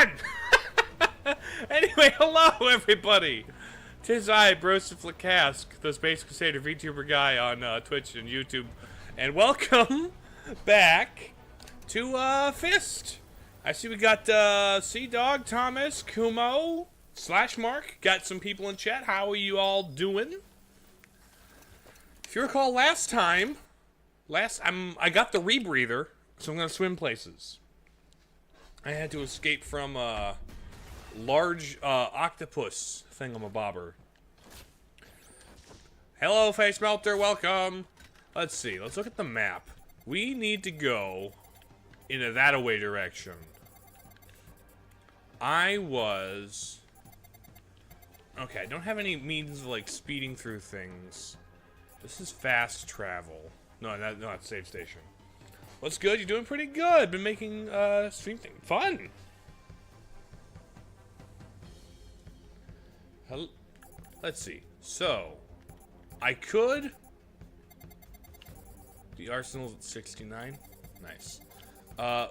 again! Anyway, hello everybody! Tis I, Broseph the Space Crusader VTuber guy on Twitch and YouTube. And welcome back to F.I.S.T. I see we got Sea-Dog, Thomas, Kumo, /Mark. Got some people in chat. How are you all doing? If you recall last time, I got the rebreather, so I'm gonna swim places. I had to escape from a large octopus thingamabobber. Hello, face melter, welcome. Let's see, let's look at the map. We need to go in a that-a-way direction. Okay, I don't have any means of like speeding through things. This is fast travel. No, not save station. What's good? You're doing pretty good. Been making stream thing fun. Let's see. So, I could. The arsenal's at 69. Nice. I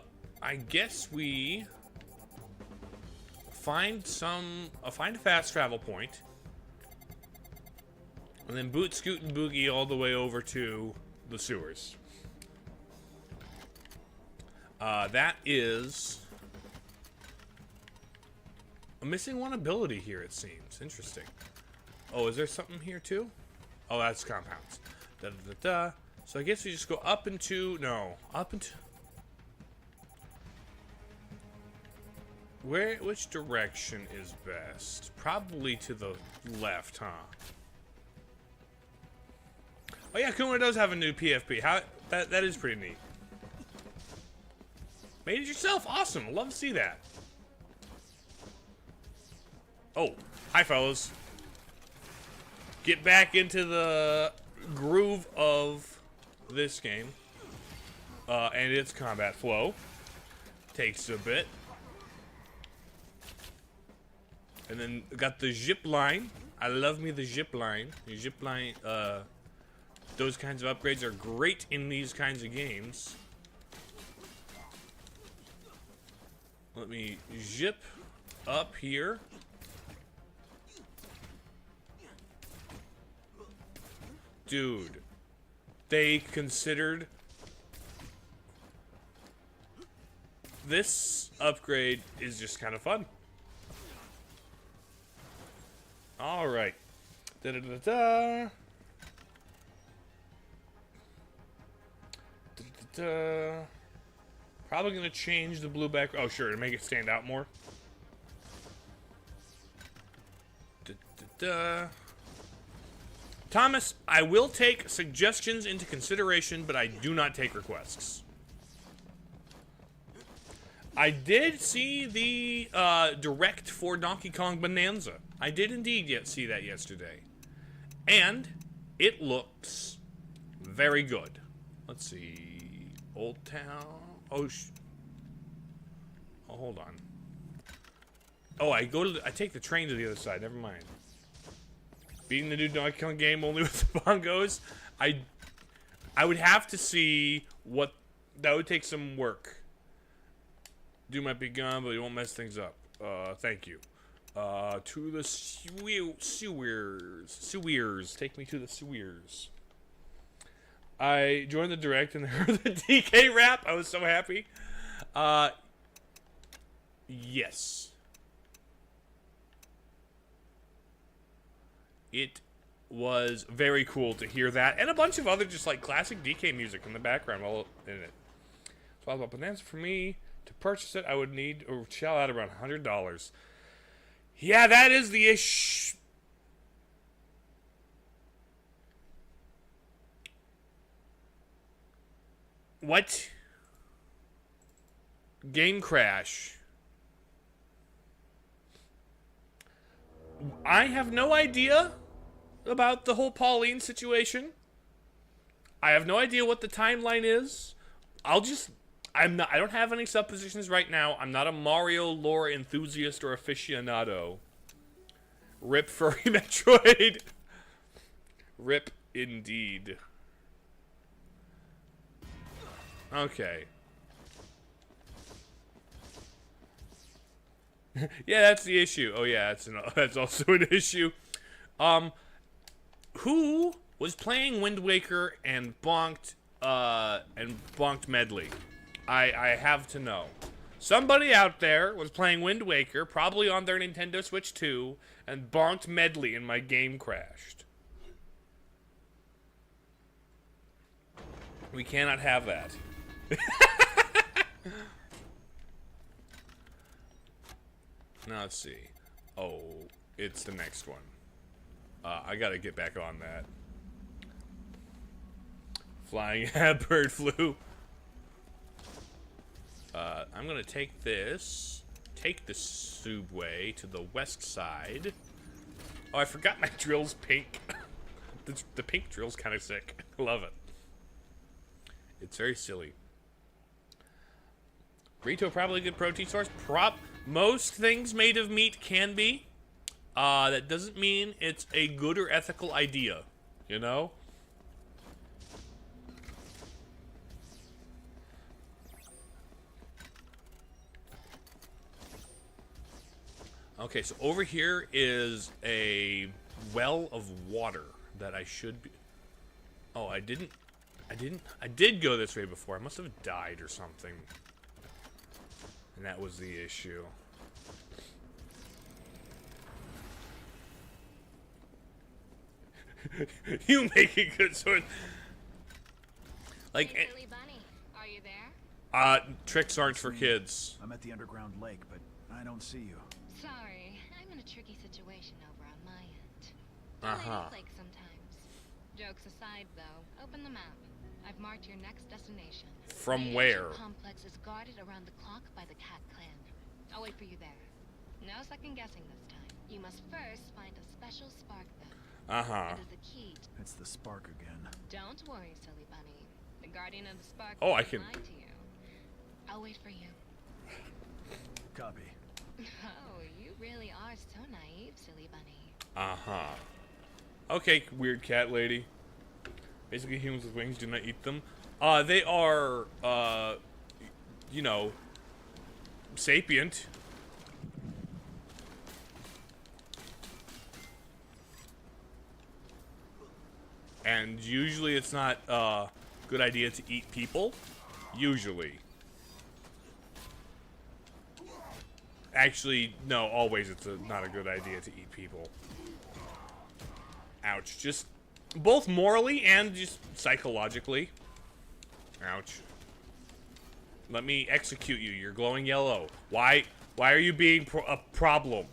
guess we find a fast travel point. And then boot, scoot, and boogie all the way over to the sewers. That is... I'm missing one ability here, it seems. Interesting. Oh, is there something here, too? Oh, that's compounds. Da-da-da-da. So I guess we just go up into... No. Up into... Which direction is best? Probably to the left, huh? Oh yeah, Kuma does have a new PFP. That is pretty neat. Made it yourself, awesome. Love to see that. Oh, hi fellas. Get back into the groove of this game. And its combat flow. Takes a bit. And then got the zip line. I love me the zip line. The zip line, those kinds of upgrades are great in these kinds of games. Let me zip up here. Dude, they considered this upgrade is just kind of fun. All right. Da-da-da-da. Probably gonna change the blue back. Oh, sure, to make it stand out more. Thomas, I will take suggestions into consideration, but I do not take requests. I did see the direct for Donkey Kong Bonanza. I did indeed see that yesterday. And it looks very good. Let's see. Old Town. Oh, hold on. Oh, I take the train to the other side. Never mind. Beating the new Donkey Kong game only with the bongos. I would have to see what that would take some work. Dude might be gone, but he won't mess things up. Thank you. To the sewers. Take me to the sewers. I joined the direct and heard the DK rap. I was so happy. Yes. It was very cool to hear that. And a bunch of other just like classic DK music in the background while in it. So about Bonanza for me. To purchase it, I would need or shell out around $100. Yeah, that is the issue. What? Game crash. I have no idea about the whole Pauline situation. I have no idea what the timeline is. I don't have any suppositions right now. I'm not a Mario lore enthusiast or aficionado. Rip Furry Metroid. Rip indeed. Okay. Yeah, that's the issue. Oh yeah, that's also an issue. Um, who was playing Wind Waker and bonked Medley? I have to know. Somebody out there was playing Wind Waker, probably on their Nintendo Switch 2, and bonked Medley and my game crashed. We cannot have that. Now let's see. Oh, it's the next one. I gotta get back on that. Flying bird flu. I'm gonna take this subway to the west side. Oh, I forgot my drill's pink. The pink drill's kind of sick. I love it. It's very silly. Burrito probably a good protein source. Most things made of meat can be. That doesn't mean it's a good or ethical idea, you know? Okay, so over here is a well of water that I should be... Oh, I did go this way before. I must have died or something. And that was the issue. You make a good sword. Like, hey, silly bunny, are you there? Tricks aren't for kids. I'm at the underground lake, but I don't see you. Sorry, I'm in a tricky situation over on my end. Like sometimes. Jokes aside, though, open the map. I've marked your next destination. From the where? The complex is guarded around the clock by the Cat Clan. I'll wait for you there. No second guessing this time. You must first find a special spark, though. It is the key. It's the spark again. Don't worry, silly bunny. The guardian of the spark I won't can... lie to you. I'll wait for you. Copy. Oh, you really are so naive, silly bunny. Okay, weird cat lady. Basically, humans with wings do not eat them. They are, you know, sapient. And usually it's not a good idea to eat people. Usually. Actually, no, always it's not a good idea to eat people. Ouch. Just both morally and just psychologically. Ouch. Let me execute you. You're glowing yellow. Why are you being a problem?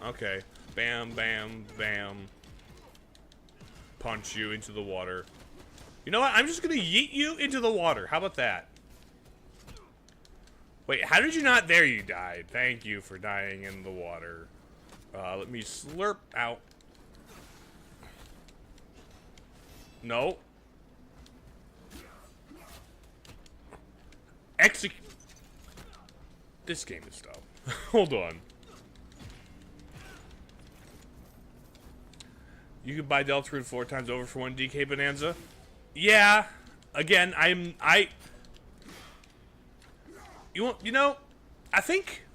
Okay. Bam, bam, bam. Punch you into the water. You know what? I'm just gonna yeet you into the water. How about that? Wait, how did you not? There you died. Thank you for dying in the water. Let me slurp out. No. Execute. This game is dumb. Hold on. You could buy Deltarune 4 times over for 1 DK Bonanza. Yeah. Again, you know, I think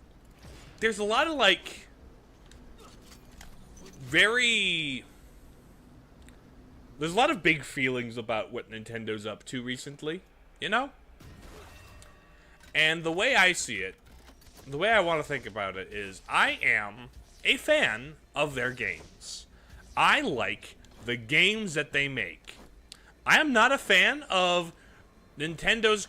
there's a lot of like there's a lot of big feelings about what Nintendo's up to recently, you know? And the way I see it, the way I want to think about it is I am a fan of their games. I like the games that they make. I am not a fan of Nintendo's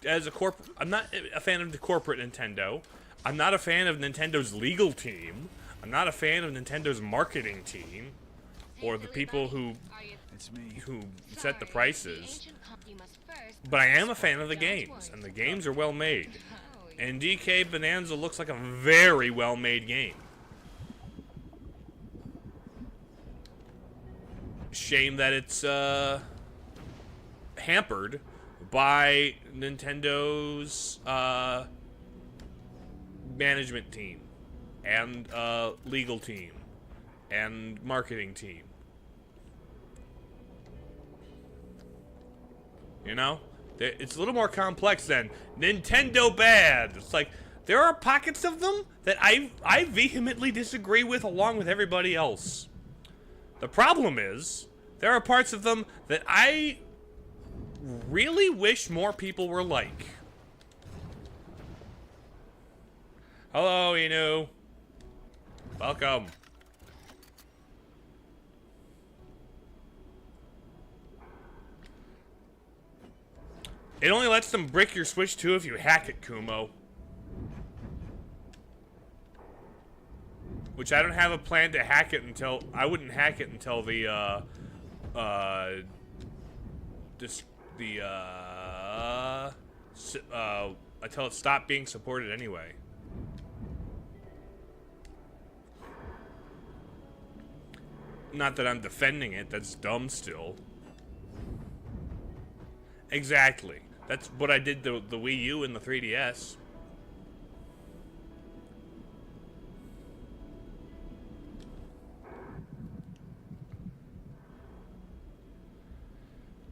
as a corporate. I'm not a fan of the corporate Nintendo. I'm not a fan of Nintendo's legal team. I'm not a fan of Nintendo's marketing team, or the people who set the prices. But I am a fan of the games, and the games are well made. And DK Bonanza looks like a very well made game. Shame that it's hampered by Nintendo's management team and legal team and marketing team. You know? It's a little more complex than Nintendo bad. It's like There are pockets of them that I vehemently disagree with along with everybody else. The problem is, there are parts of them that I really wish more people were like. Hello, Inu. Welcome. It only lets them brick your Switch too if you hack it, Kumo. Which I don't have a plan to hack it until... I wouldn't hack it until until it stopped being supported anyway. Not that I'm defending it, that's dumb still. Exactly. That's what I did to the Wii U and the 3DS.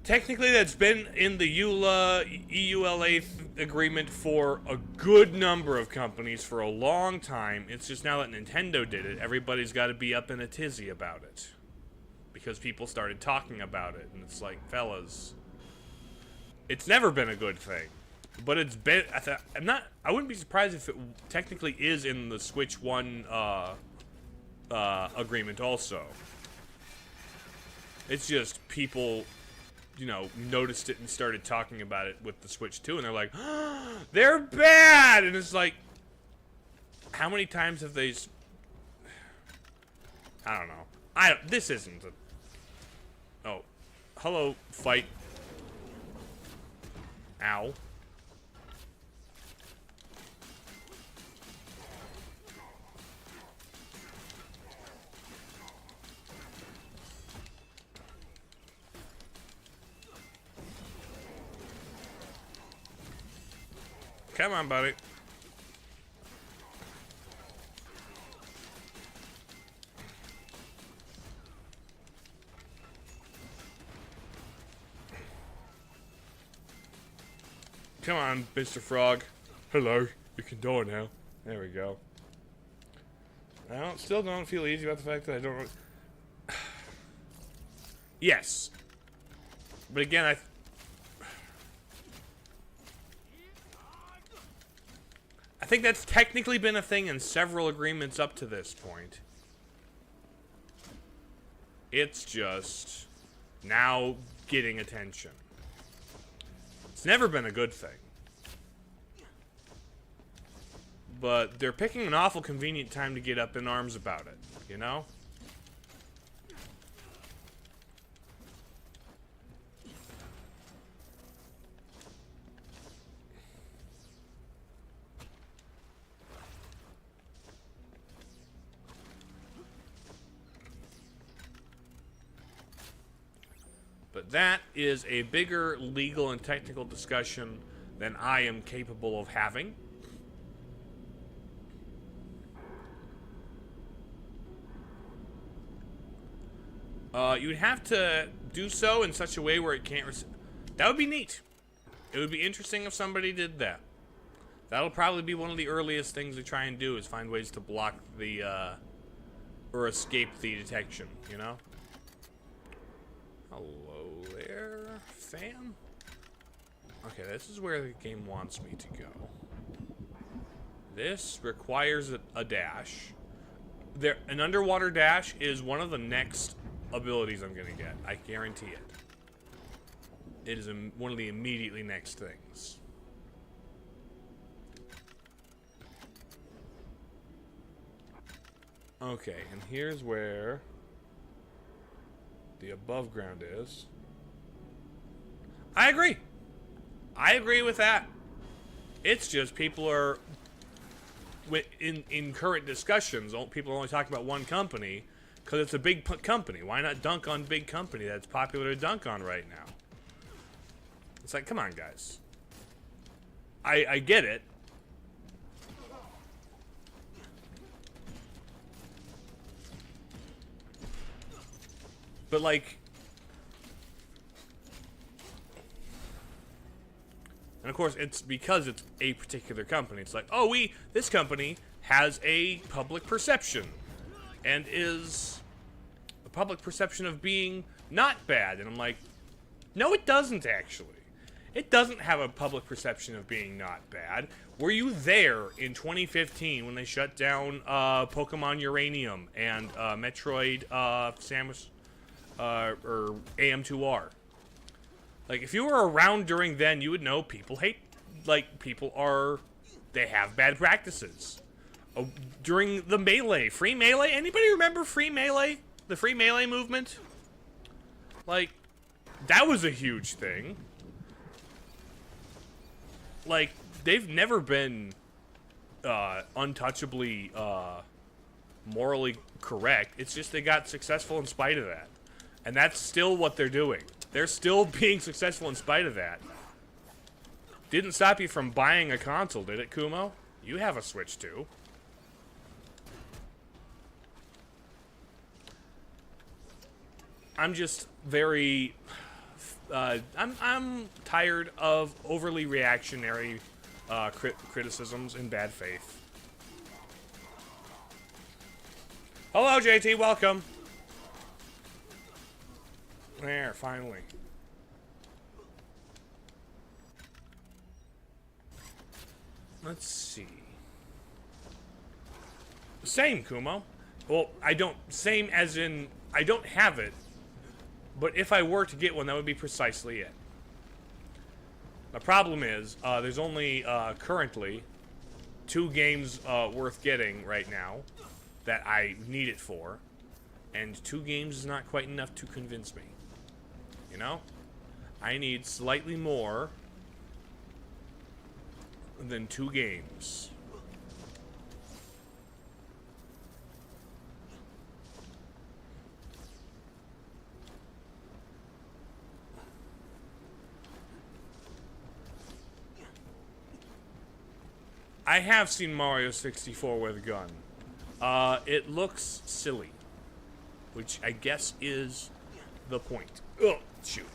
Technically, that's been in the EULA agreement for a good number of companies for a long time. It's just now that Nintendo did it, everybody's got to be up in a tizzy about it. Because people started talking about it, and it's like, fellas, it's never been a good thing. But it's been, I wouldn't be surprised if it technically is in the Switch 1 agreement also. It's just people, you know, noticed it and started talking about it with the Switch 2, and they're like, oh, they're bad! And it's like, how many times have they... I don't know. This isn't a... Oh. Hello, fight. Ow. Come on, buddy. Come on, Mr. Frog. Hello. You can do it now. There we go. Still don't feel easy about the fact that I don't... Yes. But again, I think that's technically been a thing in several agreements up to this point. It's just now getting attention. It's never been a good thing. But they're picking an awful convenient time to get up in arms about it, you know? But that is a bigger legal and technical discussion than I am capable of having. You would have to do so in such a way where it can't... That would be neat. It would be interesting if somebody did that. That'll probably be one of the earliest things they try and do, is find ways to block the, or escape the detection, you know? Hello there, fam? Okay, this is where the game wants me to go. This requires a dash. An underwater dash is one of the next abilities I'm gonna get. I guarantee it. It is one of the immediately next things. Okay, and here's where the above ground is. I agree. I agree with that. It's just people are in current discussions, people are only talking about one company because it's a big company. Why not dunk on big company that's popular to dunk on right now? It's like, come on, guys. I get it. But like And of course, it's because it's a particular company. It's like, oh, this company has a public perception and is a public perception of being not bad. And I'm like, no, it doesn't actually. It doesn't have a public perception of being not bad. Were you there in 2015 when they shut down Pokemon Uranium and Metroid Samus or AM2R? Like, if you were around during then, you would know people hate, like, they have bad practices. During the Melee, Free Melee, anybody remember Free Melee? The Free Melee movement? Like, that was a huge thing. Like, they've never been untouchably morally correct. It's just they got successful in spite of that. And that's still what they're doing. They're still being successful in spite of that. Didn't stop you from buying a console, did it, Kumo? You have a Switch too. I'm just very... I'm tired of overly reactionary criticisms in bad faith. Hello, JT. Welcome. There, finally. Let's see. Same, Kumo. Well, same as in, I don't have it. But if I were to get one, that would be precisely it. The problem is, there's only currently 2 games worth getting right now that I need it for. And 2 games is not quite enough to convince me. You know? I need slightly more than 2 games. I have seen Mario 64 with a gun. It looks silly. Which I guess is the point. Oh, shoot.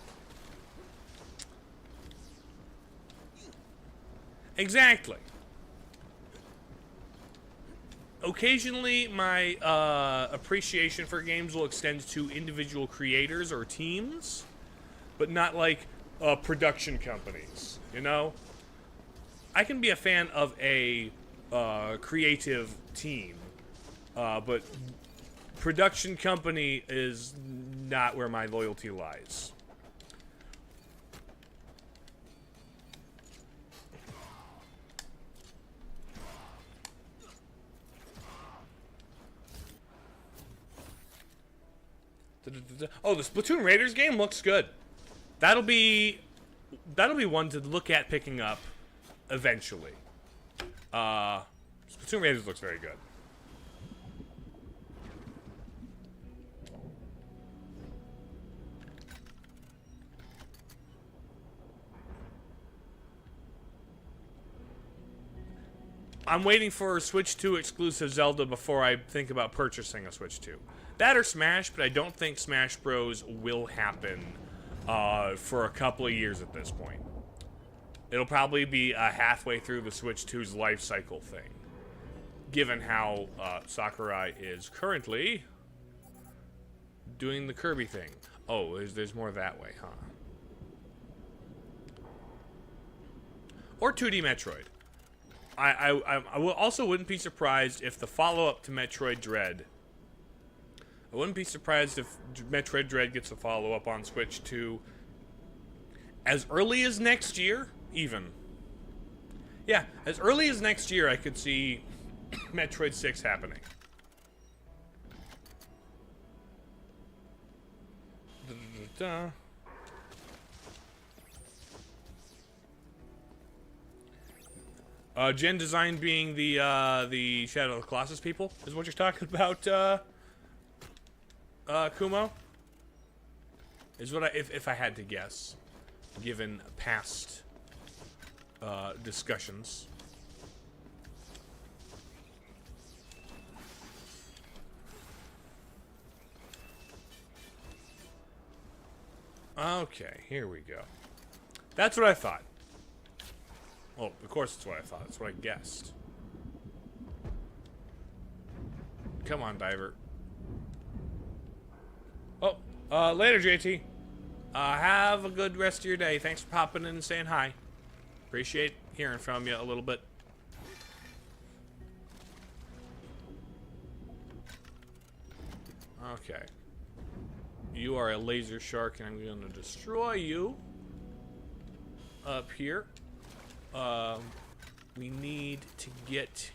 Exactly. Occasionally, my appreciation for games will extend to individual creators or teams, but not like production companies, you know? I can be a fan of a creative team, but production company is not where my loyalty lies. Oh, the Splatoon Raiders game looks good. That'll be one to look at picking up eventually. Splatoon Raiders looks very good. I'm waiting for a Switch 2 exclusive Zelda before I think about purchasing a Switch 2. That or Smash, but I don't think Smash Bros. Will happen for a couple of years at this point. It'll probably be halfway through the Switch 2's life cycle thing, given how Sakurai is currently doing the Kirby thing. Oh, there's more that way, huh? Or 2D Metroid. I also wouldn't be surprised if the follow-up to Metroid Dread... I wouldn't be surprised if Metroid Dread gets a follow-up on Switch 2 as early as next year, even. Yeah, as early as next year I could see Metroid 6 happening. Gen Design being the Shadow of the Colossus people is what you're talking about, Kumo? Is what if I had to guess, given past discussions. Okay, here we go. That's what I thought. Oh, of course that's what I thought. That's what I guessed. Come on, diver. Oh, later, JT. Have a good rest of your day. Thanks for popping in and saying hi. Appreciate hearing from you a little bit. Okay. You are a laser shark, and I'm going to destroy you. Up here. We need to get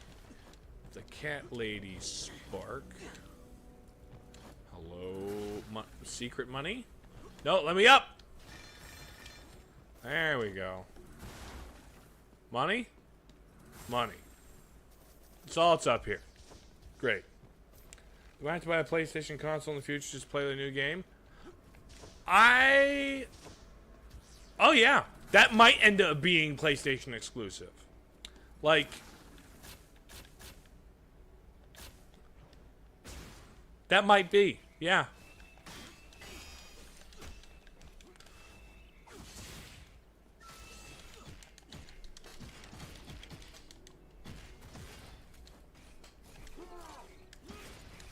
the cat lady spark. Hello, secret money? No, let me up! There we go. Money? Money. That's all it's up here. Great. Do I have to buy a PlayStation console in the future just to play the new game? Oh yeah. That might end up being PlayStation exclusive. Like... That might be. Yeah.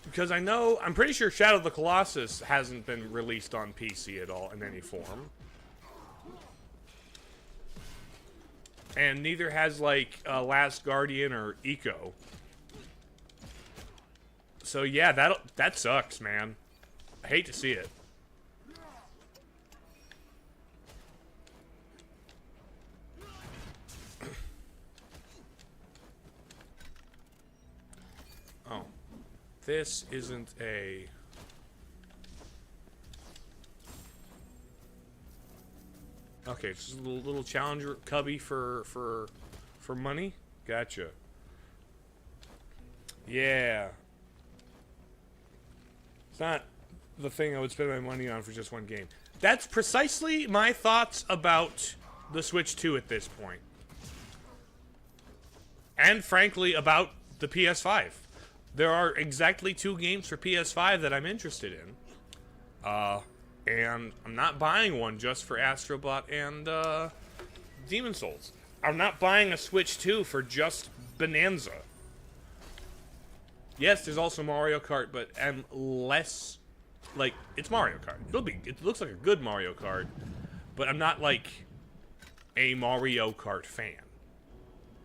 Because I'm pretty sure Shadow of the Colossus hasn't been released on PC at all in any form. And neither has, like, Last Guardian or Eco. So yeah, that sucks, man. I hate to see it. Oh. This isn't a... Okay, it's just a little challenger cubby for money. Gotcha. Yeah. It's not the thing I would spend my money on for just one game. That's precisely my thoughts about the Switch 2 at this point. And frankly, about the PS5. There are exactly 2 games for PS5 that I'm interested in. And I'm not buying one just for Astrobot and Demon Souls. I'm not buying a Switch 2 for just Bonanza. Yes, there's also Mario Kart, but I'm less... Like, it's Mario Kart. It looks like a good Mario Kart, but I'm not, like, a Mario Kart fan.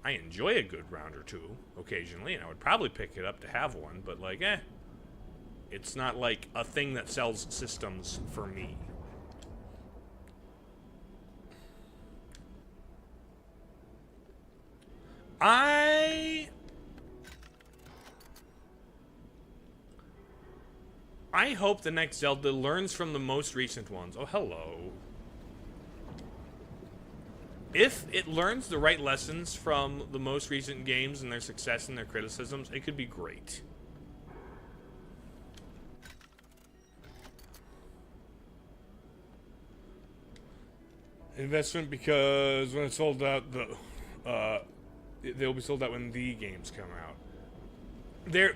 I enjoy a good round or two occasionally, and I would probably pick it up to have one, but, like, it's not, like, a thing that sells systems for me. I hope the next Zelda learns from the most recent ones. Oh, hello. If it learns the right lessons from the most recent games and their success and their criticisms, it could be great. Investment because when it's sold out, they'll be sold out when the games come out.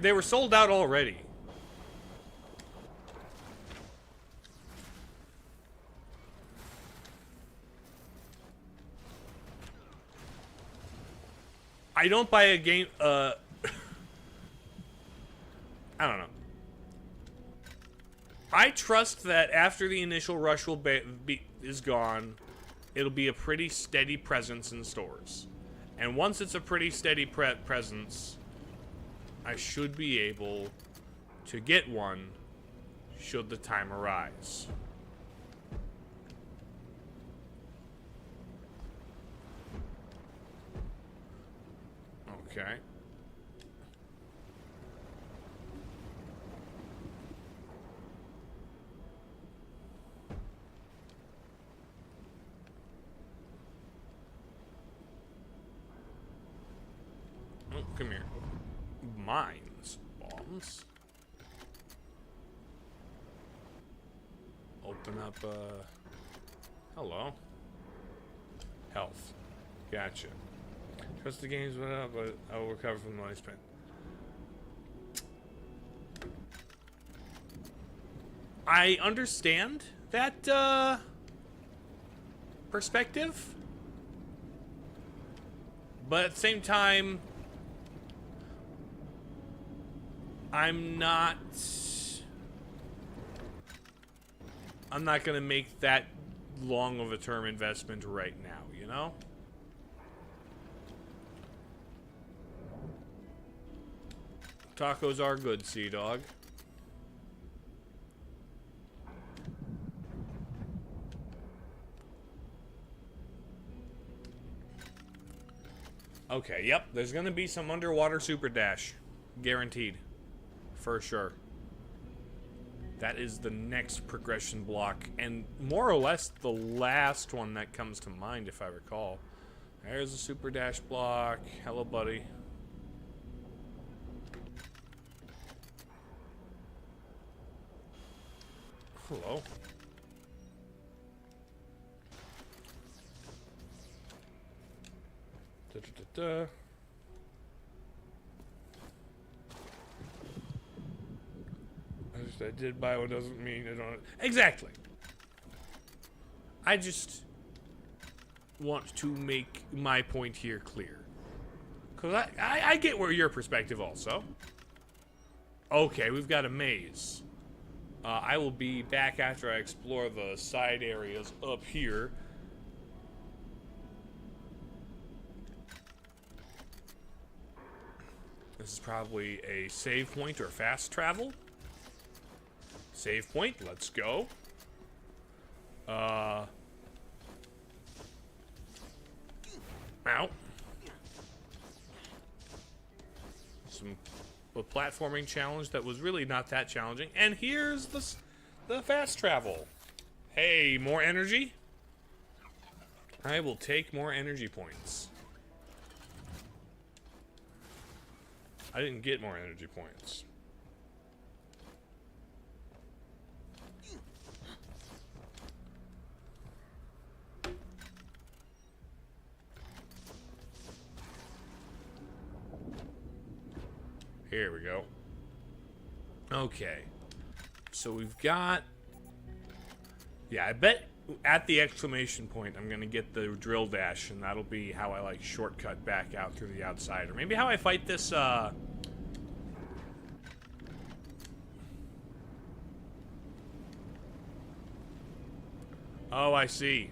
They were sold out already. I don't buy a game, I don't know. I trust that after the initial rush is gone, it'll be a pretty steady presence in stores. And once it's a pretty steady presence, I should be able to get one should the time arise. Okay. Oh, come here. Mines. Bombs. Open up, hello. Health. Gotcha. Trust the games went up, but I will recover from the money spent. I understand that, perspective. But at the same time, I'm not gonna make that long of a term investment right now, you know? Tacos are good, Sea Dog. Okay, yep, there's gonna be some underwater super dash. Guaranteed. For sure. That is the next progression block, and more or less the last one that comes to mind, if I recall. There's a super dash block. Hello, buddy. Hello. Da-da-da-da. I did buy one doesn't mean I don't. Exactly. I just want to make my point here clear. Because I get where your perspective also. Okay, we've got a maze. I will be back after I explore the side areas up here. This is probably a save point or fast travel. Save point, let's go. Ow. A platforming challenge that was really not that challenging. And here's the fast travel. Hey, more energy? I will take more energy points. I didn't get more energy points. Here we go. Okay. So we've got... Yeah, I bet at the exclamation point I'm going to get the drill dash, and that'll be how I, like, shortcut back out through the outside. Or maybe how I fight this, Oh, I see.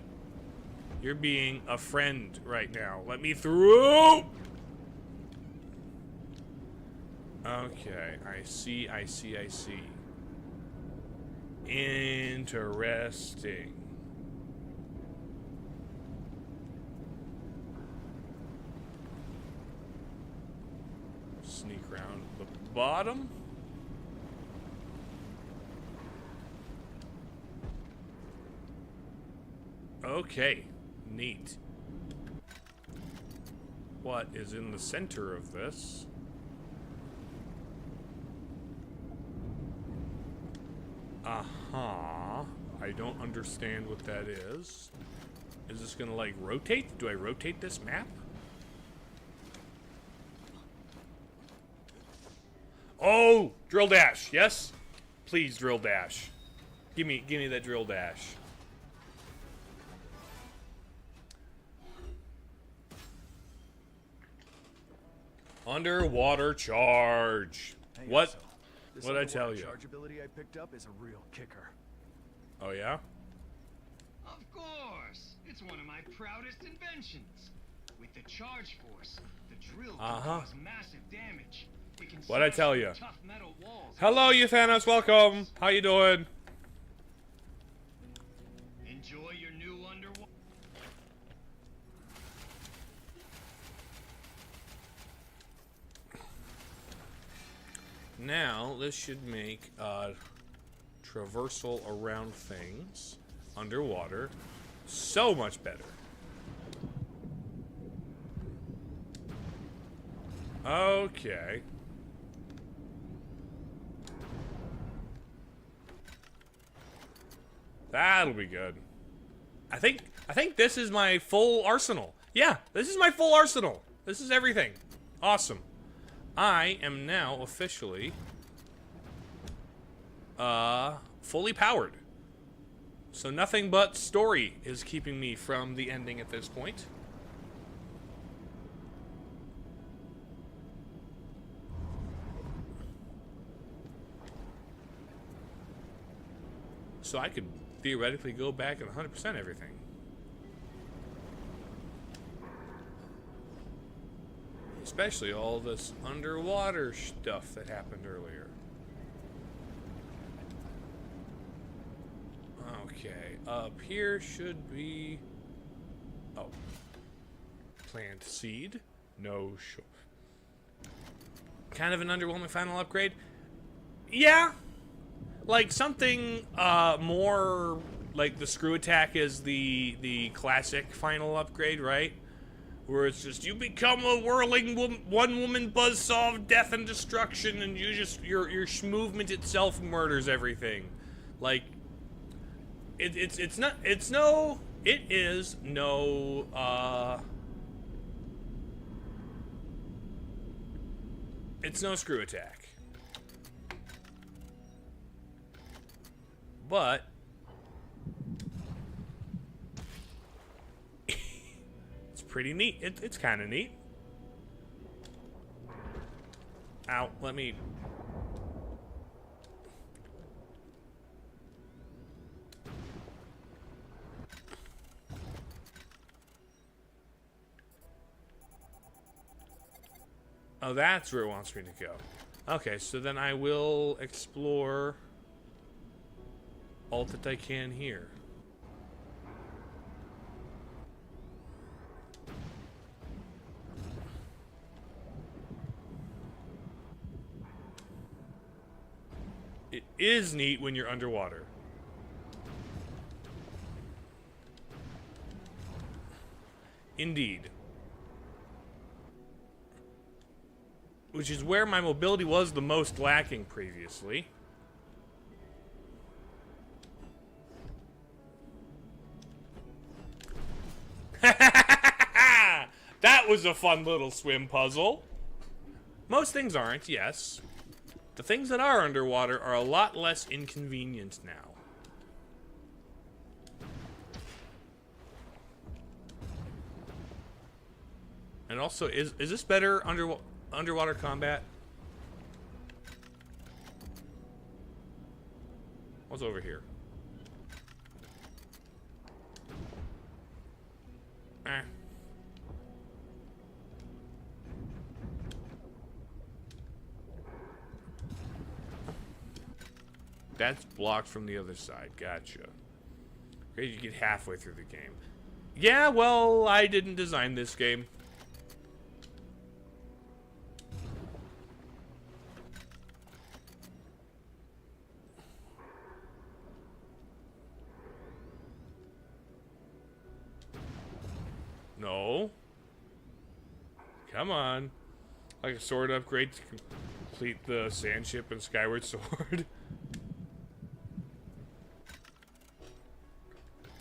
You're being a friend right now. Let me through! Okay, I see. Interesting. Sneak around the bottom. Okay, neat. What is in the center of this? Uh-huh. I don't understand what that is. Is this gonna, like, rotate? Do I rotate this map? Oh! Drill dash, yes? Please, drill dash. Give me that drill dash. Underwater charge. Hey, What? also, this What'd I tell underwater you? Charge ability I picked up is a real kicker. Oh, yeah? Of course! It's one of my proudest inventions. With the charge force, the drill can cause massive damage. It can What'd I smash tell through you? tough metal walls. Hello, you Thanos. Welcome. How you doing? Enjoy your new underwater. Now, this should make traversal around things underwater so much better. Okay. That'll be good. I think this is my full arsenal. Yeah, this is my full arsenal. This is everything. Awesome. I am now officially fully powered. So nothing but story is keeping me from the ending at this point. so I could theoretically go back and 100% everything. Especially all this underwater stuff that happened earlier. Okay, up here should be... Oh. Plant seed. No sure. Kind of an underwhelming final upgrade. Yeah. Like something more like the screw attack is the classic final upgrade, right? Where it's just you become a whirling one-woman buzzsaw of death and destruction, and you just your movement itself murders everything. Like it is no it's no screw attack. But it's pretty neat. It's kind of neat. Ow, let me... Oh, that's where it wants me to go. Okay, so then I will explore all that I can here. It is neat when you're underwater. Indeed. Which is where my mobility was the most lacking previously. That was a fun little swim puzzle. Most things aren't, yes. The things that are underwater are a lot less inconvenient now. And also, is this better underwater combat? What's over here? Eh. That's blocked from the other side. Gotcha. Great, you get halfway through the game. Yeah, well, I didn't design this game. No. Come on. Like a sword upgrade to complete the sand ship and skyward sword.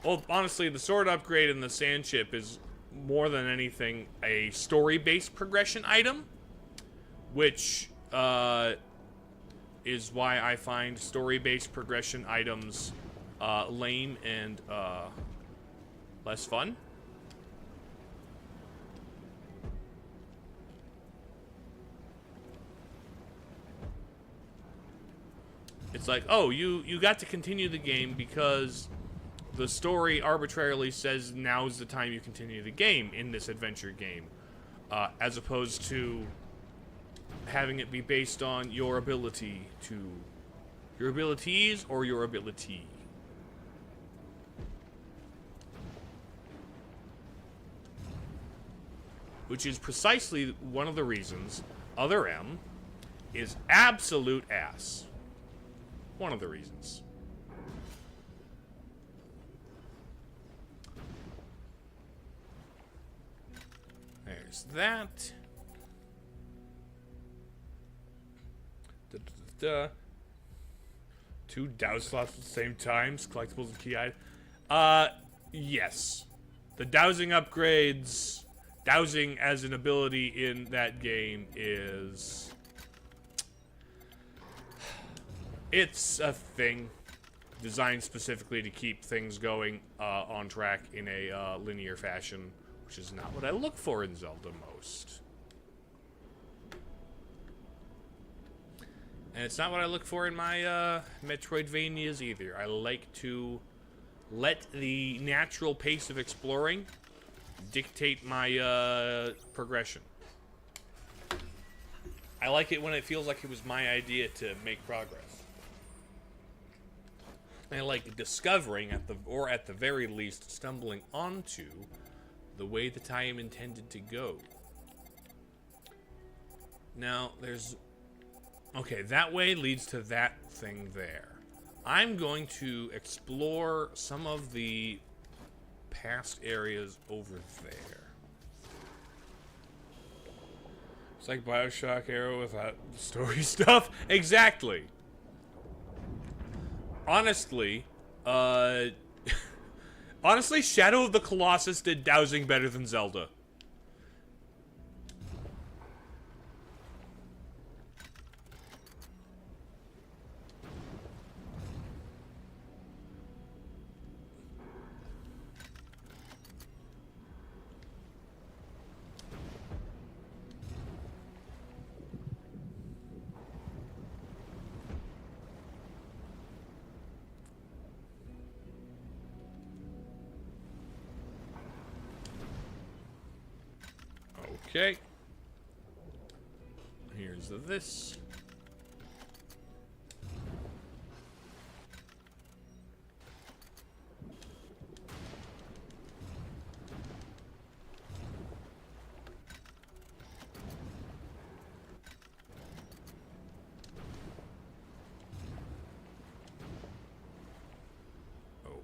Well, honestly, the sword upgrade and the sand ship is more than anything a story-based progression item, which is why I find story-based progression items lame and less fun. It's like, oh, you got to continue the game because the story arbitrarily says now's the time you continue the game in this adventure game, as opposed to having it be based on your ability to... your abilities or your ability. Which is precisely one of the reasons Other M is absolute ass. One of the reasons. There's that. Two douse slots at the same time, collectibles and key items. Yes. The dowsing upgrades, dowsing as an ability in that game is... it's a thing designed specifically to keep things going on track in a linear fashion, which is not what I look for in Zelda most. And it's not what I look for in my Metroidvanias either. I like to let the natural pace of exploring dictate my progression. I like it when it feels like it was my idea to make progress. I like discovering at the very least stumbling onto the way that I am intended to go. Now, okay, that way leads to that thing there. I'm going to explore some of the past areas over there. It's like BioShock Arrow without story stuff. Exactly. Honestly, honestly, Shadow of the Colossus did dowsing better than Zelda. Okay. Here's this.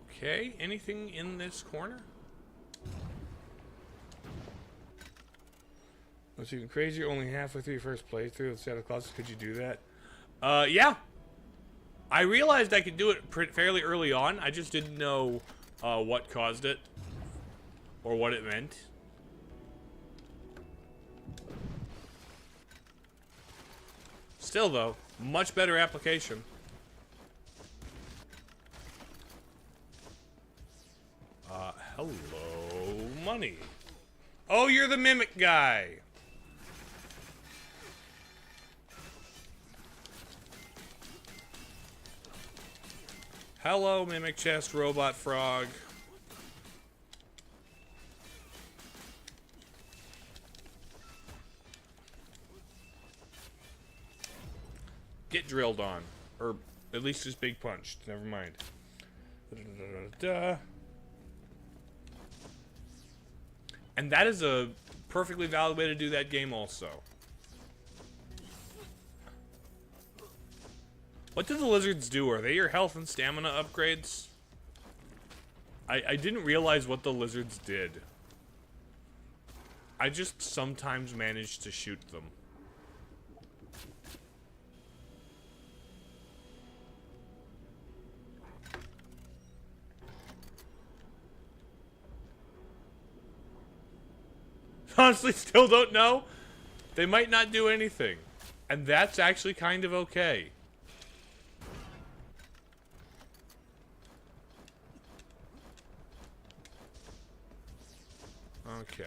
Okay, anything in this corner? What's even crazier, only halfway through your first playthrough of Shadow Colossus, could you do that? Yeah. I realized I could do it fairly early on. I just didn't know what caused it or what it meant. Still, though, much better application. Hello, money. Oh, you're the mimic guy. Hello, mimic chest robot frog. Get drilled on. Or at least just big punched. Never mind. And that is a perfectly valid way to do that game also. What do the lizards do? Are they your health and stamina upgrades? I didn't realize what the lizards did. I just sometimes managed to shoot them. Honestly, still don't know. They might not do anything. And that's actually kind of okay. Okay.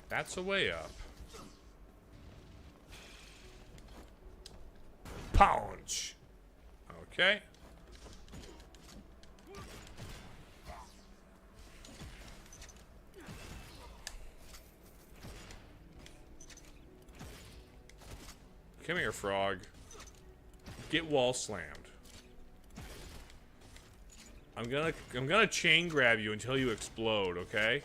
That's a way up. Punch! Okay. Come here, frog. Get wall slammed. I'm gonna chain grab you until you explode, okay?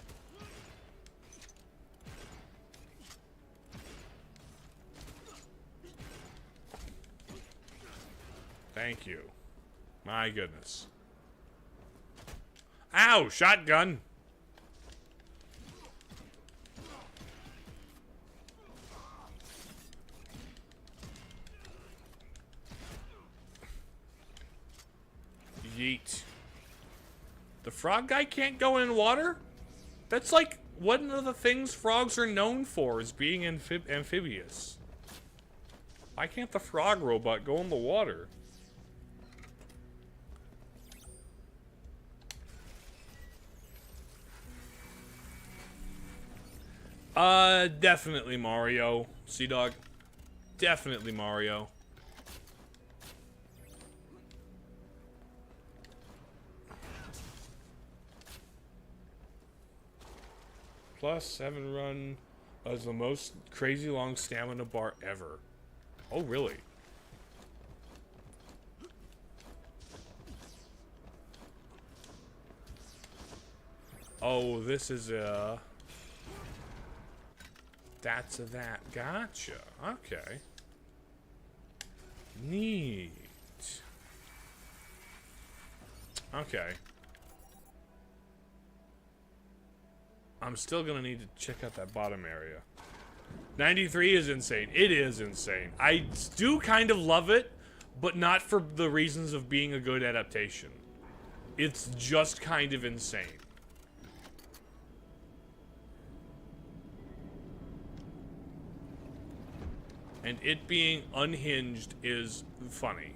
Thank you. My goodness. Ow! Shotgun! Yeet. The frog guy can't go in water? That's like one of the things frogs are known for, is being amphibious. Why can't the frog robot go in the water? Definitely Mario. Sea Dog. Definitely Mario. plus 7 run as the most crazy long stamina bar ever. Oh, really? Oh, this is a... That's a that. Gotcha. Okay. Neat. Okay. I'm still gonna need to check out that bottom area. 93 is insane. It is insane. I do kind of love it, but not for the reasons of being a good adaptation. It's just kind of insane. And it being unhinged is funny.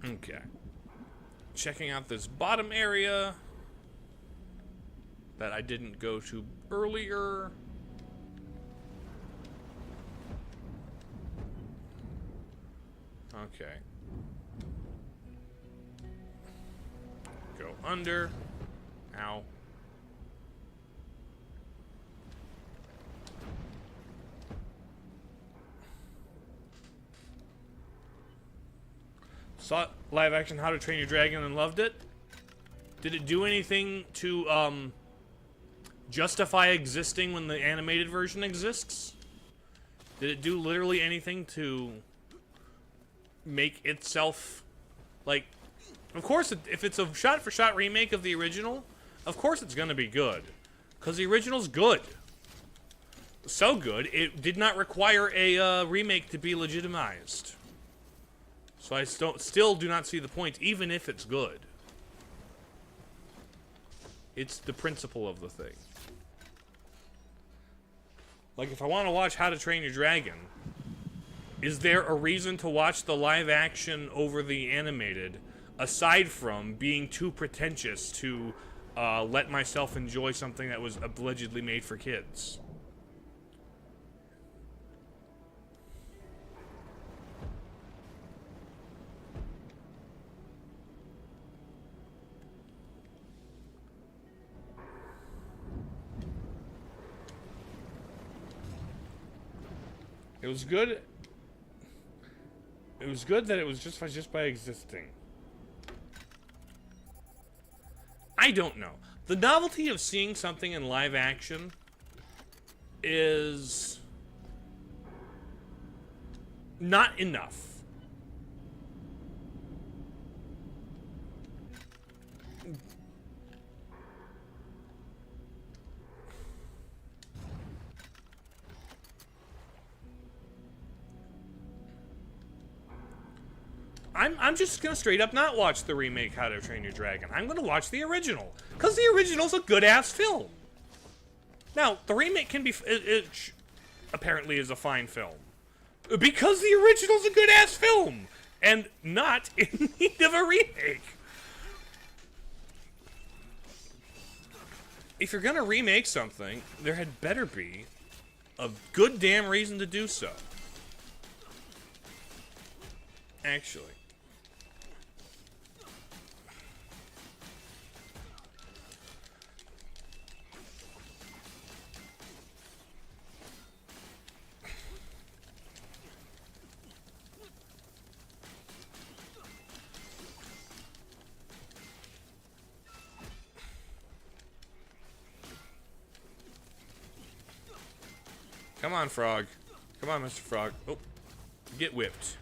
Okay. Checking out this bottom area that I didn't go to earlier. Okay. Go under. Ow. Saw live action How to Train Your Dragon and loved it. Did it do anything to justify existing when the animated version exists? Did it do literally anything to make itself, like, of course, if it's a shot-for-shot remake of the original, of course it's gonna be good, because the original's good. So good, it did not require a remake to be legitimized. So I still do not see the point, even if it's good. It's the principle of the thing. Like, if I want to watch How to Train Your Dragon, is there a reason to watch the live action over the animated, aside from being too pretentious to let myself enjoy something that was allegedly made for kids? It was good. It was good that it was just by existing. I don't know. The novelty of seeing something in live action is not enough. I'm just gonna straight up not watch the remake How to Train Your Dragon. I'm gonna watch the original, because the original's a good-ass film. Now, the remake can be, apparently is a fine film, because the original's a good-ass film, and not in need of a remake. If you're gonna remake something, there had better be a good damn reason to do so. Actually. Come on, Frog. Come on, Mr. Frog. Oh, get whipped.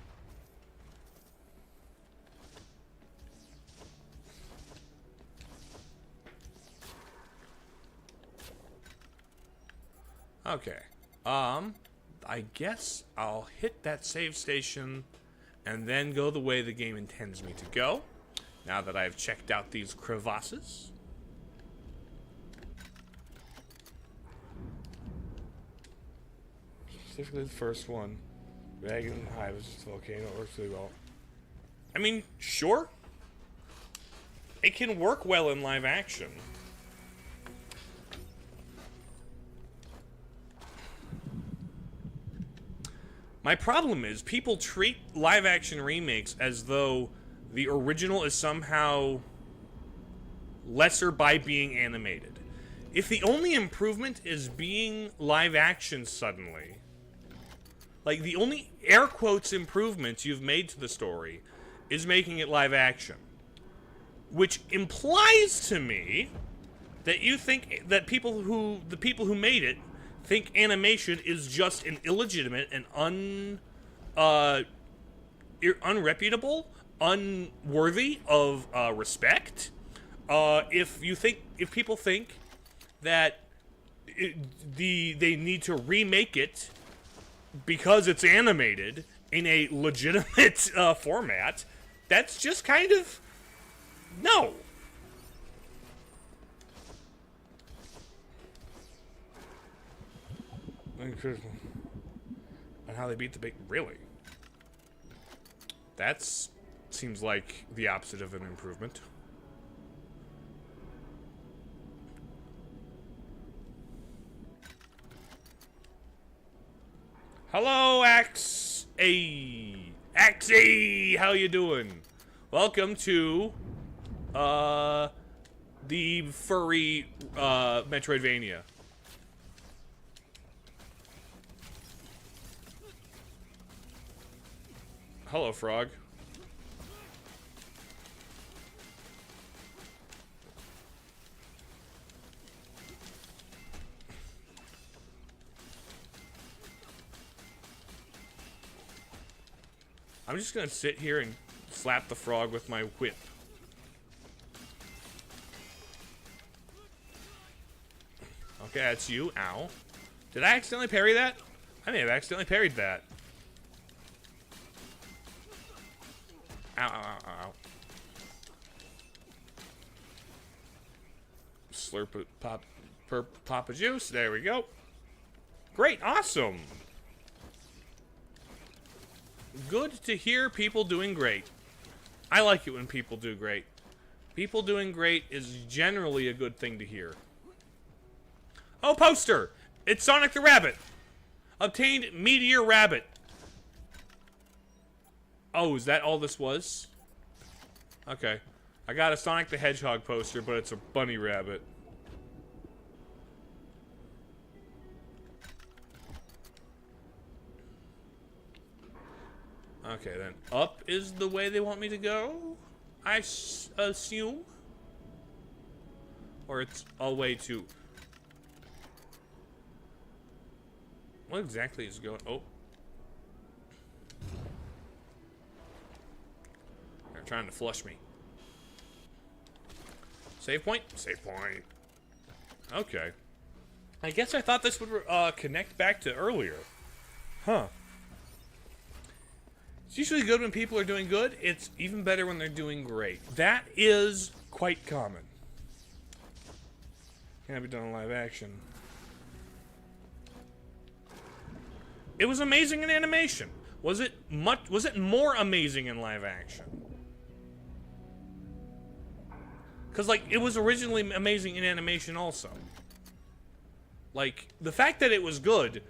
Okay. I guess I'll hit that save station and then go the way the game intends me to go. Now that I've checked out these crevasses. Specifically the first one. Dragon Hive is just a volcano. It works really well. I mean, sure. It can work well in live action. My problem is people treat live-action remakes as though the original is somehow lesser by being animated. If the only improvement is being live-action suddenly, like the only air quotes improvements you've made to the story is making it live-action, which implies to me that you think that the people who made it think animation is just an illegitimate and unreputable, unworthy of respect. If people think that they need to remake it because it's animated in a legitimate format, that's just kind of no. And how they beat the big... Really? That's... seems like the opposite of an improvement. Hello, Axie! Axie! How you doing? Welcome to... the Furry, Metroidvania. Hello, frog. I'm just gonna sit here and slap the frog with my whip. Okay, that's you. Ow. Did I accidentally parry that? I may have accidentally parried that. Ow, ow, ow, ow. Slurp it, pop a juice. There we go. Great, awesome. Good to hear people doing great. I like it when people do great. People doing great is generally a good thing to hear. Oh, poster! It's Sonic the Rabbit. Obtained Meteor Rabbit. Oh, is that all this was? Okay. I got a Sonic the Hedgehog poster, but it's a bunny rabbit. Okay, then. Up is the way they want me to go? I assume? Or it's all way to... What exactly is going... Oh. They're trying to flush me. Save point? Save point. Okay. I guess I thought this would connect back to earlier. Huh. It's usually good when people are doing good. It's even better when they're doing great. That is quite common. Can't be done in live action. It was amazing in animation. Was it more amazing in live action? Because, like, it was originally amazing in animation also. Like, the fact that it was good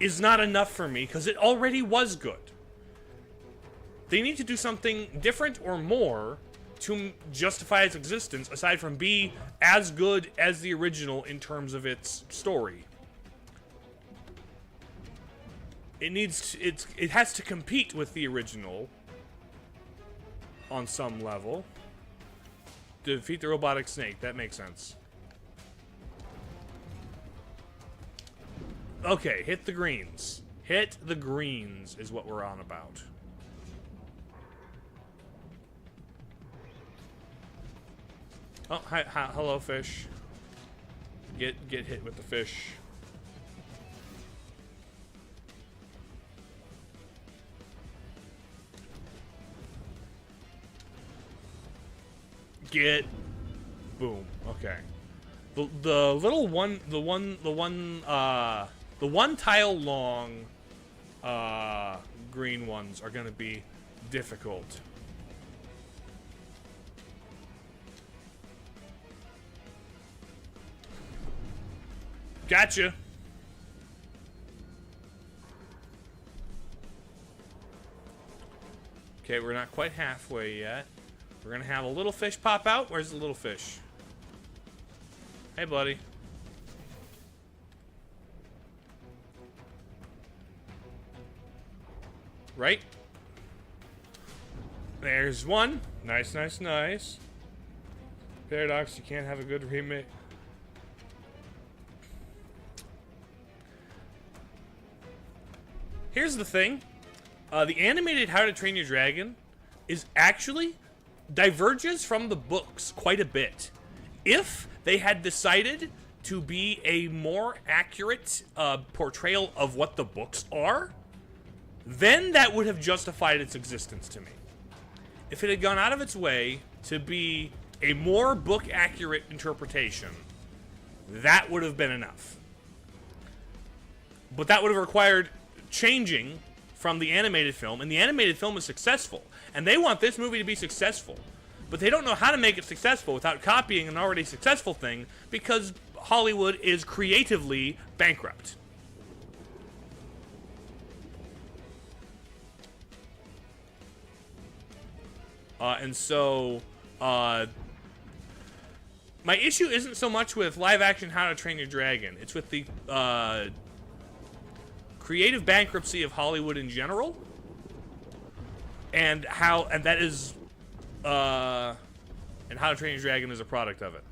is not enough for me, because it already was good. They need to do something different or more to justify its existence, aside from be as good as the original in terms of its story. It has to compete with the original on some level. Defeat the robotic snake, that makes sense. Okay, hit the greens. Hit the greens is what we're on about. Oh, hi, hello, fish. Get hit with the fish. Get boom. Okay. The little one, the one tile long green ones are gonna be difficult. Gotcha. Okay, we're not quite halfway yet. We're gonna have a little fish pop out. Where's the little fish? Hey, buddy. Right? There's one. Nice, nice, nice. Paradox, you can't have a good remake. Here's the thing. The animated How to Train Your Dragon is actually diverges from the books quite a bit. If they had decided to be a more accurate portrayal of what the books are, then that would have justified its existence to me. If it had gone out of its way to be a more book-accurate interpretation, that would have been enough. But that would have required changing from the animated film, and the animated film is successful, and they want this movie to be successful, but they don't know how to make it successful without copying an already successful thing, because Hollywood is creatively bankrupt. And so, my issue isn't so much with live-action How to Train Your Dragon. It's with the creative bankruptcy of Hollywood in general, and How to Train Your Dragon is a product of it.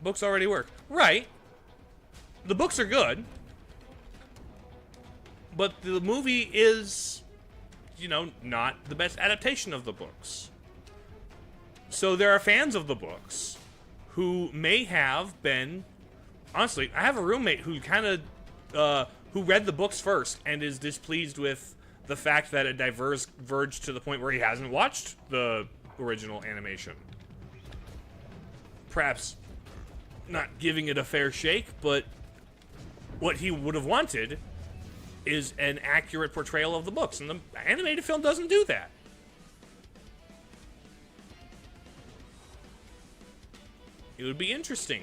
Books already work. Right. The books are good. But the movie is, you know, not the best adaptation of the books. So there are fans of the books who may have been... Honestly, I have a roommate who who read the books first and is displeased with the fact that it diverged to the point where he hasn't watched the original animation. Perhaps not giving it a fair shake, but what he would have wanted is an accurate portrayal of the books, and the animated film doesn't do that. It would be interesting.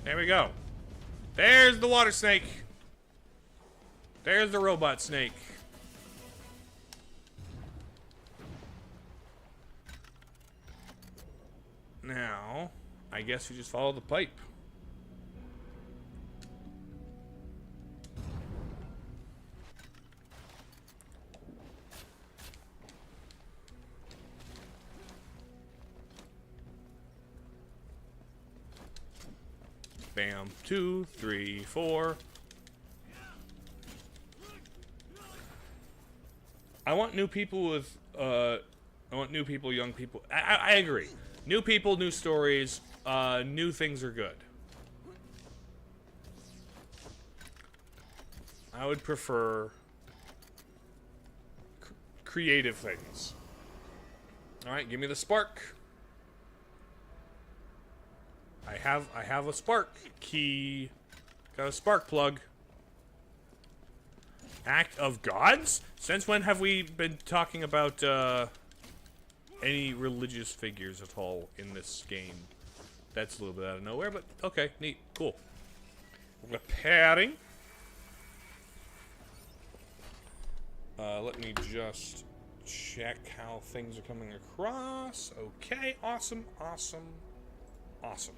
There we go. There's the water snake. There's the robot snake. Now, I guess we just follow the pipe. Bam. 2, 3, 4. I want new people with, I want new people, young people. I agree. New people, new stories, new things are good. I would prefer creative things. Alright, give me the spark. I have a spark key. Got a spark plug. Act of Gods? Since when have we been talking about any religious figures at all in this game? That's a little bit out of nowhere, but okay, neat, cool. Repairing. Let me just check how things are coming across. Okay, awesome, awesome, awesome.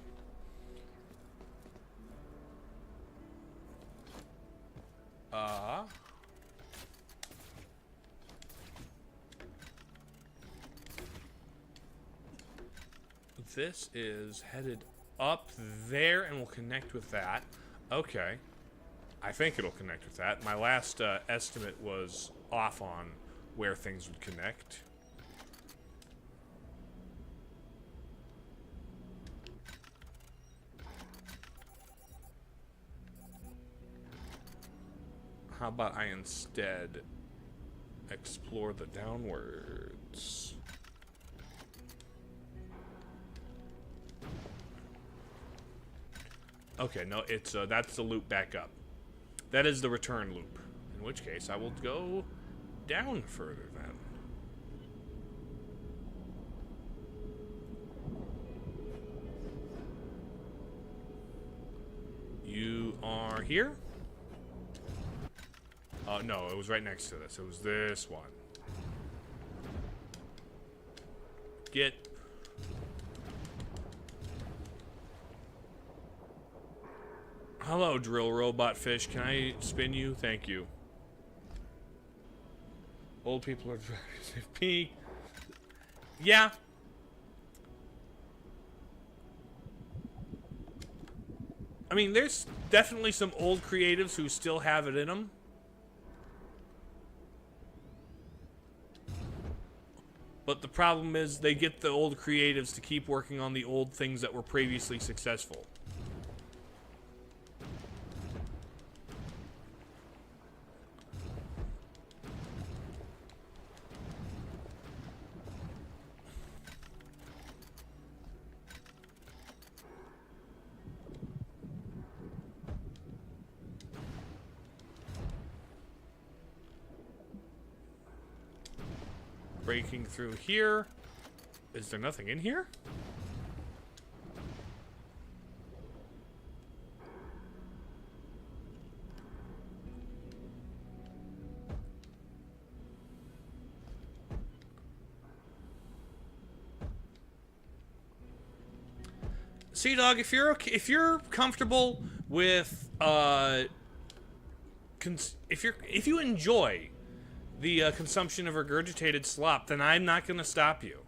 This is headed up there and will connect with that. Okay. I think it'll connect with that. My last estimate was off on where things would connect. How about I instead explore the downwards. Okay, no, it's that's the loop back up. That is the return loop. In which case, I will go down further then. You are here? Oh, no, it was right next to this. It was this one. Get. Hello, drill robot fish. Can I spin you? Thank you. Old people are pee. Yeah. I mean, there's definitely some old creatives who still have it in them. But the problem is they get the old creatives to keep working on the old things that were previously successful. Breaking through here. Is there nothing in here? See, dog, if you're comfortable with if you enjoy the consumption of regurgitated slop, then I'm not going to stop you.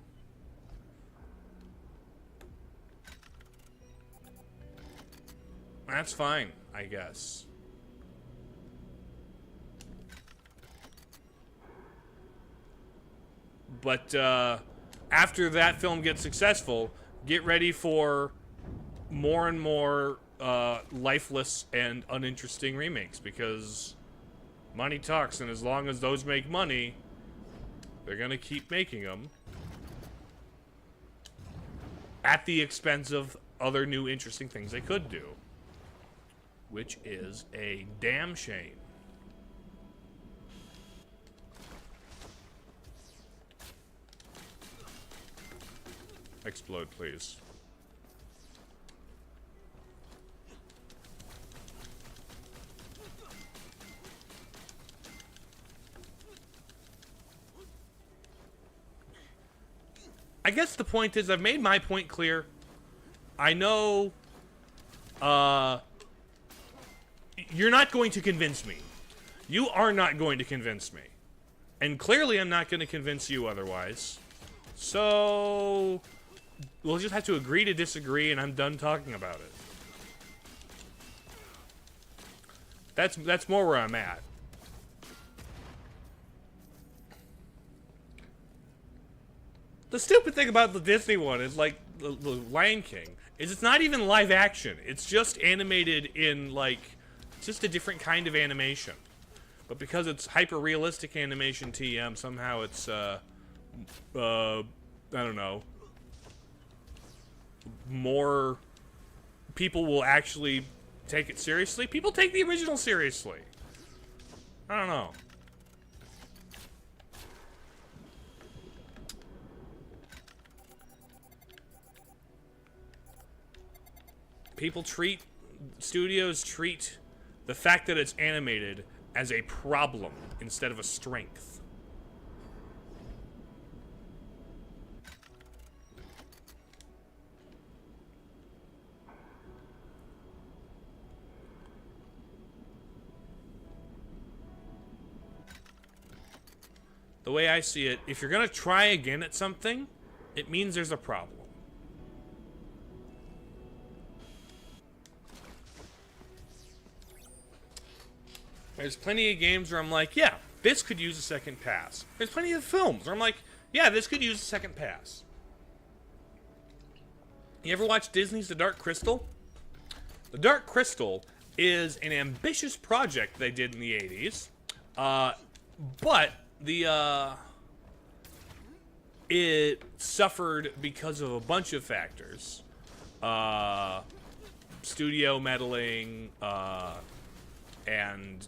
That's fine, I guess. But after that film gets successful, get ready for more and more lifeless and uninteresting remakes, because money talks, and as long as those make money, they're gonna keep making them at the expense of other new interesting things they could do, which is a damn shame. Explode, please. I guess the point is, I've made my point clear. I know, you're not going to convince me. You are not going to convince me. And clearly I'm not going to convince you otherwise. So, we'll just have to agree to disagree, and I'm done talking about it. That's more where I'm at. The stupid thing about the Disney one is, like, the Lion King, is it's not even live action. It's just animated in, like, just a different kind of animation. But because it's hyper-realistic animation TM, somehow it's, I don't know, more people will actually take it seriously. People take the original seriously. I don't know. Studios treat the fact that it's animated as a problem instead of a strength. The way I see it, if you're gonna try again at something, it means there's a problem. There's plenty of games where I'm like, yeah, this could use a second pass. There's plenty of films where I'm like, yeah, this could use a second pass. You ever watch Disney's The Dark Crystal? The Dark Crystal is an ambitious project they did in the 80s, but it suffered because of a bunch of factors. Studio meddling, and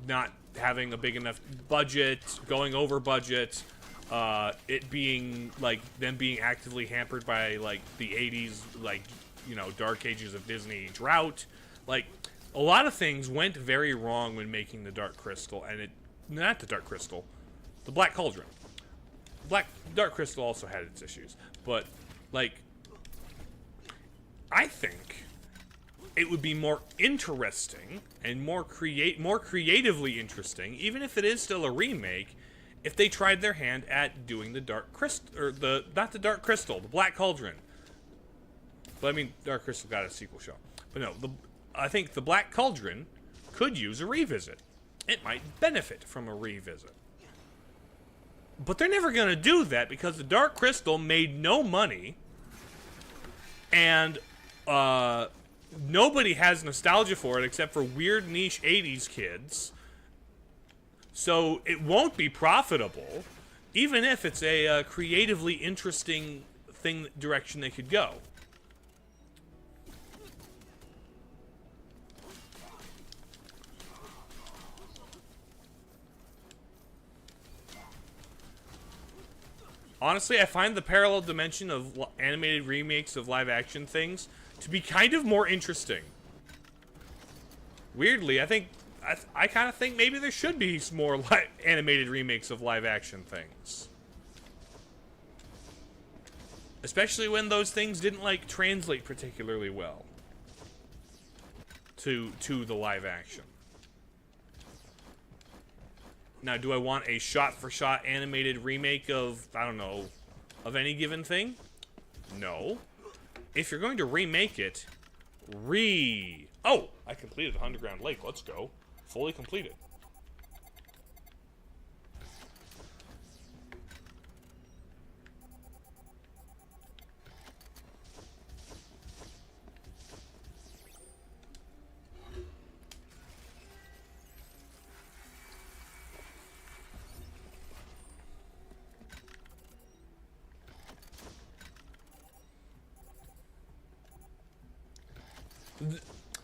not having a big enough budget, going over budget, it being, like, them being actively hampered by, like, the 80s, like, you know, dark ages of Disney drought. Like, a lot of things went very wrong when making the Dark Crystal, and not the Dark Crystal, the Black Cauldron. Dark Crystal also had its issues, but, like, I think it would be more interesting and more creatively interesting, even if it is still a remake, if they tried their hand at doing the Dark Crystal, or not the Dark Crystal, the Black Cauldron. But I mean, Dark Crystal got a sequel show. But no, I think the Black Cauldron could use a revisit. It might benefit from a revisit. But they're never going to do that because the Dark Crystal made no money, and nobody has nostalgia for it except for weird niche 80s kids. So it won't be profitable, even if it's a creatively interesting direction they could go. Honestly, I find the parallel dimension of animated remakes of live-action things to be kind of more interesting. Weirdly, I kind of think maybe there should be some more animated remakes of live-action things. Especially when those things didn't, like, translate particularly well to the live-action. Now, do I want a shot-for-shot animated remake of, I don't know, of any given thing? No. If you're going to remake it, Oh! I completed the Underground Lake. Let's go. Fully completed.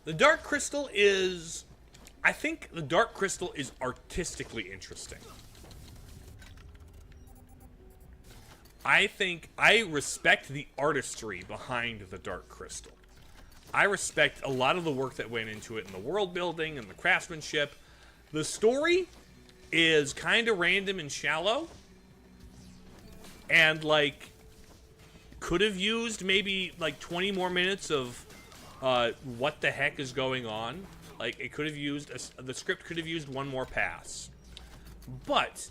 The Dark Crystal is... I think the Dark Crystal is artistically interesting. I respect the artistry behind the Dark Crystal. I respect a lot of the work that went into it, and the world building and the craftsmanship. The story is kind of random and shallow. And, like, could have used maybe, like, 20 more minutes of what the heck is going on. Like, it could have used, the script could have used one more pass. But,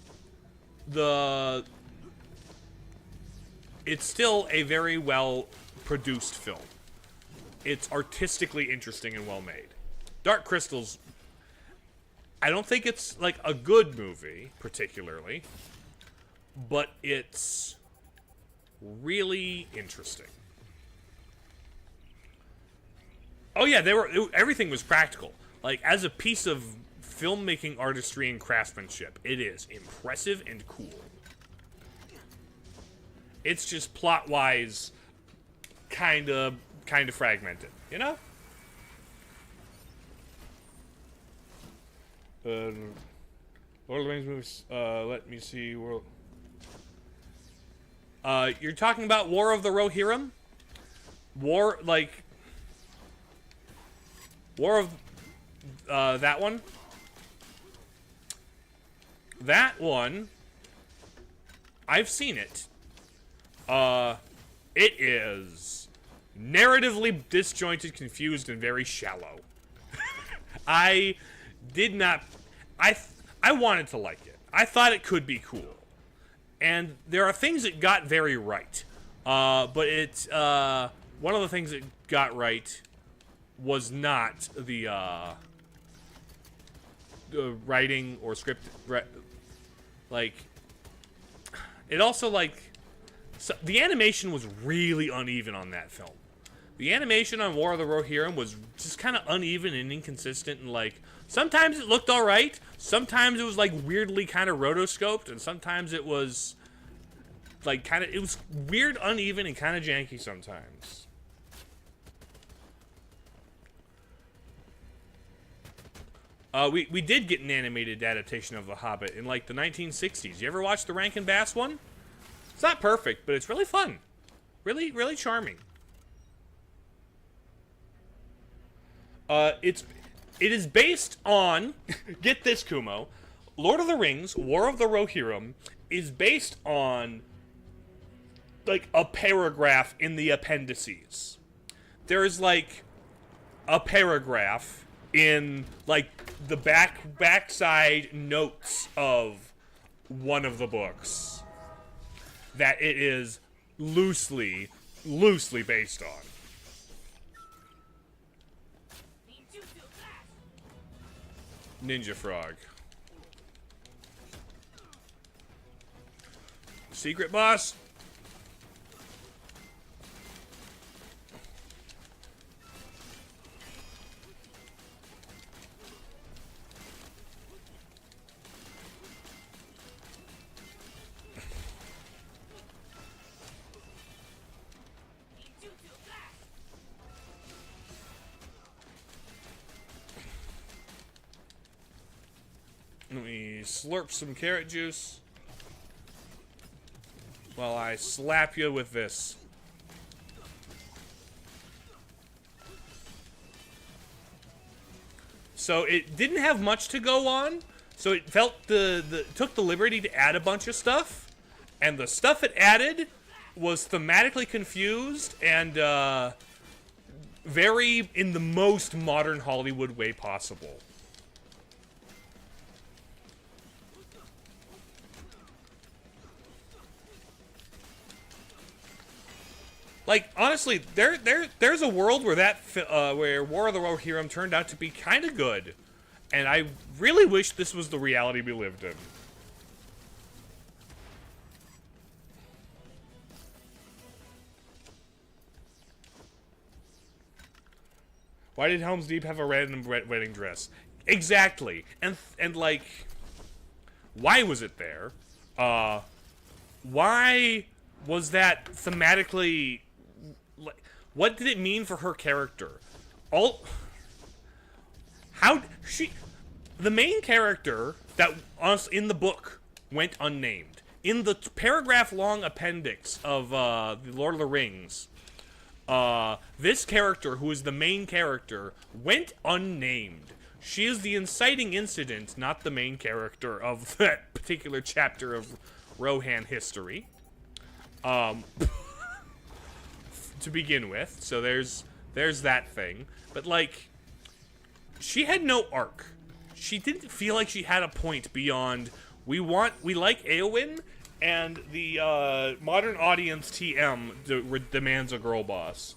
it's still a very well-produced film. It's artistically interesting and well-made. Dark Crystal's, I don't think it's, like, a good movie, particularly. But it's really interesting. Oh yeah, everything was practical. Like, as a piece of filmmaking artistry and craftsmanship, it is impressive and cool. It's just plot-wise kind of fragmented, you know? Lord of the Rings movies, let me see, you're talking about War of the Rohirrim? War of, that one? That one, I've seen it. It is narratively disjointed, confused, and very shallow. I wanted to like it. I thought it could be cool. And there are things it got very right. But it's, one of the things it got right was not the writing or script, like, it also, like, the animation was really uneven on that film. The animation on War of the Rohirrim was just kind of uneven and inconsistent, and, like, sometimes it looked alright, Sometimes it was like weirdly kind of rotoscoped, and sometimes it was like it was weird, uneven, and kind of janky sometimes. We did get an animated adaptation of The Hobbit in like the 1960s. You ever watch the Rankin Bass one? It's not perfect, but it's really fun. Really, really charming. It is based on, get this, Kumo, Lord of the Rings, War of the Rohirrim, is based on, like, a paragraph in the appendices. There's, like, a paragraph in, like, the backside notes of one of the books that it is loosely based on. Ninja Frog. Secret boss. Let me slurp some carrot juice while I slap you with this. So it didn't have much to go on, so it felt took the liberty to add a bunch of stuff, and the stuff it added was thematically confused and very in the most modern Hollywood way possible. Like, honestly, there's a world where where War of the Rohirrim turned out to be kind of good, and I really wish this was the reality we lived in. Why did Helm's Deep have a random wedding dress? Exactly, and like, why was it there? Why was that thematically? What did it mean for her character? The main character that in the book went unnamed. In the paragraph-long appendix of the Lord of the Rings, this character, who is the main character, went unnamed. She is the inciting incident, not the main character of that particular chapter of Rohan history. To begin with, so there's that thing, but like, she had no arc. She didn't feel like she had a point beyond we like Eowyn, and the modern audience TM demands a girl boss.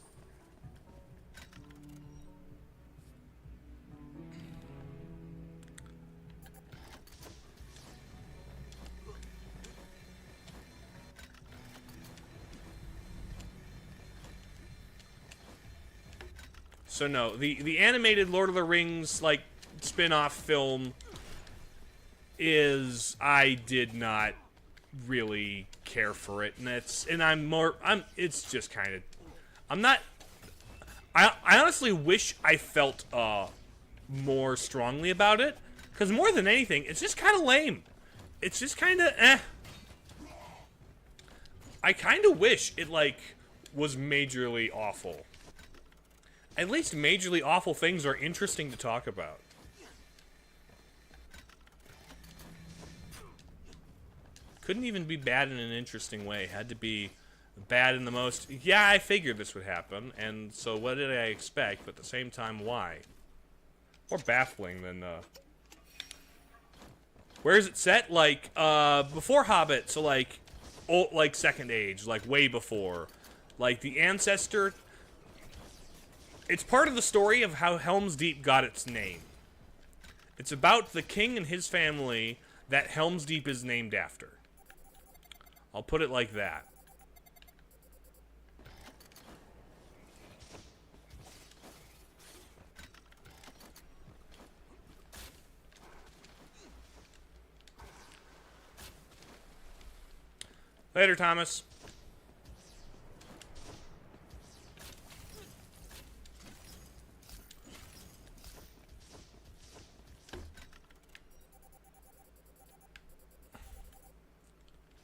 So no, the animated Lord of the Rings, like, spin-off film I did not really care for it, and it's just kind of, I honestly wish I felt more strongly about it, because more than anything, it's just kind of lame. It's just kind of I kind of wish it, like, was majorly awful. At least majorly awful things are interesting to talk about. Couldn't even be bad in an interesting way. Had to be bad in the most... Yeah, I figured this would happen, and so what did I expect? But at the same time, why? More baffling than... Where is it set? Like, before Hobbit, so like... like Second Age, like way before. Like, the ancestor... It's part of the story of how Helm's Deep got its name. It's about the king and his family that Helm's Deep is named after. I'll put it like that. Later, Thomas.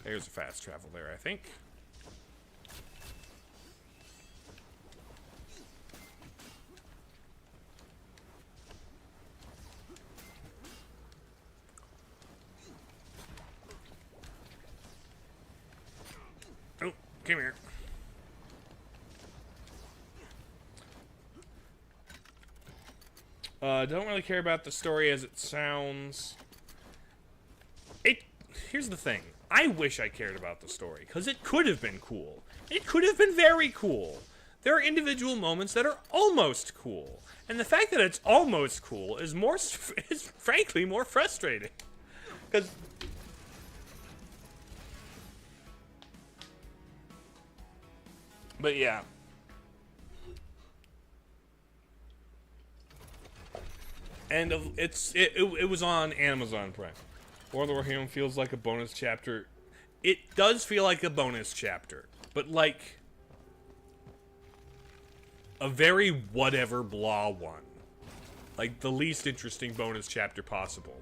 There's a fast travel there, I think. Oh, come here. Don't really care about the story as it sounds. Here's the thing. I wish I cared about the story, because it could have been cool. It could have been very cool. There are individual moments that are almost cool. And the fact that it's almost cool is frankly more frustrating. Because... But yeah. And it was on Amazon Prime. War of the Warhammer feels like a bonus chapter. It does feel like a bonus chapter, but like a very whatever blah one. Like the least interesting bonus chapter possible.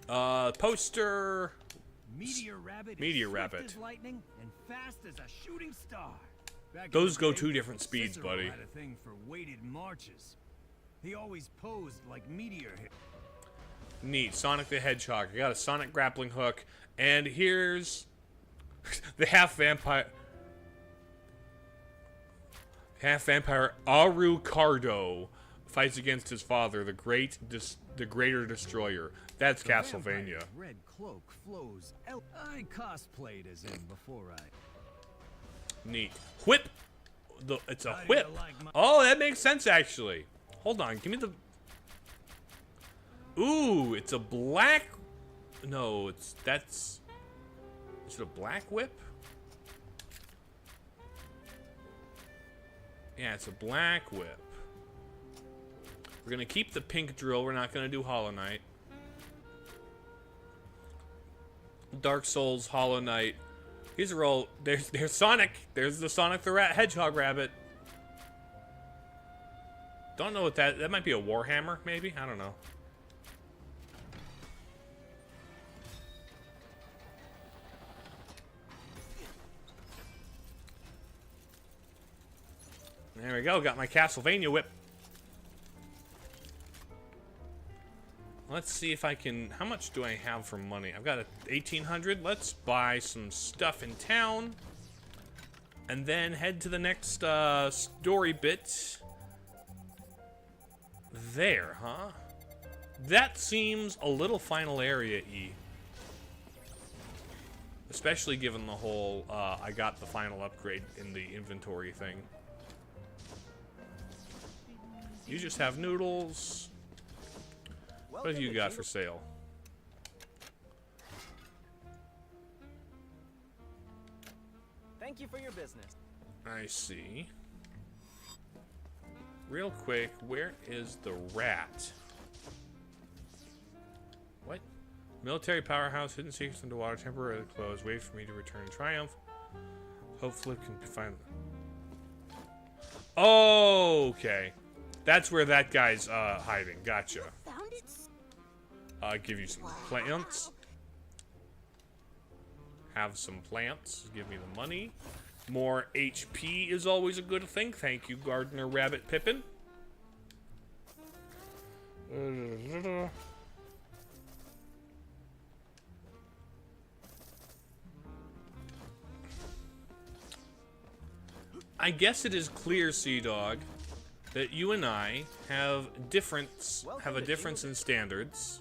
Poster. Meteor Rabbit. Meteor is Rabbit. Swift as lightning and fast as a shooting star. Back Those in the go day, two different speeds, Cicero buddy. had a thing for weighted marches. He always posed like meteor hit. Neat. Sonic the Hedgehog. I got a Sonic grappling hook. And here's the half vampire Arucardo fights against his father, the Greater Destroyer. That's The Castlevania. vampire's red cloak flows. I cosplayed as him before I. Neat. Whip. It's a How do you whip. like my- Oh, that makes sense actually. Hold on. Give me the. Ooh, it's a black. No, that's. Is it a black whip? Yeah, it's a black whip. We're gonna keep the pink drill. We're not gonna do Hollow Knight. Dark Souls, Hollow Knight. These are all. There's Sonic. There's the Sonic the Hedgehog rabbit. Don't know what that might be a Warhammer, maybe? I don't know. There we go. Got my Castlevania whip. Let's see if I can... How much do I have for money? I've got 1,800. Let's buy some stuff in town. And then head to the next story bit. There, huh? That seems a little final area-y. Especially given the whole, I got the final upgrade in the inventory thing. You just have noodles. What have you got for sale? Thank you for your business. I see. Real quick, where is the rat? What? Military powerhouse, hidden secrets underwater, temporarily closed. Wait for me to return in triumph. Hopefully can find... Oh, okay. That's where that guy's hiding. Gotcha. Found it? I'll give you some plants. Have some plants. Give me the money. More HP is always a good thing. Thank you, Gardener Rabbit Pippin. I guess it is clear, Sea Dog, that you and I have a difference in standards,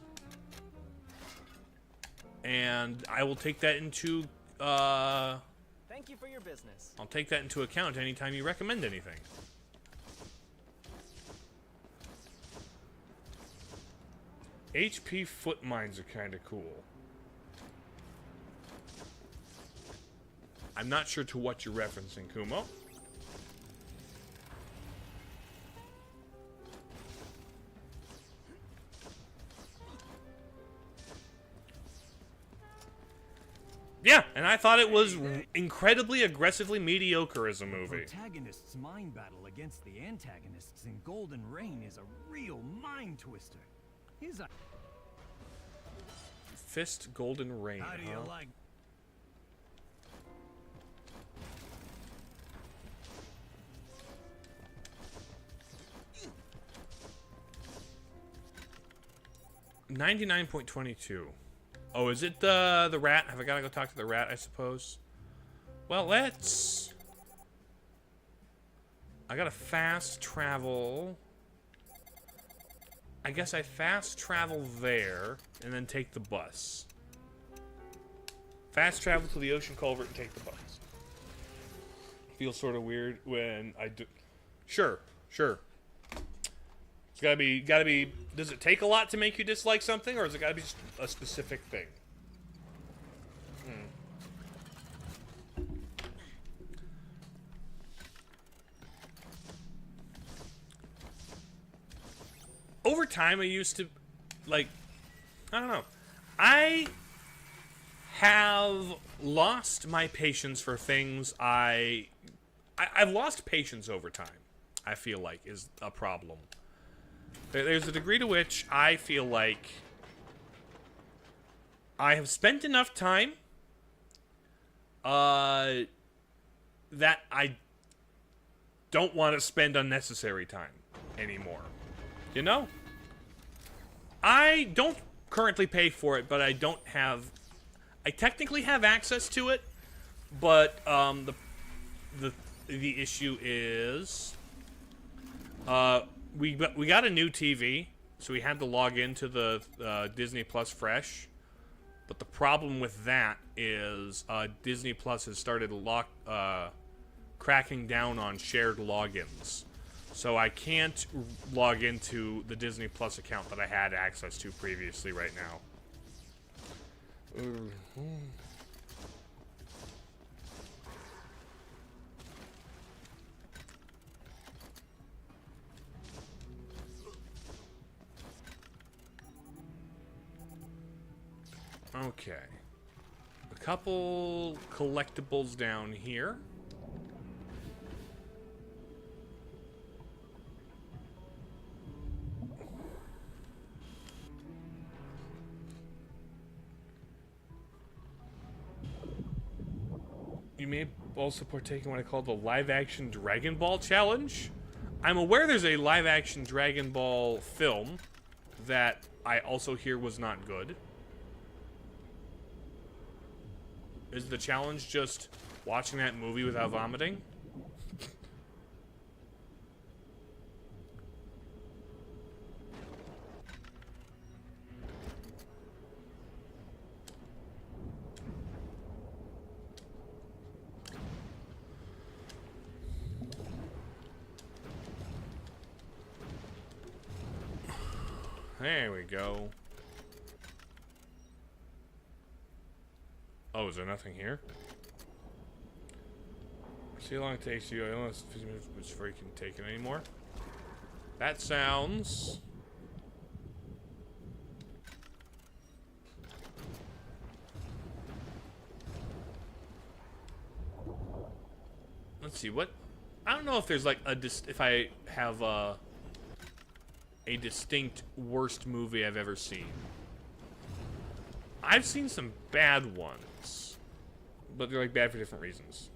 and I will take that into Thank you for your business. I'll take that into account anytime you recommend anything. HP foot mines are kind of cool. I'm not sure to what you're referencing, Kumo. Yeah, and I thought it was incredibly aggressively mediocre as a The movie. protagonist's mind battle against the antagonists in Golden Rain is a real mind twister. His Fist Golden Rain. How do you huh? like? $99.22. Oh, is it the rat? Have I gotta go talk to the rat, I suppose? Well, let's... I gotta fast travel. I guess I fast travel there and then take the bus. Fast travel to the ocean culvert and take the bus. Feels sort of weird when I do... Sure. It's gotta be... Does it take a lot to make you dislike something, or is it gotta be just a specific thing? Over time, I used to, like... I don't know. I have lost my patience for things I've lost patience over time, I feel like, is a problem. There's a degree to which I feel like I have spent enough time that I don't want to spend unnecessary time anymore. You know? I don't currently pay for it, but I don't have... I technically have access to it, but the issue is... We got a new TV, so we had to log into the Disney Plus Fresh. But the problem with that is Disney Plus has started cracking down on shared logins. So I can't log into the Disney Plus account that I had access to previously right now. Okay. A couple collectibles down here. You may also partake in what I call the live-action Dragon Ball challenge. I'm aware there's a live-action Dragon Ball film that I also hear was not good. Is the challenge just watching that movie without vomiting? There we go. Oh, is there nothing here? See how long it takes you. I don't know if 15 minutes before you can take it anymore. That sounds... Let's see, what... I don't know if there's like if I have a distinct worst movie I've ever seen. I've seen some bad ones, but they're like bad for different reasons.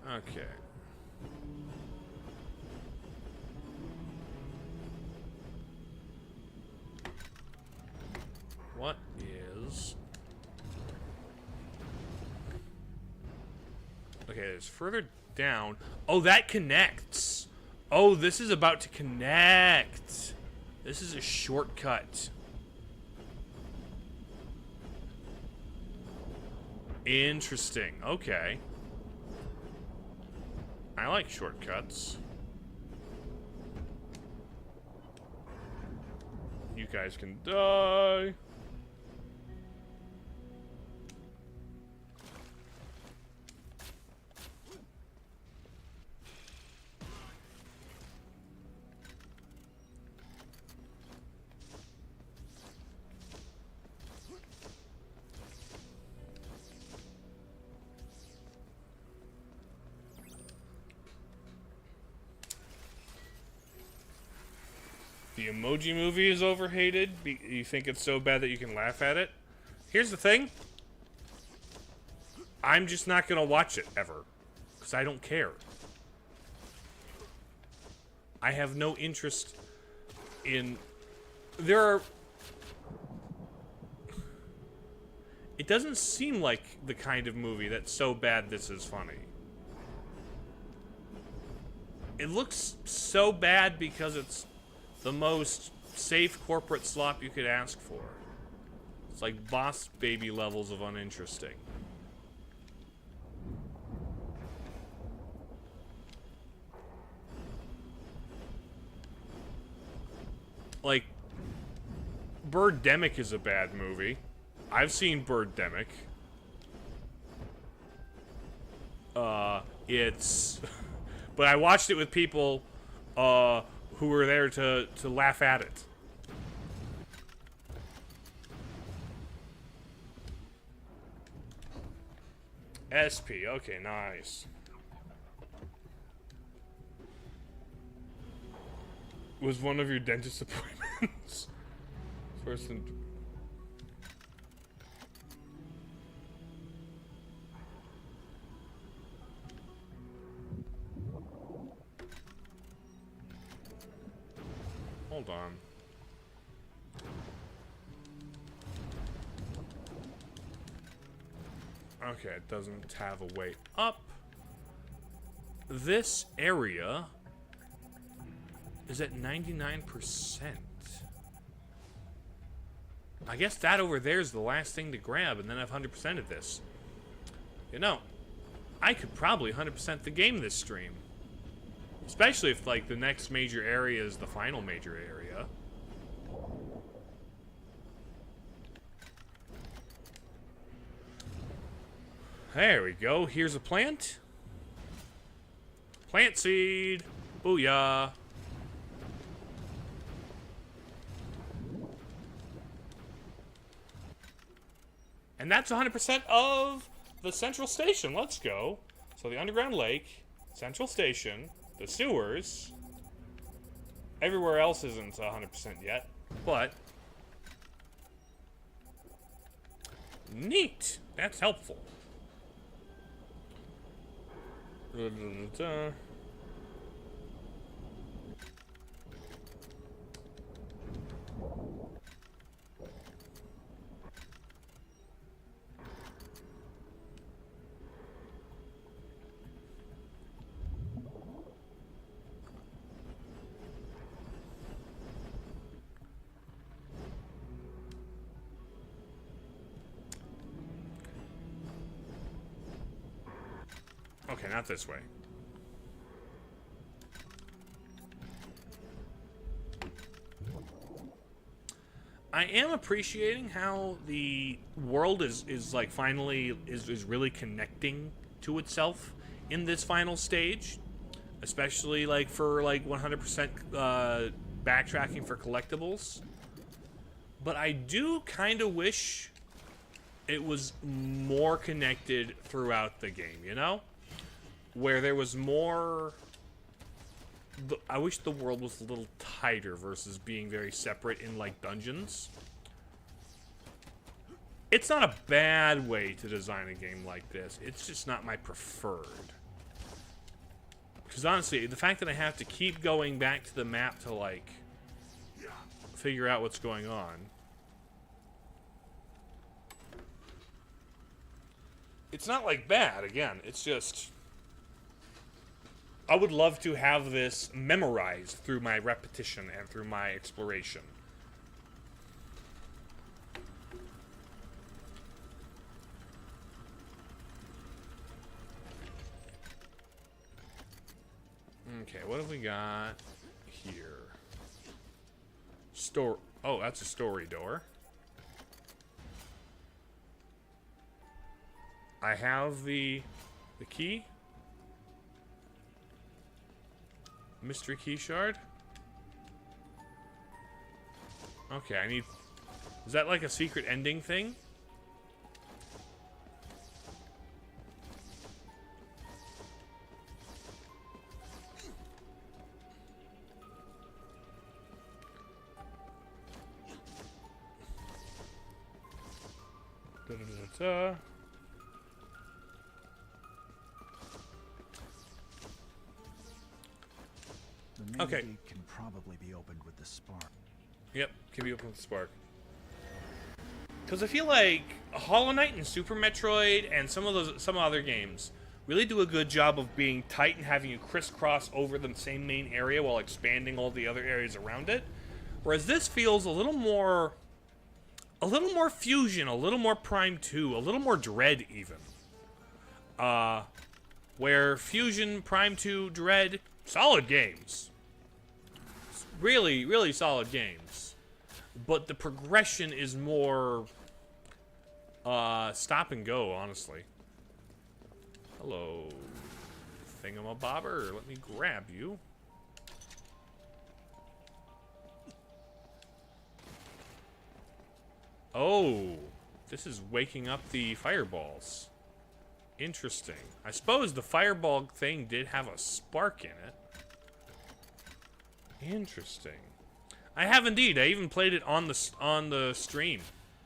Okay. What is... Okay, it's further down. Oh, that connects. Oh, this is about to connect. This is a shortcut. Interesting. Okay. I like shortcuts. You guys can die. The Emoji Movie is overhated. You think it's so bad that you can laugh at it? Here's the thing. I'm just not gonna watch it ever. Because I don't care. I have no interest in... There are... It doesn't seem like the kind of movie that's so bad this is funny. It looks so bad because it's the most safe corporate slop you could ask for. It's like Boss Baby levels of uninteresting. Like, Birdemic is a bad movie. I've seen Birdemic. It's... But I watched it with people, who were there to laugh at it. SP, okay, nice. Was one of your dentist appointments? First and... Hold on. Okay, it doesn't have a way up. This area is at 99%. I guess that over there is the last thing to grab, and then I've 100% of this. You know, I could probably 100% the game this stream. Especially if, like, the next major area is the final major area. There we go. Here's a plant. Plant seed. Booyah. And that's 100% of the central station. Let's go. So the underground lake, central station, the sewers. Everywhere else isn't 100% yet, but neat. That's helpful. Okay, not this way. I am appreciating how the world is like finally is really connecting to itself in this final stage, especially like for like 100% backtracking for collectibles. But I do kind of wish it was more connected throughout the game, you know? Where there was more... I wish the world was a little tighter versus being very separate in, like, dungeons. It's not a bad way to design a game like this. It's just not my preferred. Because honestly, the fact that I have to keep going back to the map to, like, figure out what's going on. It's not, like, bad, again. It's just... I would love to have this memorized through my repetition and through my exploration. Okay, what have we got here? Oh, that's a story door. I have the key. Mystery key shard. Okay, I need... Is that like a secret ending thing? Da-da-da-da-da. The main Okay. gate can probably be opened with the spark. Yep, can be open with the spark. Because I feel like Hollow Knight and Super Metroid and some other games really do a good job of being tight and having you crisscross over the same main area while expanding all the other areas around it. Whereas this feels a little more Fusion, a little more Prime 2, a little more Dread even. Where Fusion, Prime 2, Dread, solid games. Really, really solid games. But the progression is more stop and go, honestly. Hello, thingamabobber. Let me grab you. Oh, this is waking up the fireballs. Interesting. I suppose the fireball thing did have a spark in it. Interesting. I have indeed. I even played it on the stream,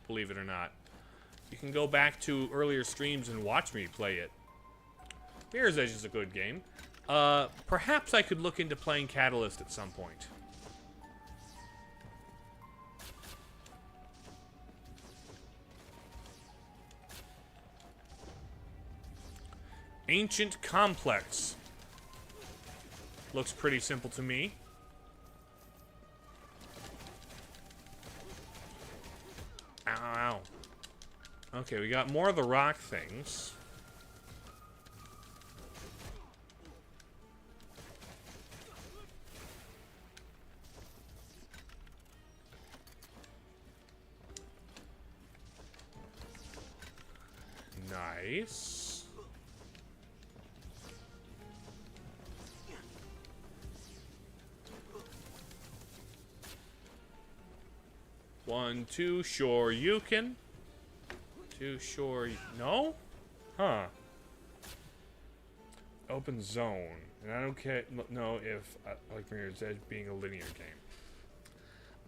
believe it or not. You can go back to earlier streams and watch me play it. Mirror's Edge is a good game. Perhaps I could look into playing Catalyst at some point. Ancient Complex. Looks pretty simple to me. Ow, ow. Okay, we got more of the rock things. Nice. One, two, sure you can. Two, sure, no? Huh. Open zone. And I don't know if I like Mirror's Edge being a linear game.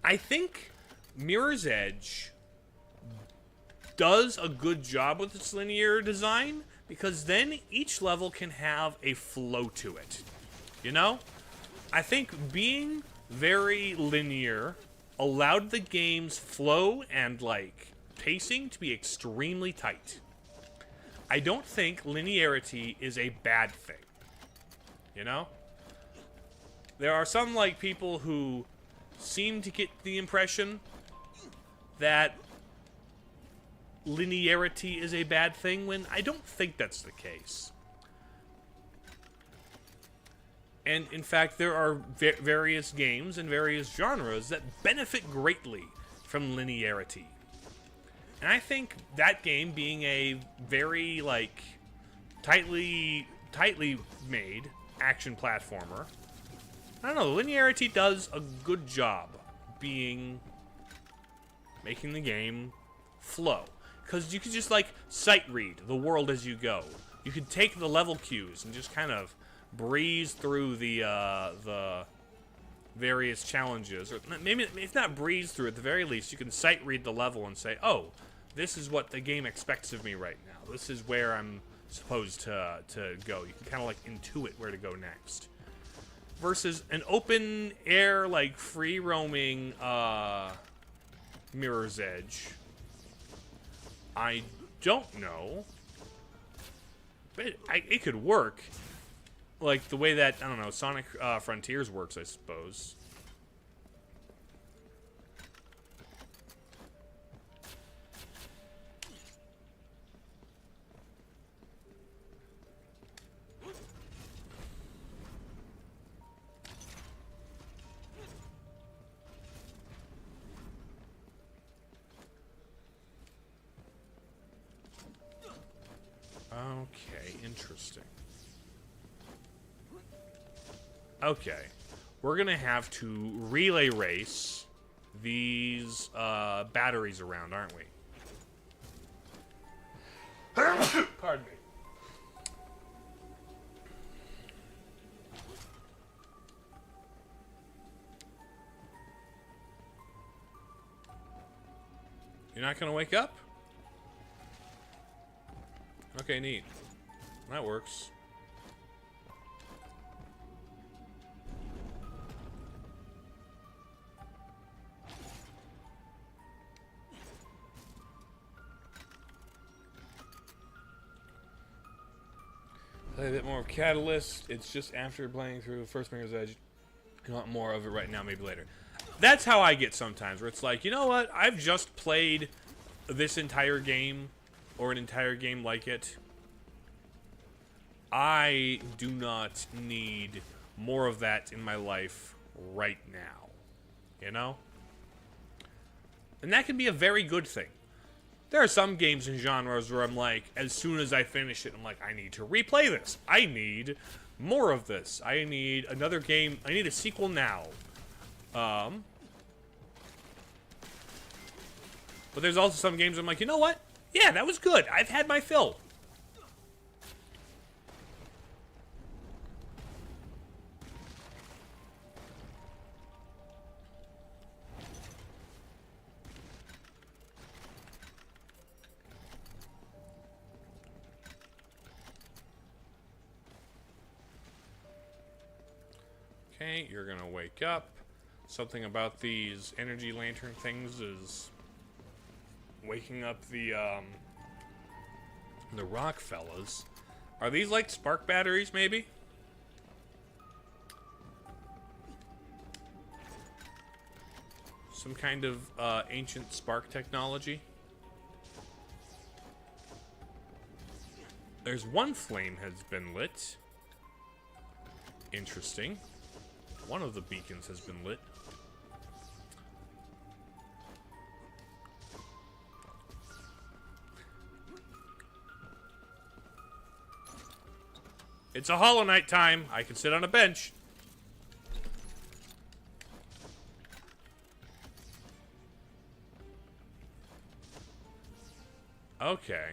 I think Mirror's Edge does a good job with its linear design because then each level can have a flow to it. You know? I think being very linear allowed the game's flow and, like, pacing to be extremely tight. I don't think linearity is a bad thing. You know? There are some, like, people who seem to get the impression that linearity is a bad thing when I don't think that's the case. And, in fact, there are various games and various genres that benefit greatly from linearity. And I think that game being a very, like, tightly made action platformer, I don't know, linearity does a good job making the game flow. Because you can just, like, sight read the world as you go. You can take the level cues and just kind of breeze through the various challenges, or maybe if not breeze through, at the very least you can sight read the level and say, oh, this is what the game expects of me right now. This is where I'm supposed to go. You can kind of like intuit where to go next. Versus an open air, like free roaming Mirror's Edge. I don't know, but it could work. Like, the way that, I don't know, Sonic Frontiers works, I suppose. Interesting. Okay. We're going to have to relay race these batteries around, aren't we? Pardon me. You're not going to wake up? Okay, neat. That works. Play a bit more of Catalyst. It's just after playing through First Mirror's Edge. You want more of it right now, maybe later. That's how I get sometimes, where it's like, you know what? I've just played this entire game, or an entire game like it. I do not need more of that in my life right now. You know? And that can be a very good thing. There are some games and genres where I'm like, as soon as I finish it, I'm like, I need to replay this. I need more of this. I need another game. I need a sequel now. But there's also some games I'm like, you know what? Yeah, that was good. I've had my fill. Okay, you're gonna wake up. Something about these energy lantern things is waking up the rock fellas. Are these like spark batteries, maybe? Some kind of ancient spark technology. There's one flame has been lit. Interesting. One of the beacons has been lit. It's a Hollow Knight time. I can sit on a bench. Okay.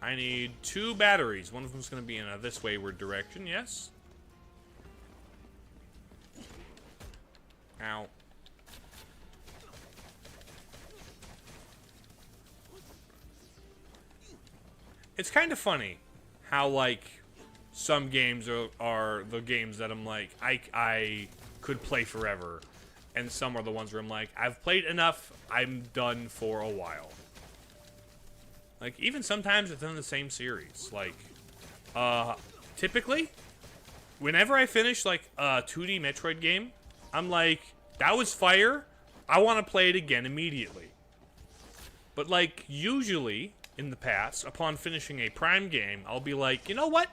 I need 2 batteries. One of them's going to be in a this wayward direction, yes? Ow. It's kind of funny how, like, some games are the games that I'm like, I could play forever. And some are the ones where I'm like, I've played enough, I'm done for a while. Like, even sometimes within the same series. Like, typically, whenever I finish, like, a 2D Metroid game, I'm like, that was fire. I want to play it again immediately. But, like, usually, in the past, upon finishing a Prime game, I'll be like, you know what?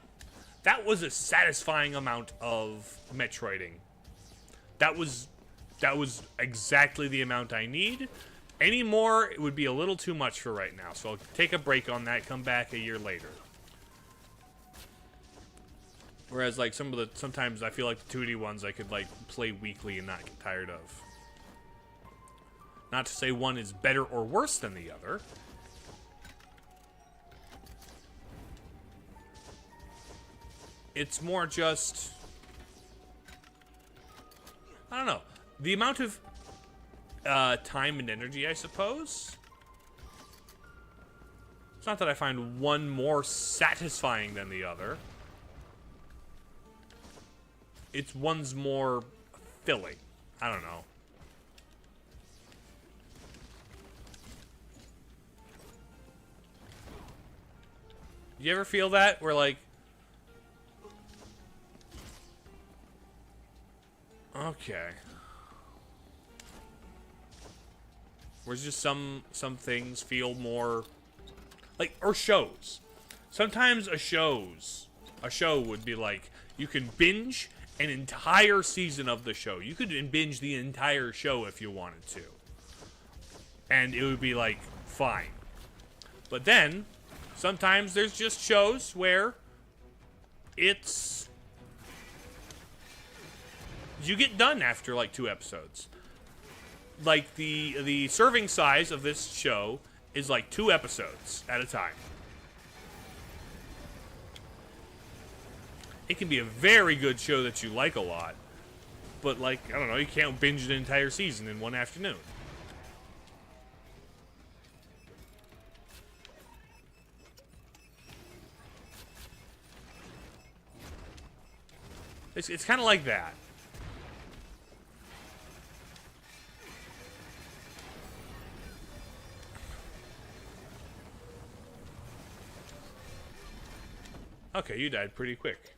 That was a satisfying amount of Metroiding. That was exactly the amount I need. Any more, it would be a little too much for right now. So I'll take a break on that, come back a year later. Whereas, like, sometimes I feel like the 2D ones I could, like, play weekly and not get tired of. Not to say one is better or worse than the other. It's more just, I don't know, the amount of time and energy, I suppose. It's not that I find one more satisfying than the other. It's one's more filling. I don't know. You ever feel that? Where, like, okay. Where's just some things feel more like, or shows. Sometimes a show would be like, you can binge an entire season of the show. You could binge the entire show if you wanted to. And it would be like, fine. But then, sometimes there's just shows where it's... You get done after, like, 2 episodes. Like, the serving size of this show is, like, 2 episodes at a time. It can be a very good show that you like a lot. But, like, I don't know, you can't binge an entire season in one afternoon. It's kind of like that. Okay, you died pretty quick.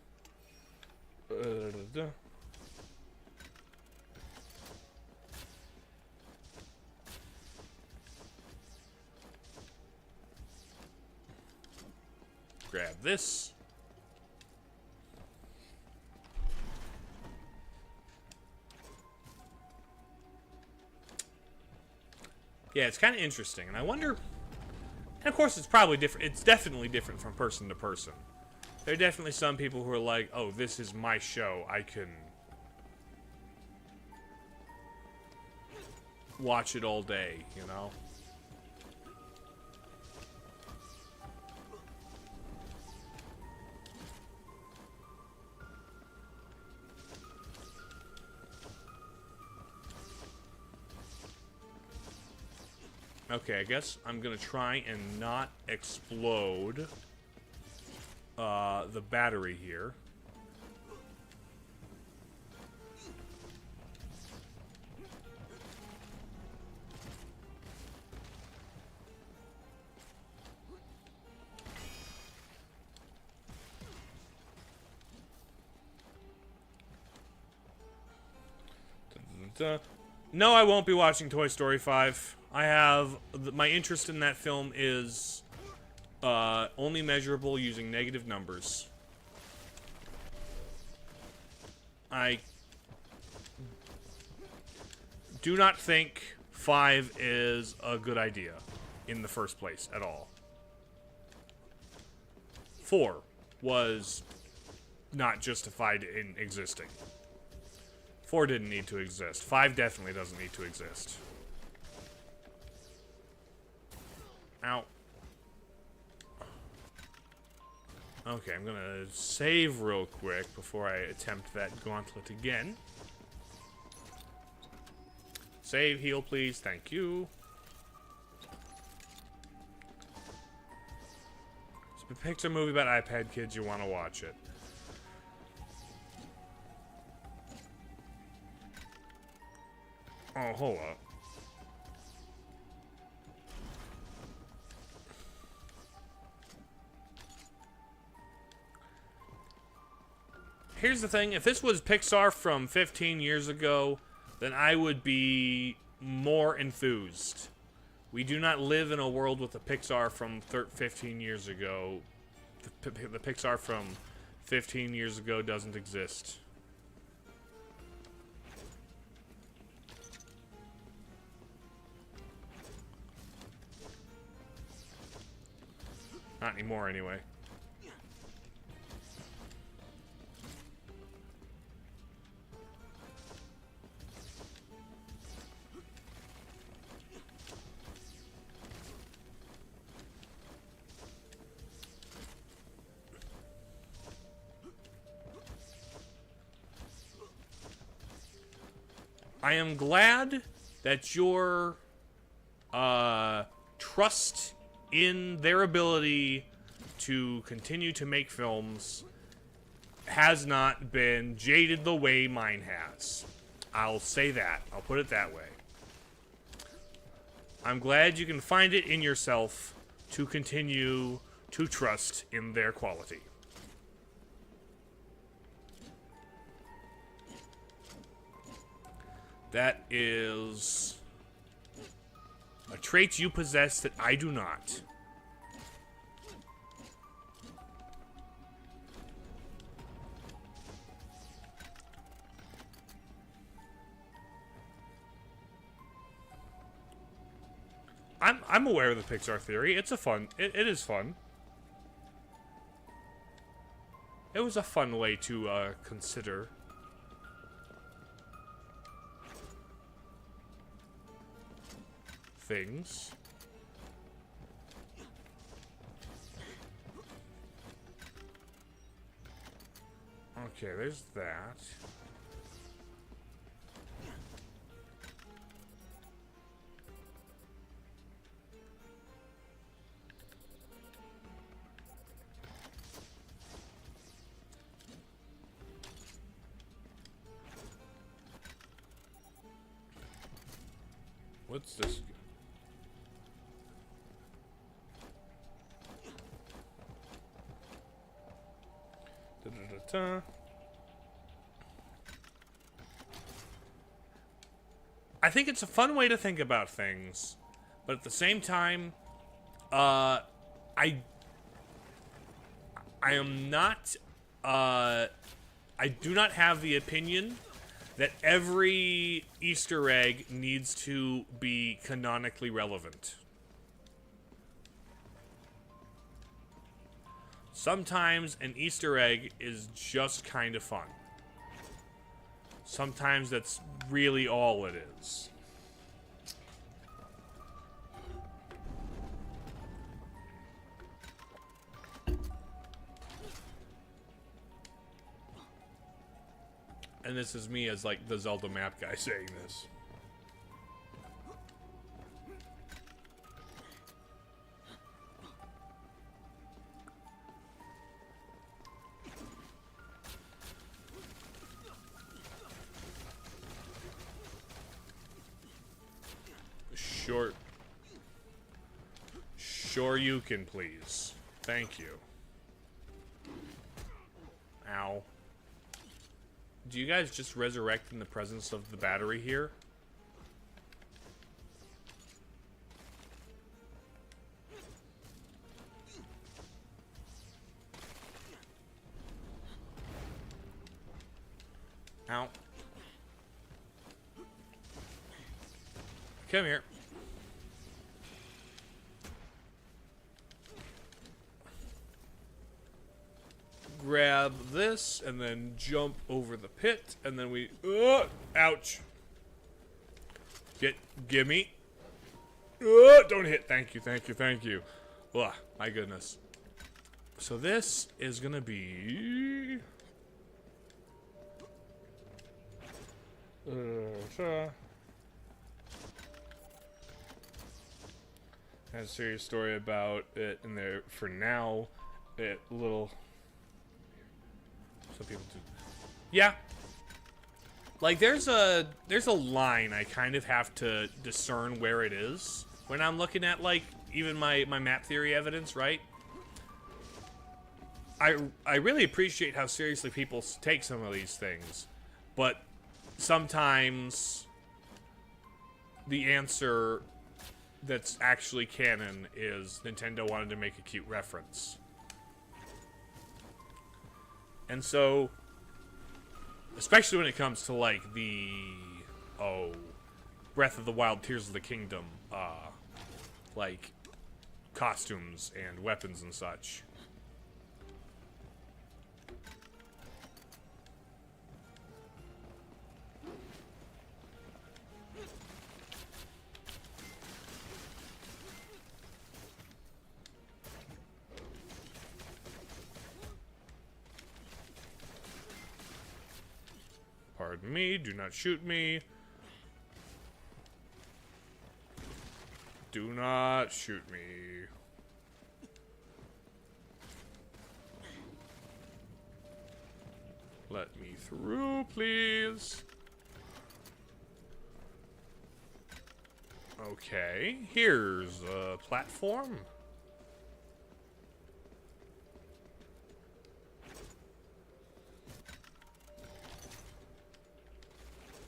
Grab this. Yeah, it's kind of interesting, and I wonder... And of course, it's probably different. It's definitely different from person to person. There are definitely some people who are like, oh, this is my show. I can watch it all day, you know? Okay, I guess I'm gonna try and not explode the battery here. No, I won't be watching Toy Story 5. I have... my interest in that film is only measurable using negative numbers. I do not think 5 is a good idea in the first place at all. 4 was not justified in existing. 4 didn't need to exist. 5 definitely doesn't need to exist. Ow. Okay, I'm gonna save real quick before I attempt that gauntlet again. Save, heal, please. Thank you. It's a Pixar movie about iPad kids. You want to watch it. Oh, hold up. Here's the thing, if this was Pixar from 15 years ago, then I would be more enthused. We do not live in a world with the Pixar from 15 years ago. The Pixar from 15 years ago doesn't exist. Not anymore, anyway. I am glad that your trust in their ability to continue to make films has not been jaded the way mine has. I'll say that. I'll put it that way. I'm glad you can find it in yourself to continue to trust in their quality. That is a trait you possess that I do not. I'm aware of the Pixar theory. It's a fun. It is fun. It was a fun way to consider. Things. Okay, there's that. What's this? Da-da-da-da. I think it's a fun way to think about things, but at the same time, I am not, I do not have the opinion that every Easter egg needs to be canonically relevant. Sometimes an Easter egg is just kind of fun. Sometimes that's really all it is. And this is me as like the Zelda map guy saying this. Sure you can, please. Thank you. Ow. Do you guys just resurrect in the presence of the battery here? Ow. Come here. Grab this and then jump over the pit and then we ouch. Gimme. Don't hit. Thank you, thank you, thank you. Ugh, my goodness. So this is gonna be has a serious story about it in there for now. It little some people do. Yeah. Like there's a line I kind of have to discern where it is when I'm looking at like even my map theory evidence, right? I really appreciate how seriously people take some of these things, but sometimes the answer that's actually canon is Nintendo wanted to make a cute reference. And so, especially when it comes to, like, the, Breath of the Wild, Tears of the Kingdom, like, costumes and weapons and such. Pardon me, do not shoot me. Do not shoot me. Let me through, please. Okay, here's a platform.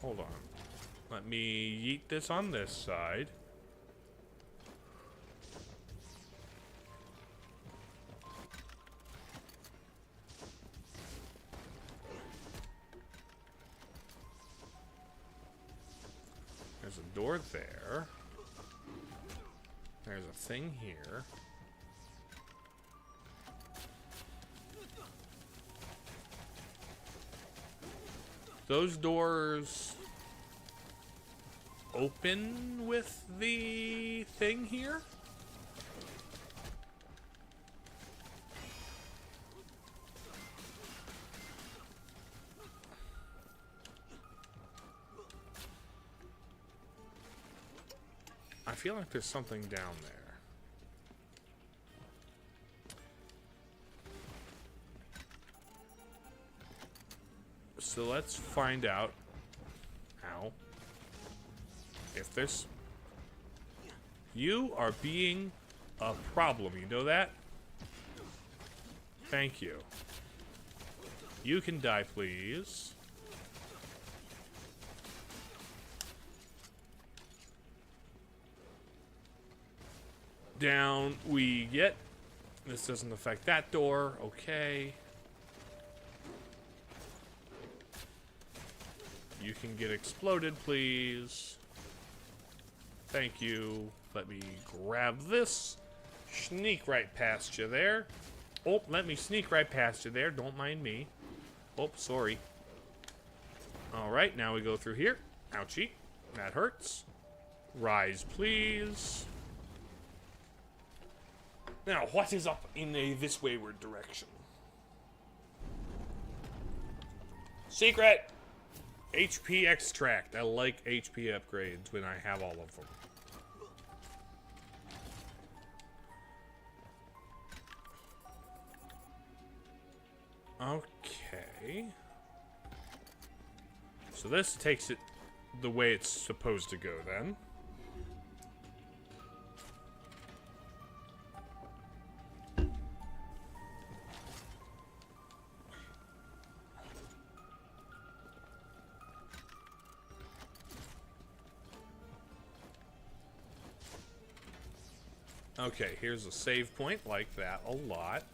Hold on. Let me yeet this on this side. There's a door there. There's a thing here. those doors open with the thing here? I feel like there's something down there. So let's find out. Ow. If there's... You are being a problem, you know that? Thank you. You can die, please. Down we get. This doesn't affect that door. Okay. You can get exploded, please. Thank you. Let me grab this. Sneak right past you there. Oh, let me sneak right past you there. Don't mind me. Oh, sorry. Alright, now we go through here. Ouchie. That hurts. Rise, please. Now, what is up in this wayward direction? Secret! HP extract. I like HP upgrades when I have all of them. Okay. So this takes it the way it's supposed to go then. Okay, here's a save point, like that a lot.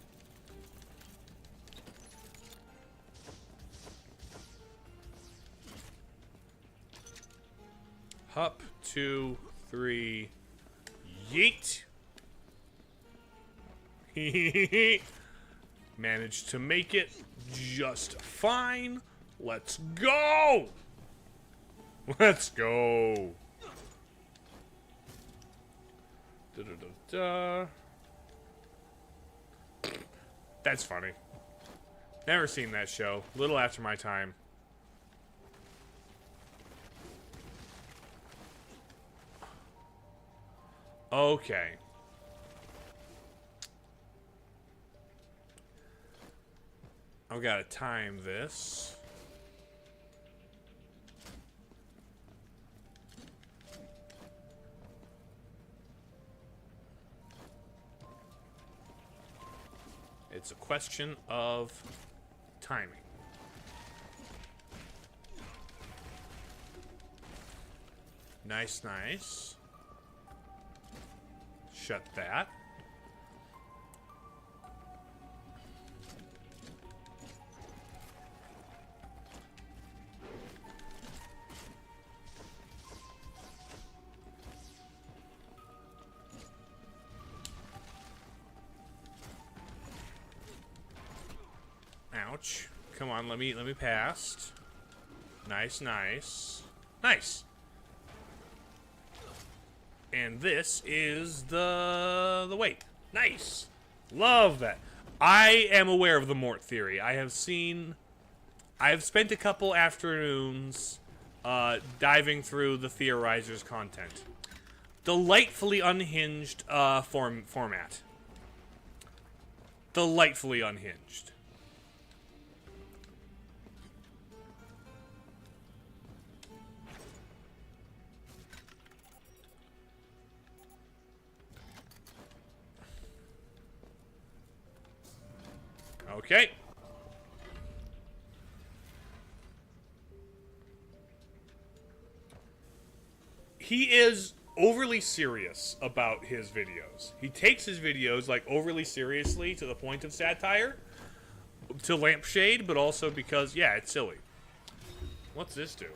Up, 2, 3, yeet. Managed to make it just fine. Let's go! Let's go! Da-da-da-da. That's funny. Never seen that show. A little after my time. Okay. I've got to time this. It's a question of timing. Nice, nice. Shut that. Ouch. Come on, let me pass. Nice, nice. Nice. And this is the weight. Nice. Love that. I am aware of the Mort theory. I've spent a couple afternoons diving through the Theorizer's content. Delightfully unhinged format. Delightfully unhinged. Okay. He is overly serious about his videos. He takes his videos like overly seriously to the point of satire, to lampshade, but also because, yeah, it's silly. What's this do?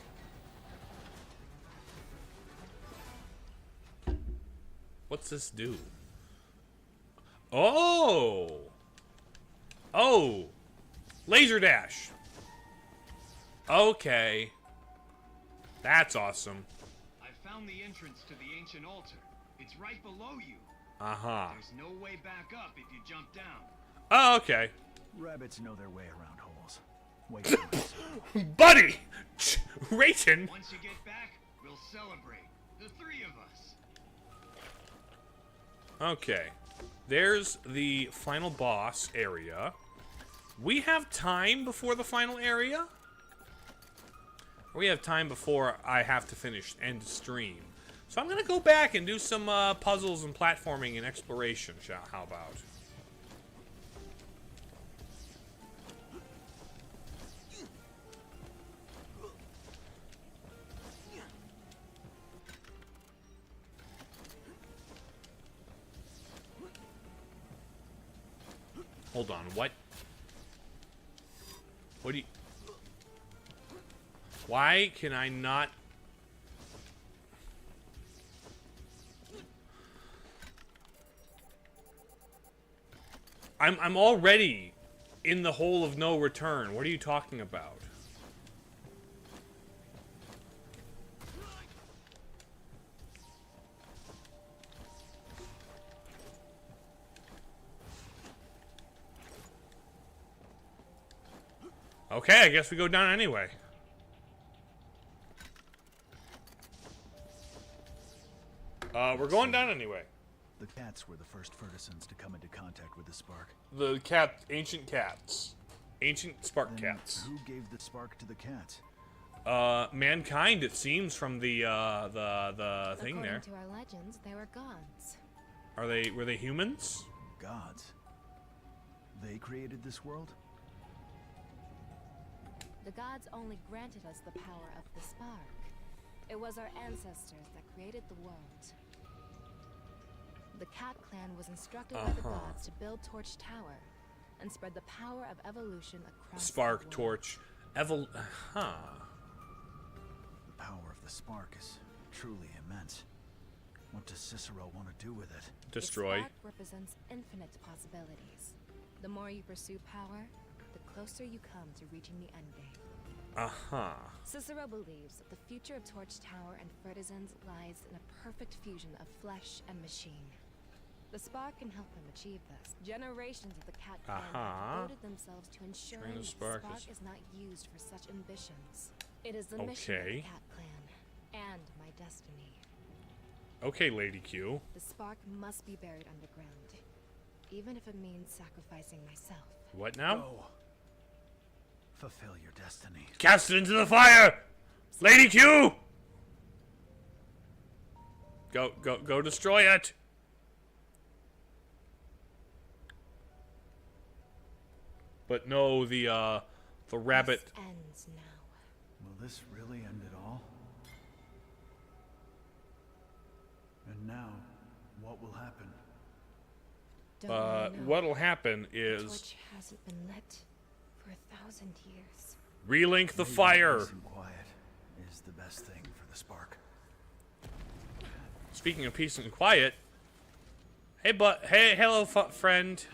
What's this do? Oh! Oh! Laser dash! Okay. That's awesome. I found the entrance to the ancient altar. It's right below you. Uh-huh. There's no way back up if you jump down. Oh, okay. Rabbits know their way around holes. Wait for it. Buddy! Rayton! Once you get back, we'll celebrate. The three of us. Okay. There's the final boss area. We have time before the final area? We have time before I have to finish end stream. So I'm gonna go back and do some puzzles and platforming and exploration. How about? Hold on, what? What do you... Why can I not... I'm already in the hole of no return. What are you talking about? Okay, I guess we go down anyway. We're going down anyway. The cats were the first Furtisans to come into contact with the spark. The ancient cats. Ancient spark Then cats. who gave the spark to the cats? Mankind, it seems, from the thing there. According to our legends, they were gods. Were they humans? Gods. They created this world? The gods only granted us the power of the spark. It was our ancestors that created the world. The Cat Clan was instructed by the gods to build Torch Tower and spread the power of evolution across Spark, the world. torch, The power of the spark is truly immense. What does Cicero want to do with it? Destroy. The spark represents infinite possibilities. The more you pursue power, the closer you come to reaching the endgame. Cicero believes that the future of Torch Tower and Furtisans lies in a perfect fusion of flesh and machine. The spark can help him achieve this. Generations of the Cat Clan have devoted themselves to ensuring the the spark spark is not used for such ambitions. It is the mission of the Cat Clan and my destiny. Okay, Lady Q. The spark must be buried underground, even if it means sacrificing myself. What now? Go. Fulfill your destiny. Cast it into the fire! Lady Q! Go destroy it! But no, the rabbit... This ends now. Will this really end it all? And now, what will happen? Don't worry, no. What'll happen The is... torch hasn't been lit for 1,000 years. relink the Maybe fire! peace and quiet is the best thing for the spark. Speaking of peace and quiet... Hey, hello, friend.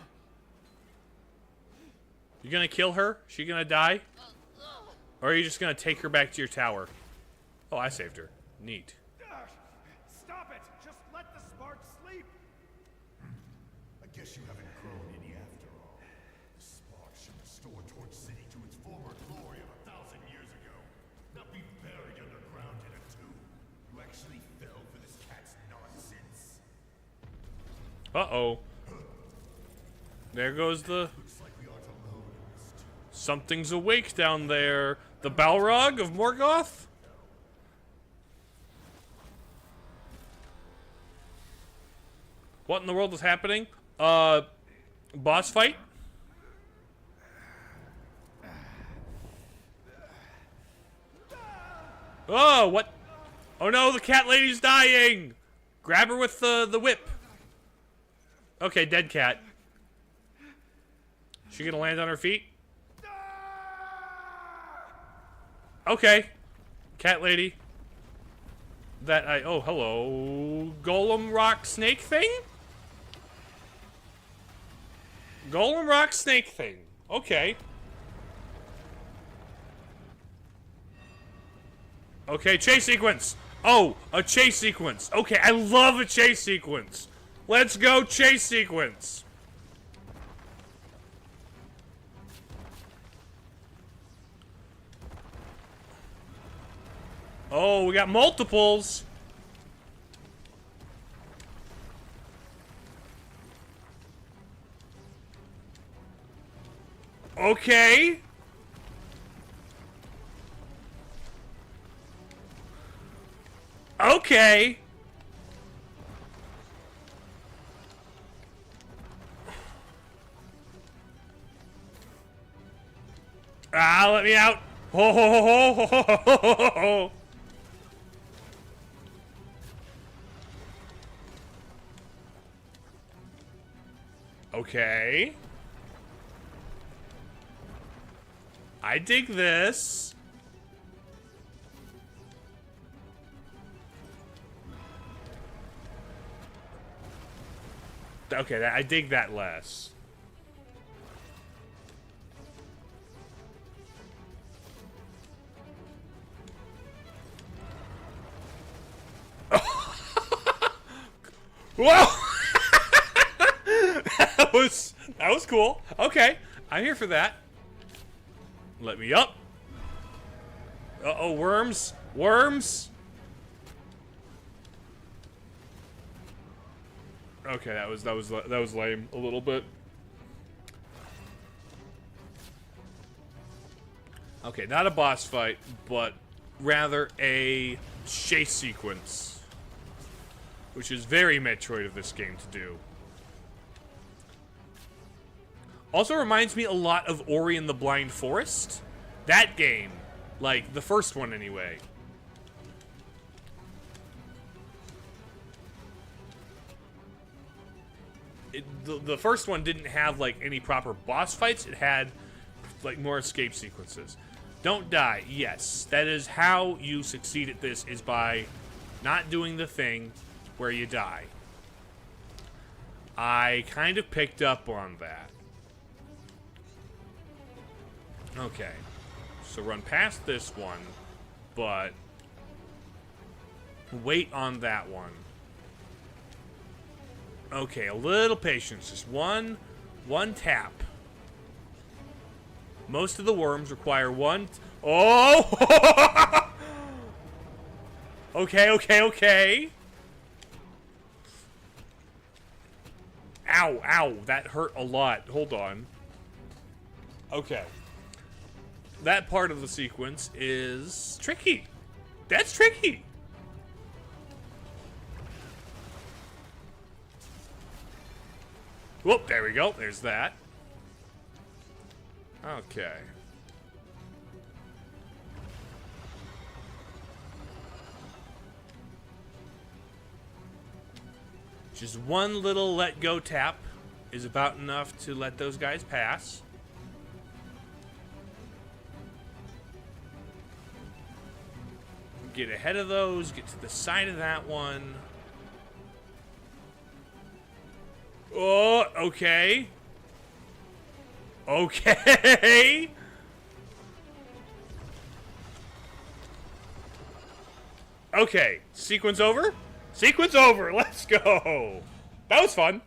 You gonna kill her? She gonna die? Or are you just gonna take her back to your tower? Oh, I saved her. Neat. Stop it! Just let the spark sleep! I guess you haven't grown any after all. The spark should restore Torch City to its former glory of 1,000 years ago. Not be buried underground in a tomb. You actually fell for this cat's nonsense. Uh-oh. There goes the... Looks like we aren't alone in this tomb. Something's awake down there. The Balrog of Morgoth? What in the world is happening? Boss fight? Oh, what? Oh no, the cat lady's dying! Grab her with the whip. Okay, dead cat. She gonna land on her feet? Okay. Cat lady. Oh, hello. Golem rock snake thing? Golem rock snake thing. Okay. Okay, chase sequence. Oh, a chase sequence. Okay, I love a chase sequence. Let's go chase sequence. Oh, we got multiples. Okay. Okay. Ah, let me out. Ho ho ho ho ho ho ho ho ho. Okay. I dig this. Okay, I dig that less. Whoa! that was cool. Okay, I'm here for that. Let me up. Uh-oh, worms. Worms. Okay, that was lame a little bit. Okay, not a boss fight, but rather a chase sequence, which is very Metroid of this game to do. Also reminds me a lot of Ori and the Blind Forest. That game, like the first one anyway. The first one didn't have like any proper boss fights. It had like more escape sequences. Don't die. Yes, that is how you succeed at this, is by not doing the thing where you die. I kind of picked up on that. Okay, so run past this one, but wait on that one. Okay, a little patience. Just one tap. Most of the worms require one. Oh! Okay, okay, okay. Ow, ow. That hurt a lot. Hold on. Okay. That part of the sequence is tricky. That's tricky. Whoop, there we go. There's that. Okay. Just one little let go tap is about enough to let those guys pass. Get ahead of those, get to the side of that one. Oh, okay. Okay. Okay, sequence over? Sequence over, let's go. That was fun.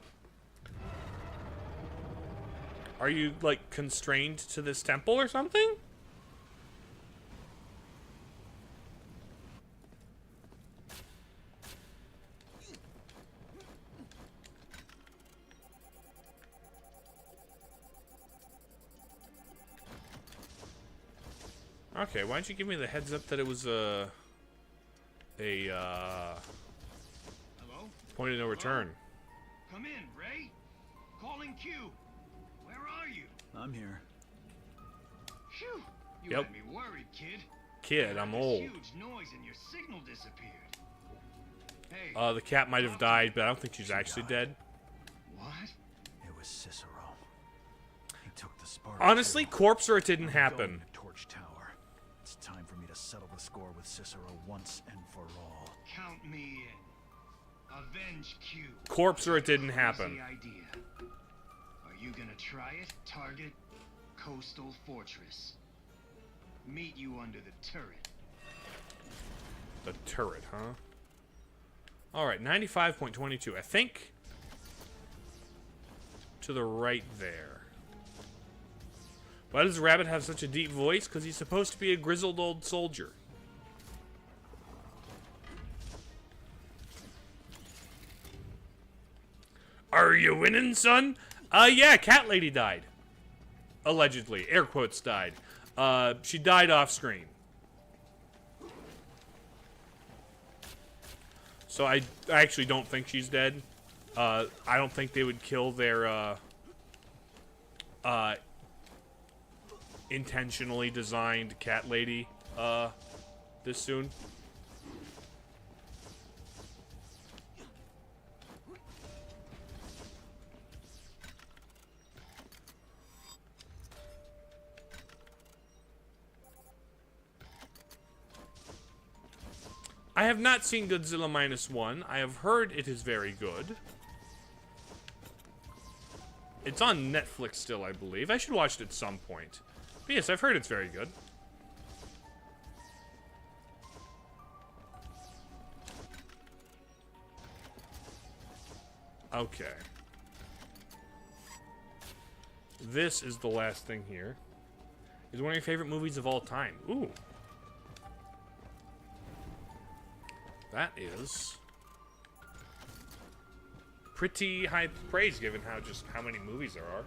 Are you, like, constrained to this temple or something? Okay, why don't you give me the heads up that it was Hello? point of no return. Come in, Ray. Calling Q. Where are you? I'm here. Phew. You Yep. had me worried, kid. Kid, I'm This old. huge noise and your signal disappeared. Hey. The cat might have died, but I don't think she's actually dead. What? It was Cicero. He took the spark. Honestly, corpse or it didn't Going happen. to Torch Tower. It's time for me to settle the score with Cicero once and for all. Count me in. Avenge Q. Corpse or it didn't happen. Crazy idea. Are you gonna try it? Target Coastal Fortress. Meet you under the turret. The turret, huh? Alright, 95.22. I think to the right there. Why does the rabbit have such a deep voice? Because he's supposed to be a grizzled old soldier. Are you winning, son? Yeah, cat lady died. Allegedly. Air quotes died. She died off screen. So I actually don't think she's dead. I don't think they would kill their, intentionally designed cat lady, this soon. I have not seen Godzilla -1. I have heard it is very good. It's on Netflix still, I believe. I should watch it at some point. But yes, I've heard it's very good. Okay. This is the last thing here. Is one of your favorite movies of all time. Ooh. That is pretty high praise given how many movies there are.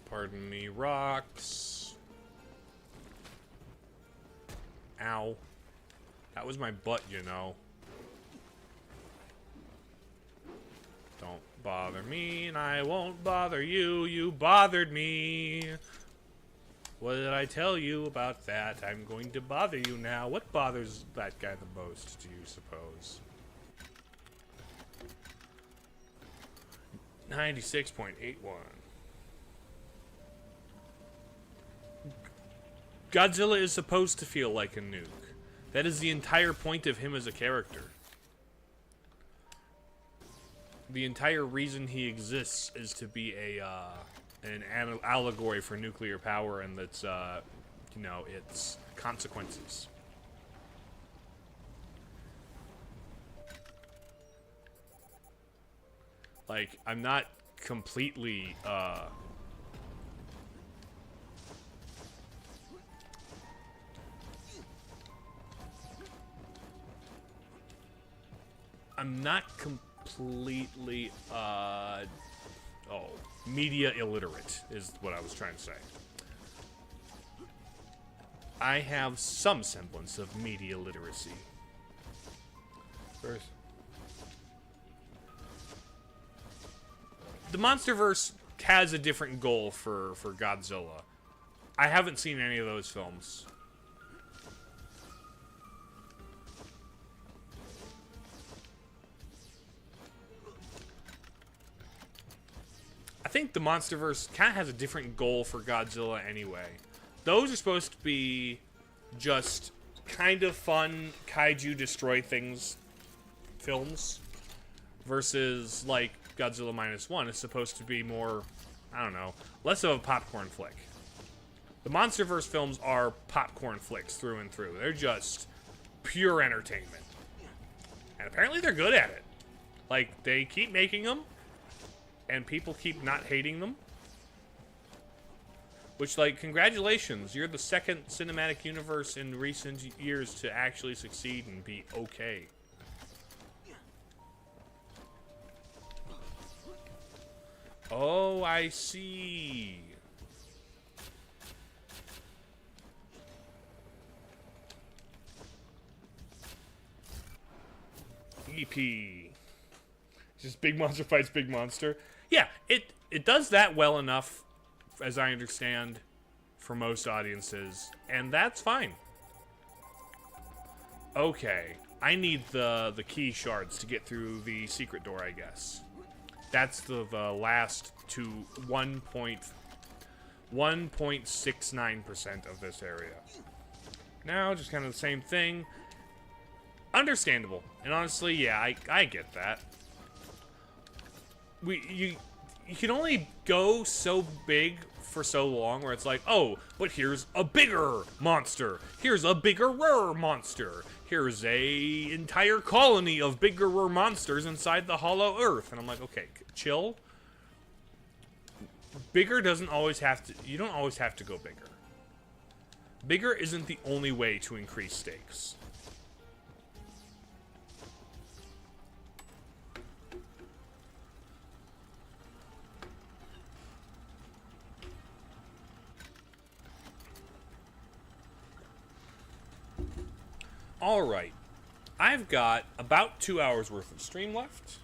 Pardon me, rocks. Ow. That was my butt, you know. Don't bother me, and I won't bother you. You bothered me. What did I tell you about that? I'm going to bother you now. What bothers that guy the most, do you suppose? 96.81. Godzilla is supposed to feel like a nuke. That is the entire point of him as a character. The entire reason he exists is to be an allegory for nuclear power and its, you know, its consequences. Like, I'm not completely, I'm not completely, media illiterate is what I was trying to say. I have some semblance of media literacy. First. The MonsterVerse has a different goal for Godzilla. I haven't seen any of those films. I think the MonsterVerse kind of has a different goal for Godzilla anyway. Those are supposed to be just kind of fun kaiju destroy things films versus like Godzilla -1 is supposed to be more, I don't know, less of a popcorn flick. The MonsterVerse films are popcorn flicks through and through. They're just pure entertainment. And apparently they're good at it. Like, they keep making them. And people keep not hating them. Which, like, congratulations. You're the second cinematic universe in recent years to actually succeed and be okay. Oh, I see. EP. Just big monster fights big monster. Yeah, it does that well enough, as I understand, for most audiences, and that's fine. Okay, I need the key shards to get through the secret door, I guess. That's the last to 1.69% of this area. Now, just kind of the same thing. Understandable, and honestly, yeah, I get that. you can only go so big for so long where it's like, oh, but here's a bigger monster. Here's a bigger monster. Here's a entire colony of bigger monsters inside the hollow earth. And I'm like, okay, chill. Bigger doesn't always have to, you don't always have to go bigger. Bigger isn't the only way to increase stakes. Alright, I've got about 2 hours worth of stream left.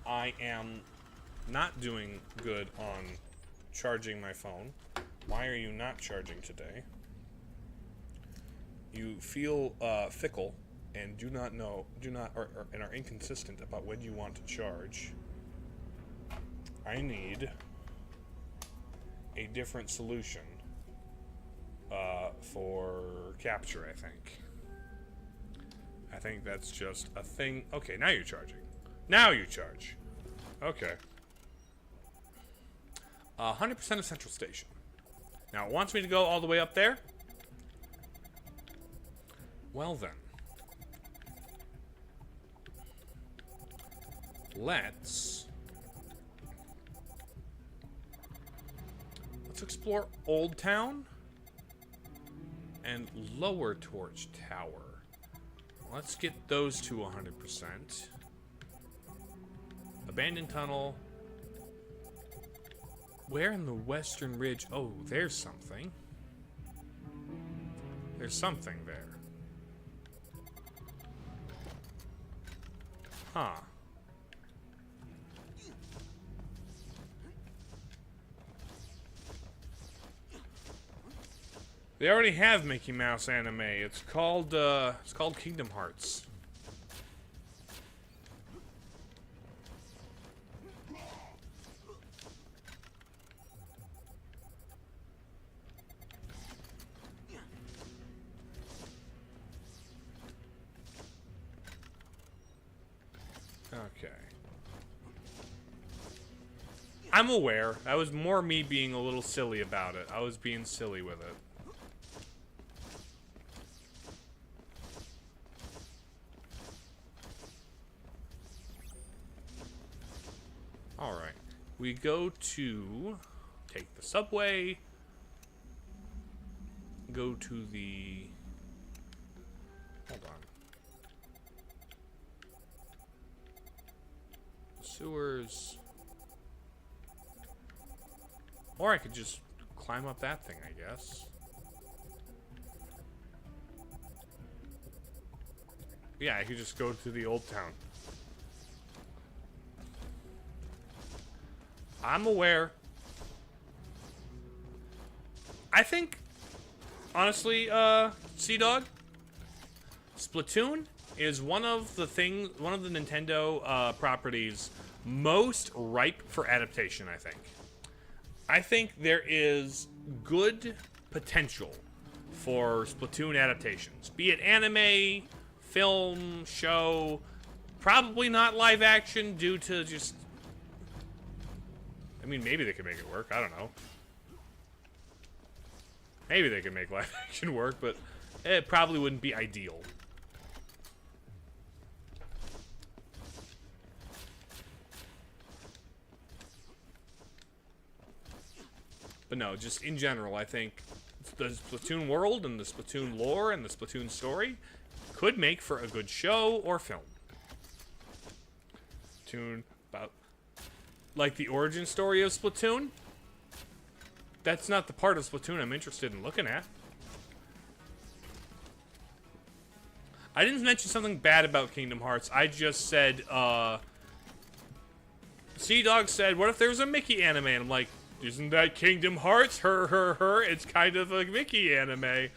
I am not doing good on charging my phone. Why are you not charging today? You feel fickle and do not know, and are inconsistent about when you want to charge. I need a different solution for capture, I think. I think that's just a thing. Okay, now you're charging. Now you charge. Okay. 100% of Central Station. Now it wants me to go all the way up there. Well then. Let's explore Old Town and Lower Torch Tower. Let's get those to 100%. Abandoned tunnel. Where in the Western Ridge? Oh, there's something. There's something there. Huh. They already have Mickey Mouse anime. It's called Kingdom Hearts. Okay. I'm aware. That was more me being a little silly about it. I was being silly with it. Alright. We go to take the subway. Go to the... Hold on. Sewers. Or I could just climb up that thing, I guess. Yeah, I could just go to the Old Town. I'm aware. I think, honestly, Sea-Dog, Splatoon is one of the Nintendo properties most ripe for adaptation, I think. I think there is good potential for Splatoon adaptations. Be it anime, film, show, probably not live action due to just... I mean, maybe they could make it work. I don't know. Maybe they could make live action work, but it probably wouldn't be ideal. But no, just in general, I think the Splatoon world and the Splatoon lore and the Splatoon story could make for a good show or film. Splatoon, about... like the origin story of Splatoon? That's not the part of Splatoon I'm interested in looking at. I didn't mention something bad about Kingdom Hearts. I just said, Sea-Dog said, what if there was a Mickey anime? And I'm like, isn't that Kingdom Hearts? Her. It's kind of a Mickey anime.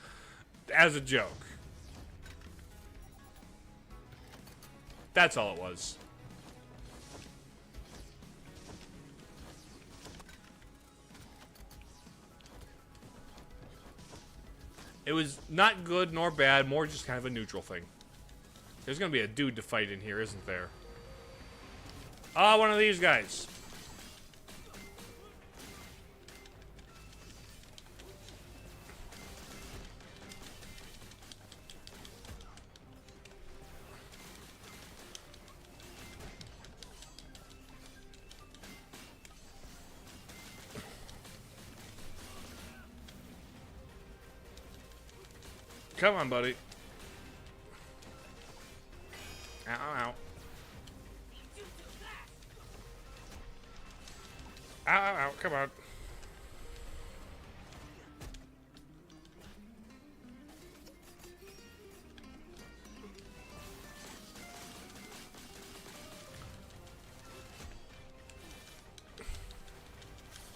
As a joke. That's all it was. It was not good nor bad, more just kind of a neutral thing. There's gonna be a dude to fight in here, isn't there? Ah, one of these guys. Come on, buddy. Ow, ow, ow. Ow, ow, ow. Come on.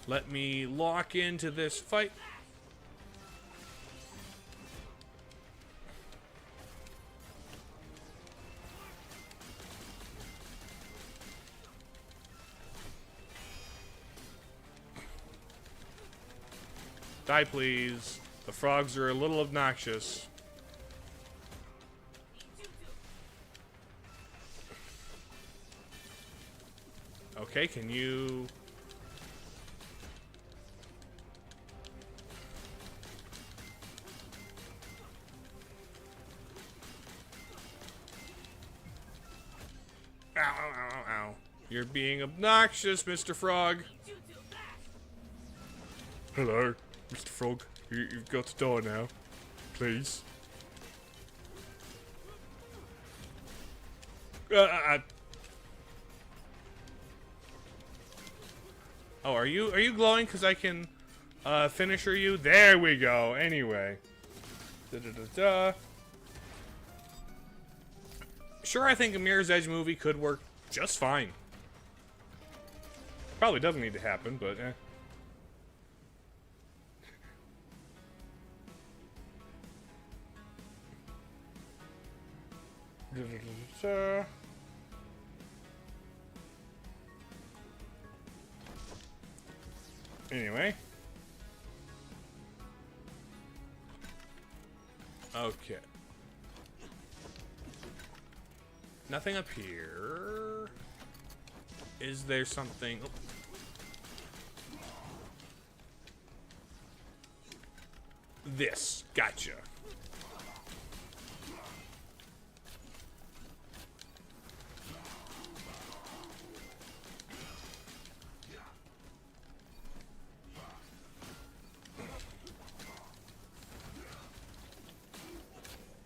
Let me lock into this fight. Die, please. The frogs are a little obnoxious. Okay, can you... Ow, ow, ow, ow, ow. You're being obnoxious, Mr. Frog. Hello, Mr. Frog. You've got to die now. Please. Oh, are you glowing? Because I can finisher you? There we go. Anyway. Da-da-da-da. Sure, I think a Mirror's Edge movie could work just fine. Probably doesn't need to happen, but eh. Da-da-da-da. Anyway. Okay. Nothing up here. Is there something? Oh. This. Gotcha.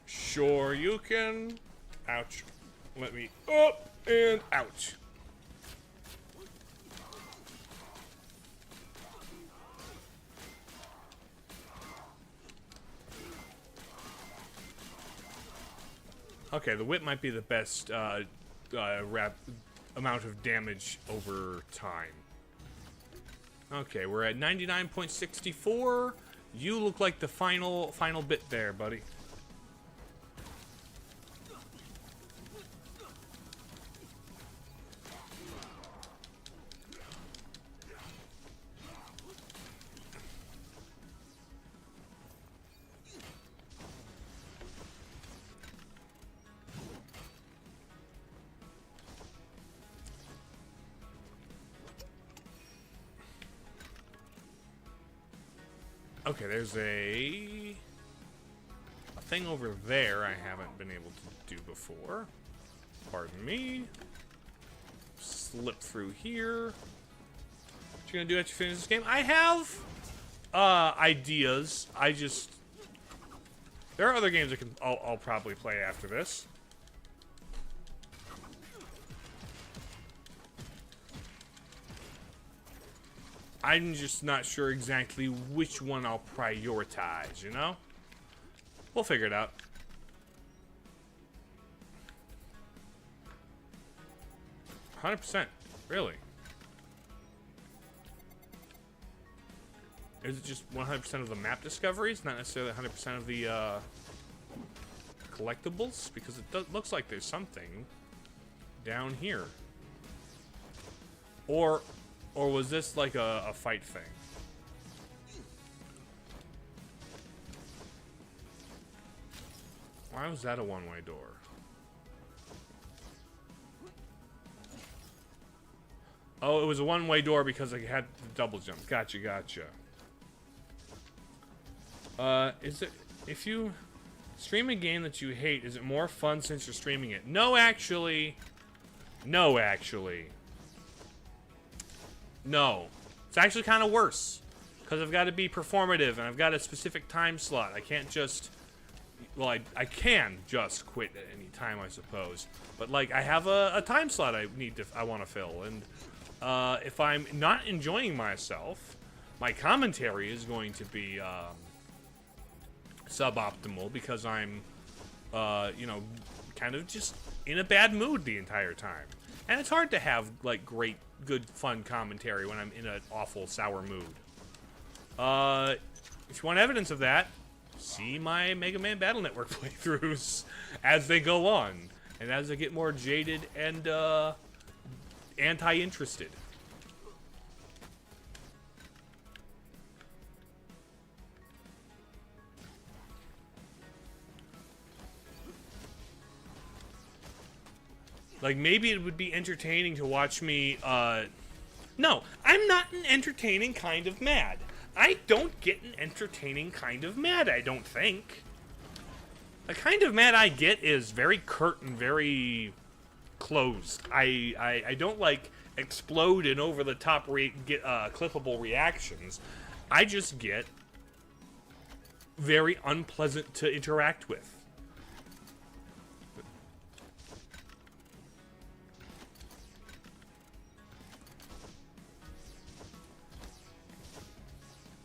Sure you can. Ouch. Let me up and ouch. Okay, the whip might be the best amount of damage over time. Okay, we're at 99.64. You look like the final bit there, buddy. Okay, there's a thing over there I haven't been able to do before. Pardon me. Slip through here. What you gonna do after you finish this game? I have ideas. There are other games I'll probably play after this. I'm just not sure exactly which one I'll prioritize, you know? We'll figure it out. %, really? Is it just 100% of the map discoveries, not necessarily 100% of the collectibles? Because it looks like there's something down here. Or was this like a fight thing? Why was that a one-way door? Oh, it was a one-way door because I had the double jump. Gotcha, gotcha. Is it... If you stream a game that you hate, is it more fun since you're streaming it? No, actually. No, actually. No. It's actually kind of worse. Because I've got to be performative, and I've got a specific time slot. I can't just well, I can just quit at any time, I suppose. But like, I have a time slot I want to fill, and if I'm not enjoying myself, my commentary is going to be suboptimal because I'm, you know, kind of just in a bad mood the entire time. And it's hard to have like great, good, fun commentary when I'm in an awful, sour mood. If you want evidence of that, see my Mega Man Battle Network playthroughs as they go on, and as I get more jaded and anti-interested. Like, maybe it would be entertaining to watch me, no, I'm not an entertaining kind of mad. I don't get an entertaining kind of mad, I don't think. The kind of mad I get is very curt and very closed. I don't, like, explode and over-the-top clippable reactions. I just get very unpleasant to interact with.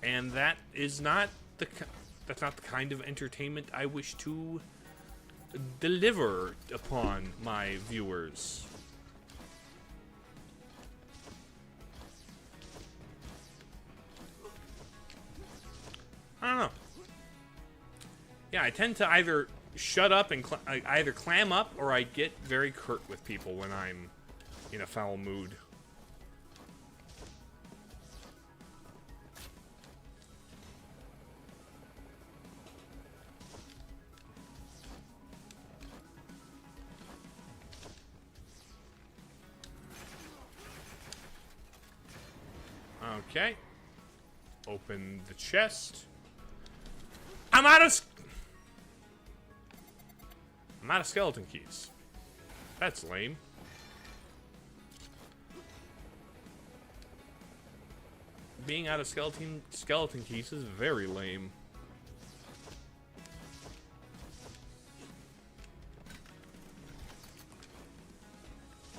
And that is not that's not the kind of entertainment I wish to deliver upon my viewers. I don't know. Yeah, I tend to either shut up and I either clam up, or I get very curt with people when I'm in a foul mood. Okay. Open the chest. I'm out of skeleton keys. That's lame. Being out of skeleton keys is very lame.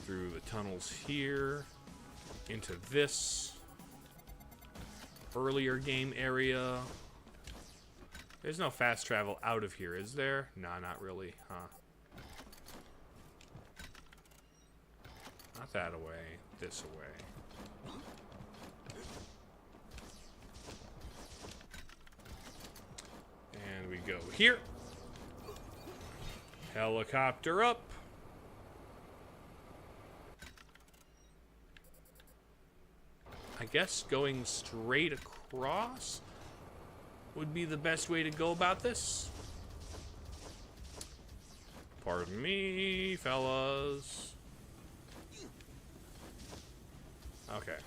Through the tunnels here, into this earlier game area. There's no fast travel out of here, is there? Nah, not really, huh? Not that away, this away. And we go here. Helicopter up. I guess going straight across would be the best way to go about this. Pardon me, fellas. Okay.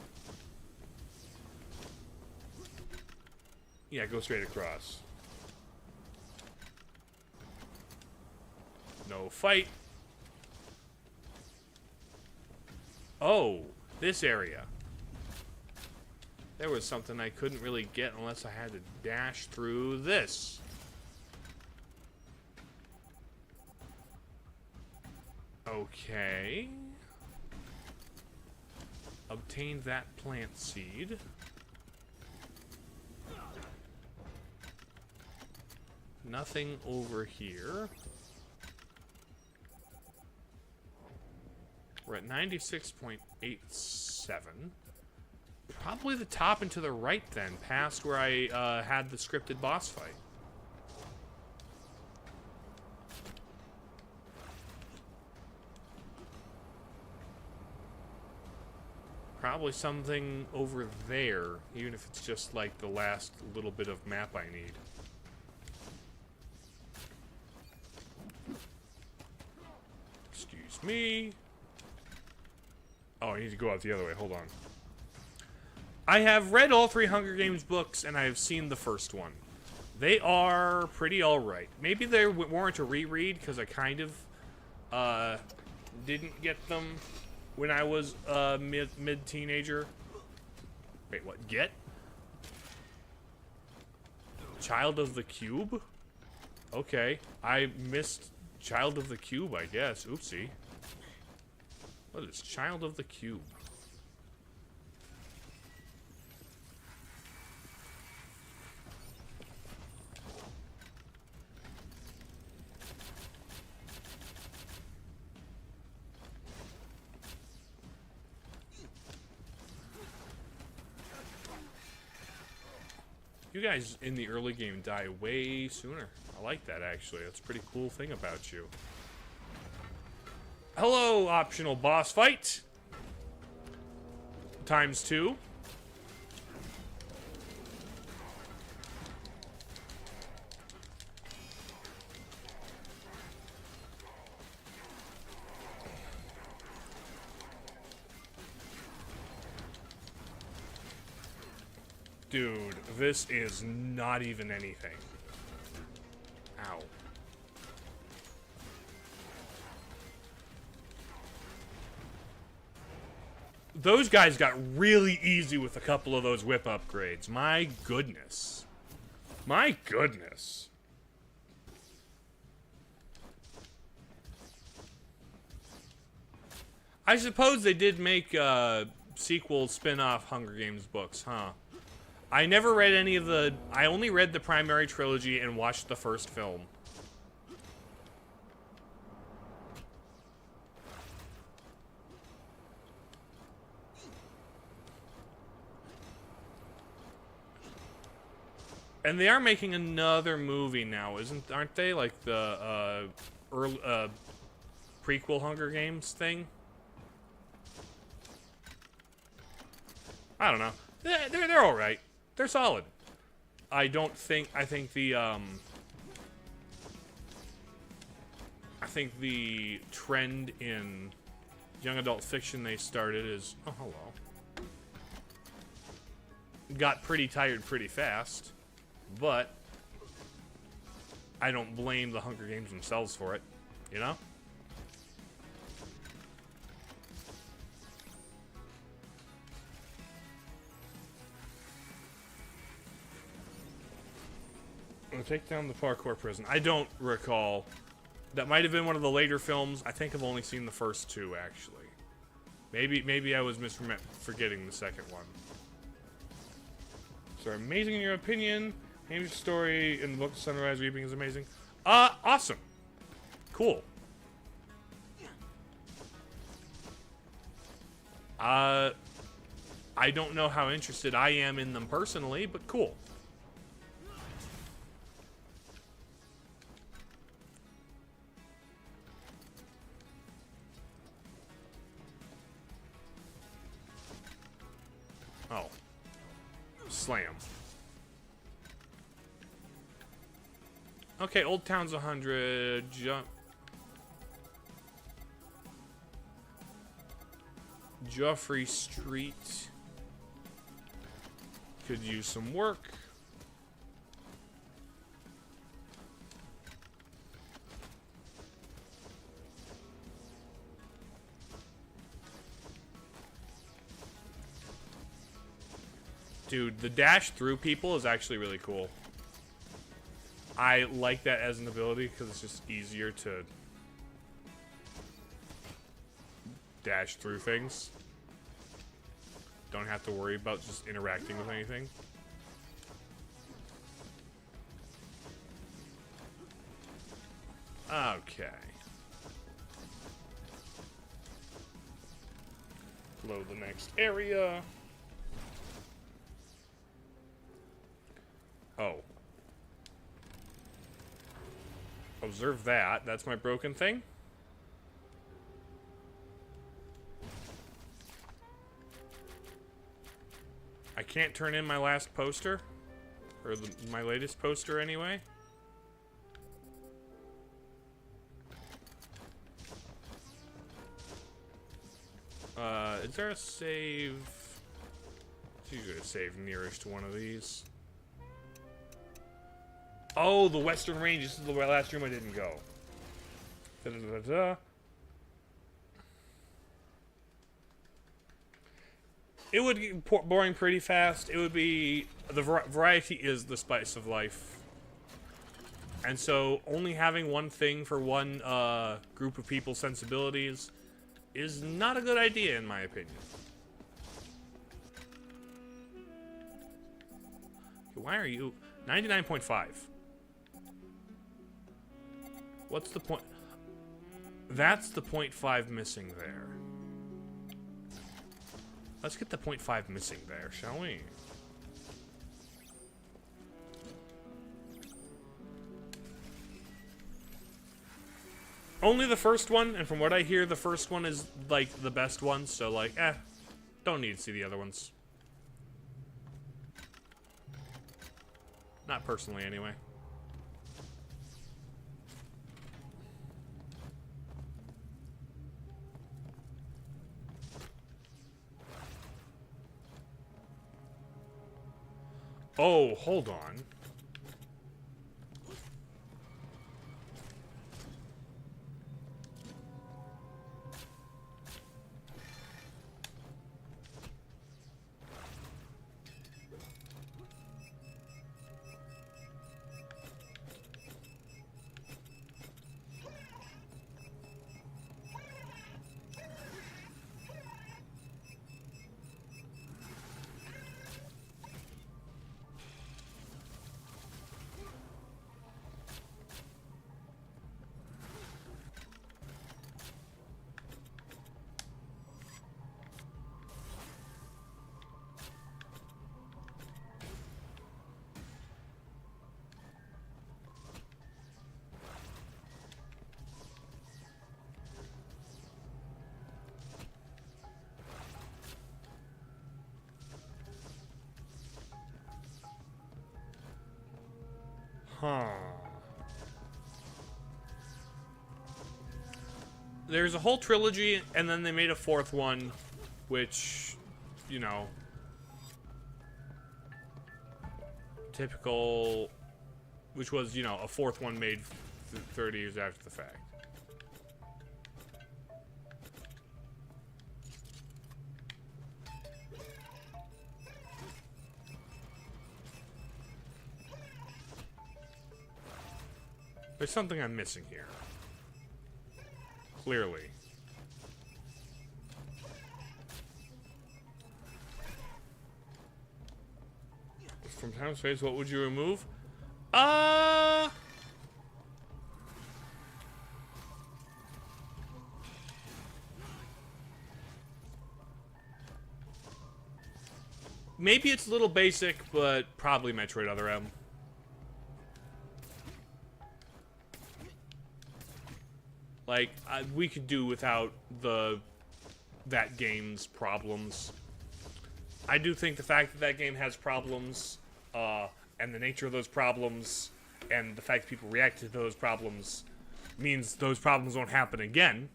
Yeah, go straight across. No fight. Oh, this area. There was something I couldn't really get unless I had to dash through this. Okay. Obtained that plant seed. Nothing over here. We're at 96.87. Probably the top and to the right then, past where I had the scripted boss fight. Probably something over there, even if it's just like the last little bit of map I need. Excuse me. Oh, I need to go out the other way. Hold on. I have read all 3 Hunger Games books, and I have seen the first one. They are pretty alright. Maybe they warrant a reread, because I kind of didn't get them when I was mid-teenager. Wait, what? Get? Child of the Cube? Okay. I missed Child of the Cube, I guess. Oopsie. What is Child of the Cube? You guys in the early game die way sooner. I like that, actually. That's a pretty cool thing about you. Hello, optional boss fight. ×2. Dude, this is not even anything. Ow. Those guys got really easy with a couple of those whip upgrades. My goodness. My goodness. I suppose they did make sequel spin-off Hunger Games books, huh? I never read any of the... I only read the primary trilogy and watched the first film. And they are making another movie now, aren't they? Like the early, prequel Hunger Games thing? I don't know. They're all right. They're solid. I think the trend in young adult fiction they started is, oh, hello, got pretty tired pretty fast, but I don't blame the Hunger Games themselves for it, you know? Take down the parkour prison. I don't recall. That might have been one of the later films. I think I've only seen the first two, actually. Maybe I was forgetting the second one. So amazing in your opinion. Amy's story in the book Sunrise Weeping is amazing. Awesome. Cool. I don't know how interested I am in them personally, but cool. Oh. Slam. Okay, Old Town's 100. Jump. Joffrey Street. Could use some work. Dude, the dash through people is actually really cool. I like that as an ability because it's just easier to dash through things. Don't have to worry about just interacting with anything. Okay. Load the next area. Oh. Observe that. That's my broken thing. I can't turn in my last poster. Or my latest poster, anyway. Is there a save? It's usually a save nearest to one of these. Oh, the Western Range. This is the last room I didn't go. Da-da-da-da-da. It would get boring pretty fast. It would be... The variety is the spice of life. And so only having one thing for one group of people's sensibilities is not a good idea, in my opinion. Why are you 99.5? What's the point? That's the 0.5 missing there. Let's get the 0.5 missing there, shall we? Only the first one, and from what I hear, the first one is, like, the best one, so, like, don't need to see the other ones. Not personally, anyway. Oh, hold on. Huh. There's a whole trilogy, and then they made a fourth one, which, you know, typical, which was, you know, a fourth one made 30 years after the fact. There's something I'm missing here. Clearly. From time to space, what would you remove? Maybe it's a little basic, but probably Metroid Other M. Like, we could do without that game's problems. I do think the fact that that game has problems, and the nature of those problems, and the fact that people react to those problems, means those problems won't happen again.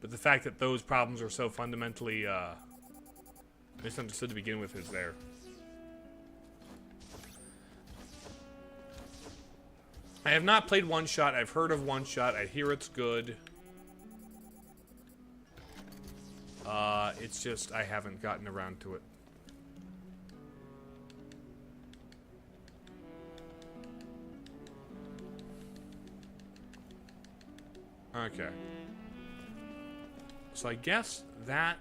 But the fact that those problems are so fundamentally misunderstood to begin with is there. I have not played One Shot. I've heard of One Shot. I hear it's good. It's just I haven't gotten around to it. Okay. So I guess that...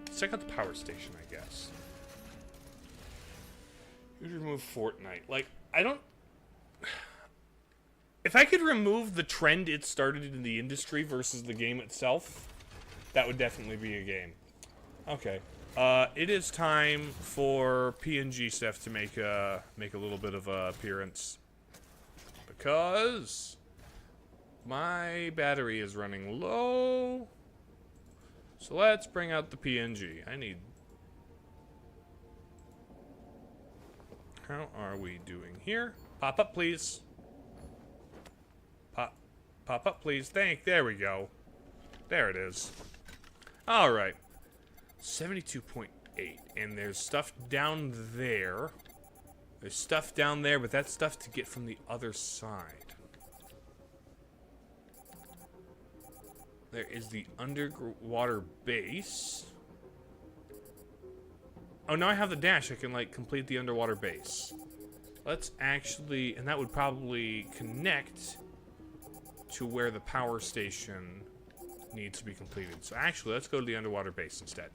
Let's check out the power station, I guess. You remove Fortnite. Like, I don't... If I could remove the trend it started in the industry versus the game itself, that would definitely be a game. Okay. It is time for PNG Steph to make a little bit of a appearance. Because my battery is running low. So let's bring out the PNG. I need... How are we doing here? Pop up, please. Pop up, please. There we go. There it is. All right. 72.8. And there's stuff down there. There's stuff down there, but that's stuff to get from the other side. There is the underwater base. Oh, now I have the dash. I can, like, complete the underwater base. Let's actually... And that would probably connect to where the power station needs to be completed. So actually, let's go to the underwater base instead.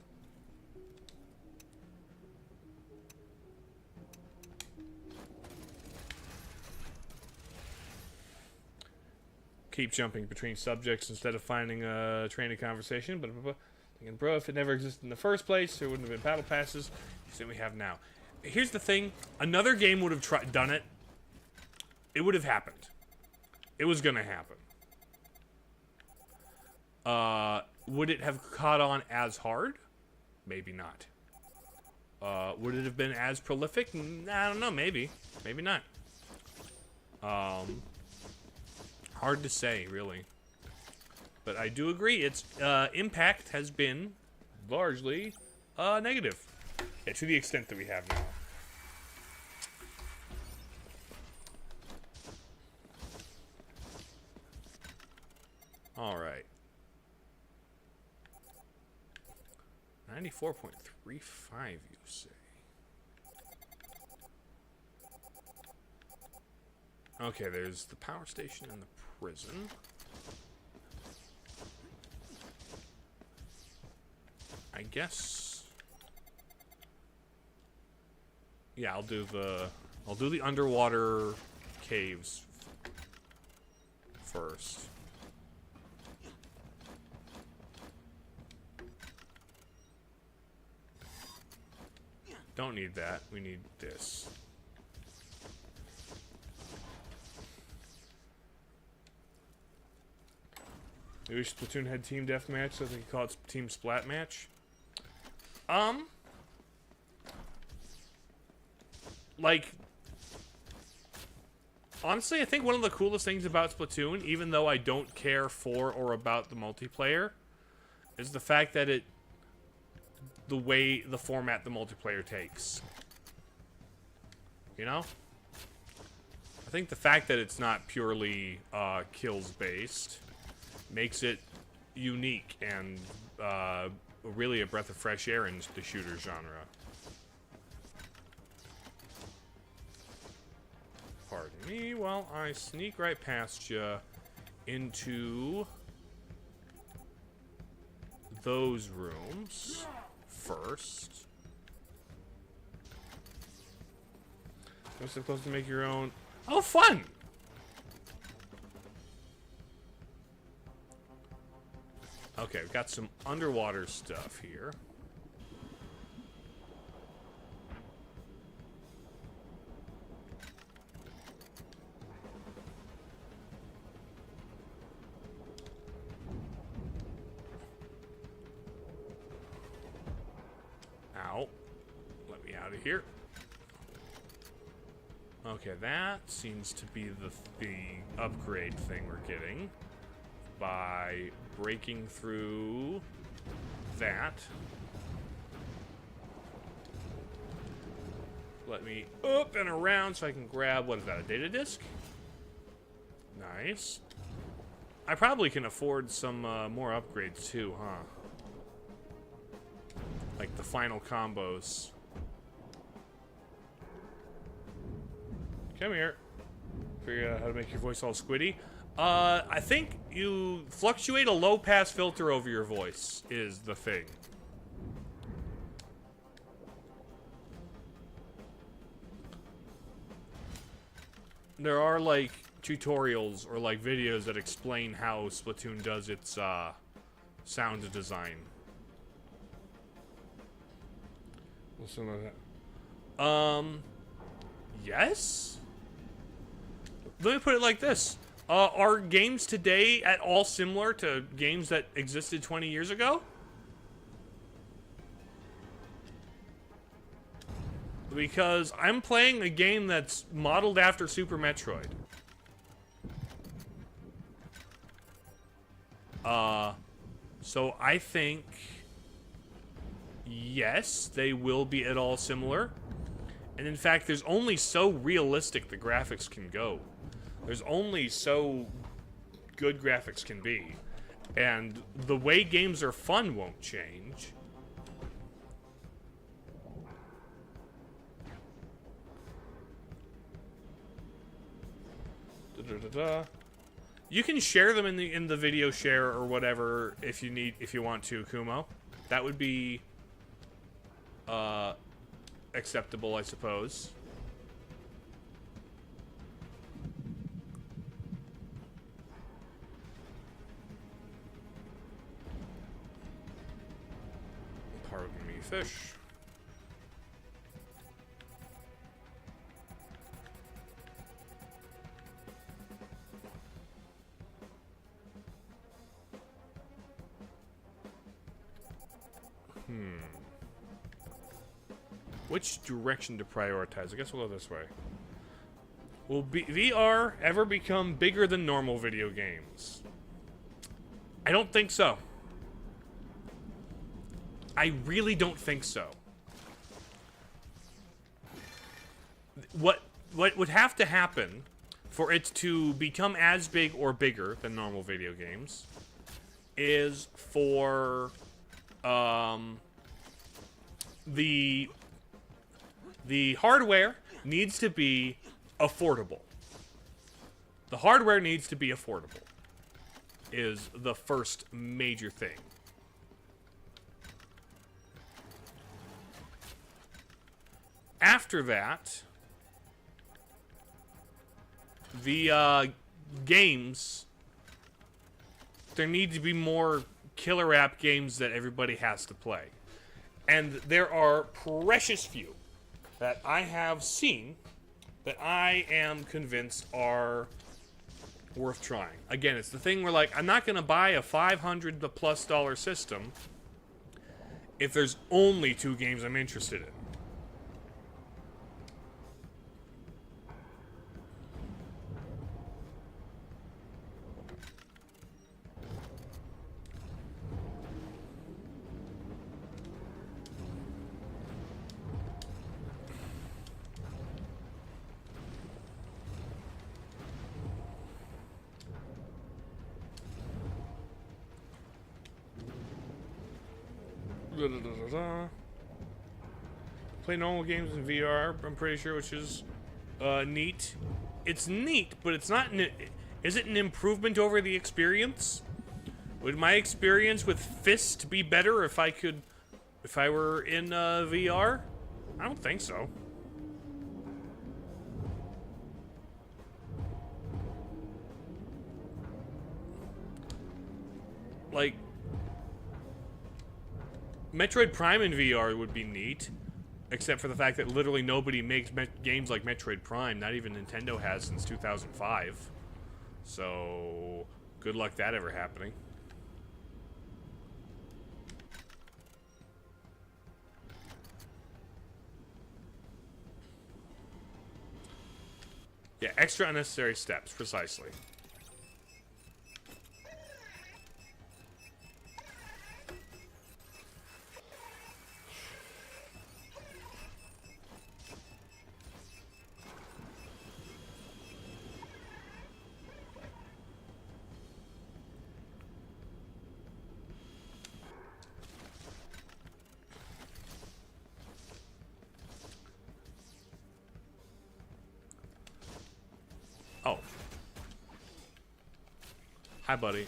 Keep jumping between subjects instead of finding a training conversation. But thinking, bro, if it never existed in the first place, there wouldn't have been battle passes. So we have now. Here's the thing: another game would have done it. It would have happened. It was gonna happen. Would it have caught on as hard? Maybe not. Would it have been as prolific? I don't know. Maybe. Maybe not. Hard to say, really. But I do agree, its impact has been largely negative. Yeah, to the extent that we have now. Alright. 94.35, you say? Okay, there's the power station and the prison. I guess. Yeah, I'll do the underwater caves first. Don't need that. We need this. I wish Splatoon had team deathmatch, so they could call it team splat match. Like, honestly, I think one of the coolest things about Splatoon, even though I don't care for or about the multiplayer, is the fact that the format the multiplayer takes. You know? I think the fact that it's not purely kills based makes it unique and really a breath of fresh air in the shooter genre. Pardon me while I sneak right past you into those rooms first. You're supposed to make your own. Oh, fun! Okay, we've got some underwater stuff here. Ow. Let me out of here. Okay, that seems to be the upgrade thing we're getting by breaking through that. Let me up and around so I can grab, what is that, a data disk? Nice. I probably can afford some more upgrades too, huh? Like the final combos. Come here. Figure out how to make your voice all squiddy. I think you fluctuate a low pass filter over your voice is the thing. There are like tutorials or like videos that explain how Splatoon does its sound design. Listen to that. Yes? Let me put it like this. Are games today at all similar to games that existed 20 years ago? Because I'm playing a game that's modeled after Super Metroid. So I think, yes, they will be at all similar. And in fact, there's only so realistic the graphics can go. There's only so good graphics can be. And the way games are fun won't change. You can share them in the video share or whatever if you want to, Kumo. That would be acceptable, I suppose. Pardon me, fish. Which direction to prioritize? I guess we'll go this way. Will VR ever become bigger than normal video games? I don't think so. I really don't think so. What would have to happen for it to become as big or bigger than normal video games is for the hardware needs to be affordable. The hardware needs to be affordable is the first major thing. After that, the games, there need to be more killer app games that everybody has to play. And there are precious few that I have seen that I am convinced are worth trying. Again, it's the thing where, like, I'm not going to buy a $500+ system if there's only 2 games I'm interested in. Play normal games in VR, I'm pretty sure, which is neat. It's neat, but it's not. Is it an improvement over the experience? Would my experience with F.I.S.T be better if I were in VR? I don't think so. Like, Metroid Prime in VR would be neat, except for the fact that literally nobody makes games like Metroid Prime. Not even Nintendo has since 2005. So, good luck that ever happening. Yeah, extra unnecessary steps, precisely. Oh. Hi, buddy.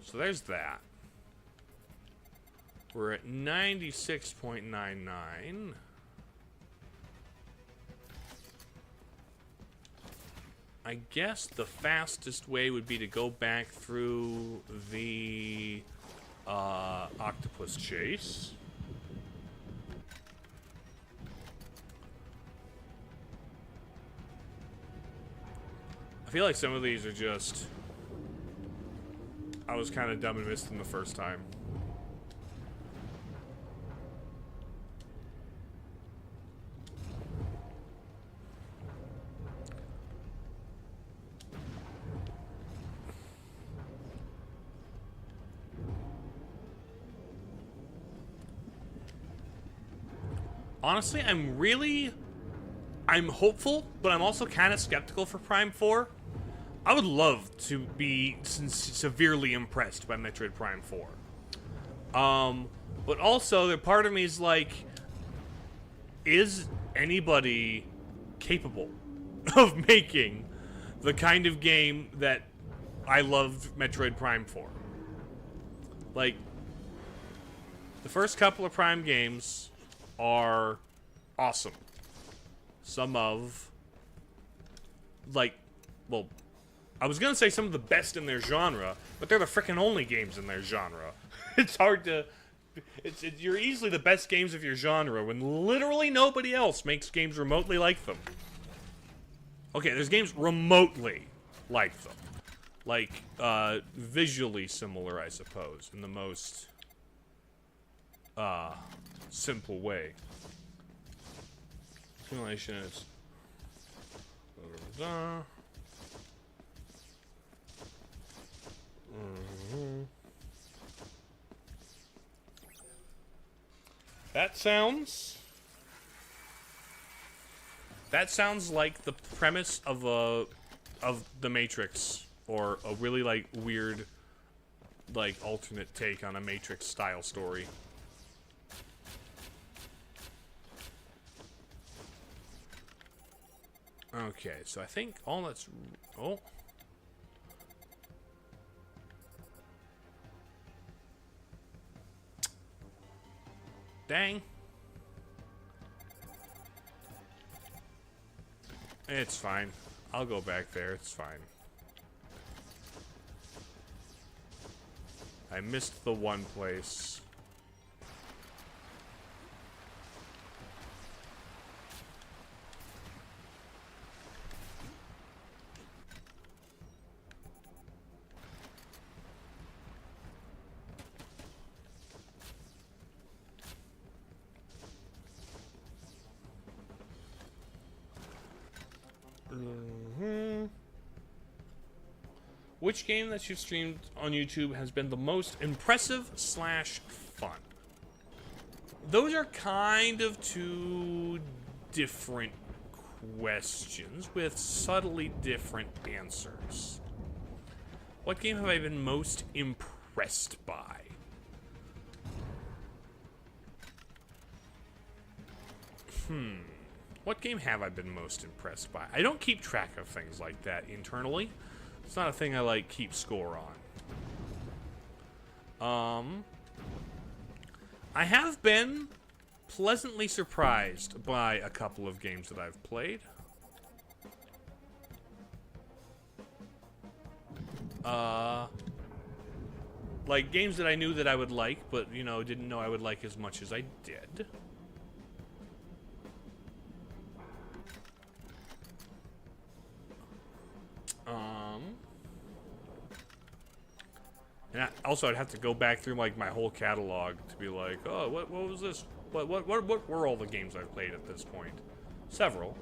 So there's that. We're at 96.99. I guess the fastest way would be to go back through the octopus chase. I feel like some of these are just... I was kind of dumb and missed them the first time. Honestly, I'm hopeful, but I'm also kind of skeptical for Prime 4. I would love to be severely impressed by Metroid Prime 4. But also, the part of me is like, is anybody capable of making the kind of game that I loved Metroid Prime for? Like, the first couple of Prime games are awesome. Some of, like, well, I was gonna say some of the best in their genre, but they're the frickin' only games in their genre. It's hard to... you're easily the best games of your genre when literally nobody else makes games remotely like them. Okay, there's games remotely like them. Like, visually similar, I suppose, in the most, simple way. Simulation is... That sounds like the premise of the Matrix, or a really like weird, like alternate take on a Matrix style story. Okay, so I think all that's... Oh. Dang. It's fine. I'll go back there. It's fine. I missed the one place. Which game that you've streamed on YouTube has been the most impressive / fun? Those are kind of two different questions with subtly different answers. What game have I been most impressed by? What game have I been most impressed by? I don't keep track of things like that internally. It's not a thing I, like, keep score on. I have been pleasantly surprised by a couple of games that I've played. Like, games that I knew that I would like, but, you know, didn't know I would like as much as I did. And I'd have to go back through like my whole catalog to be like, oh, what was this? What were all the games I've played at this point? Several.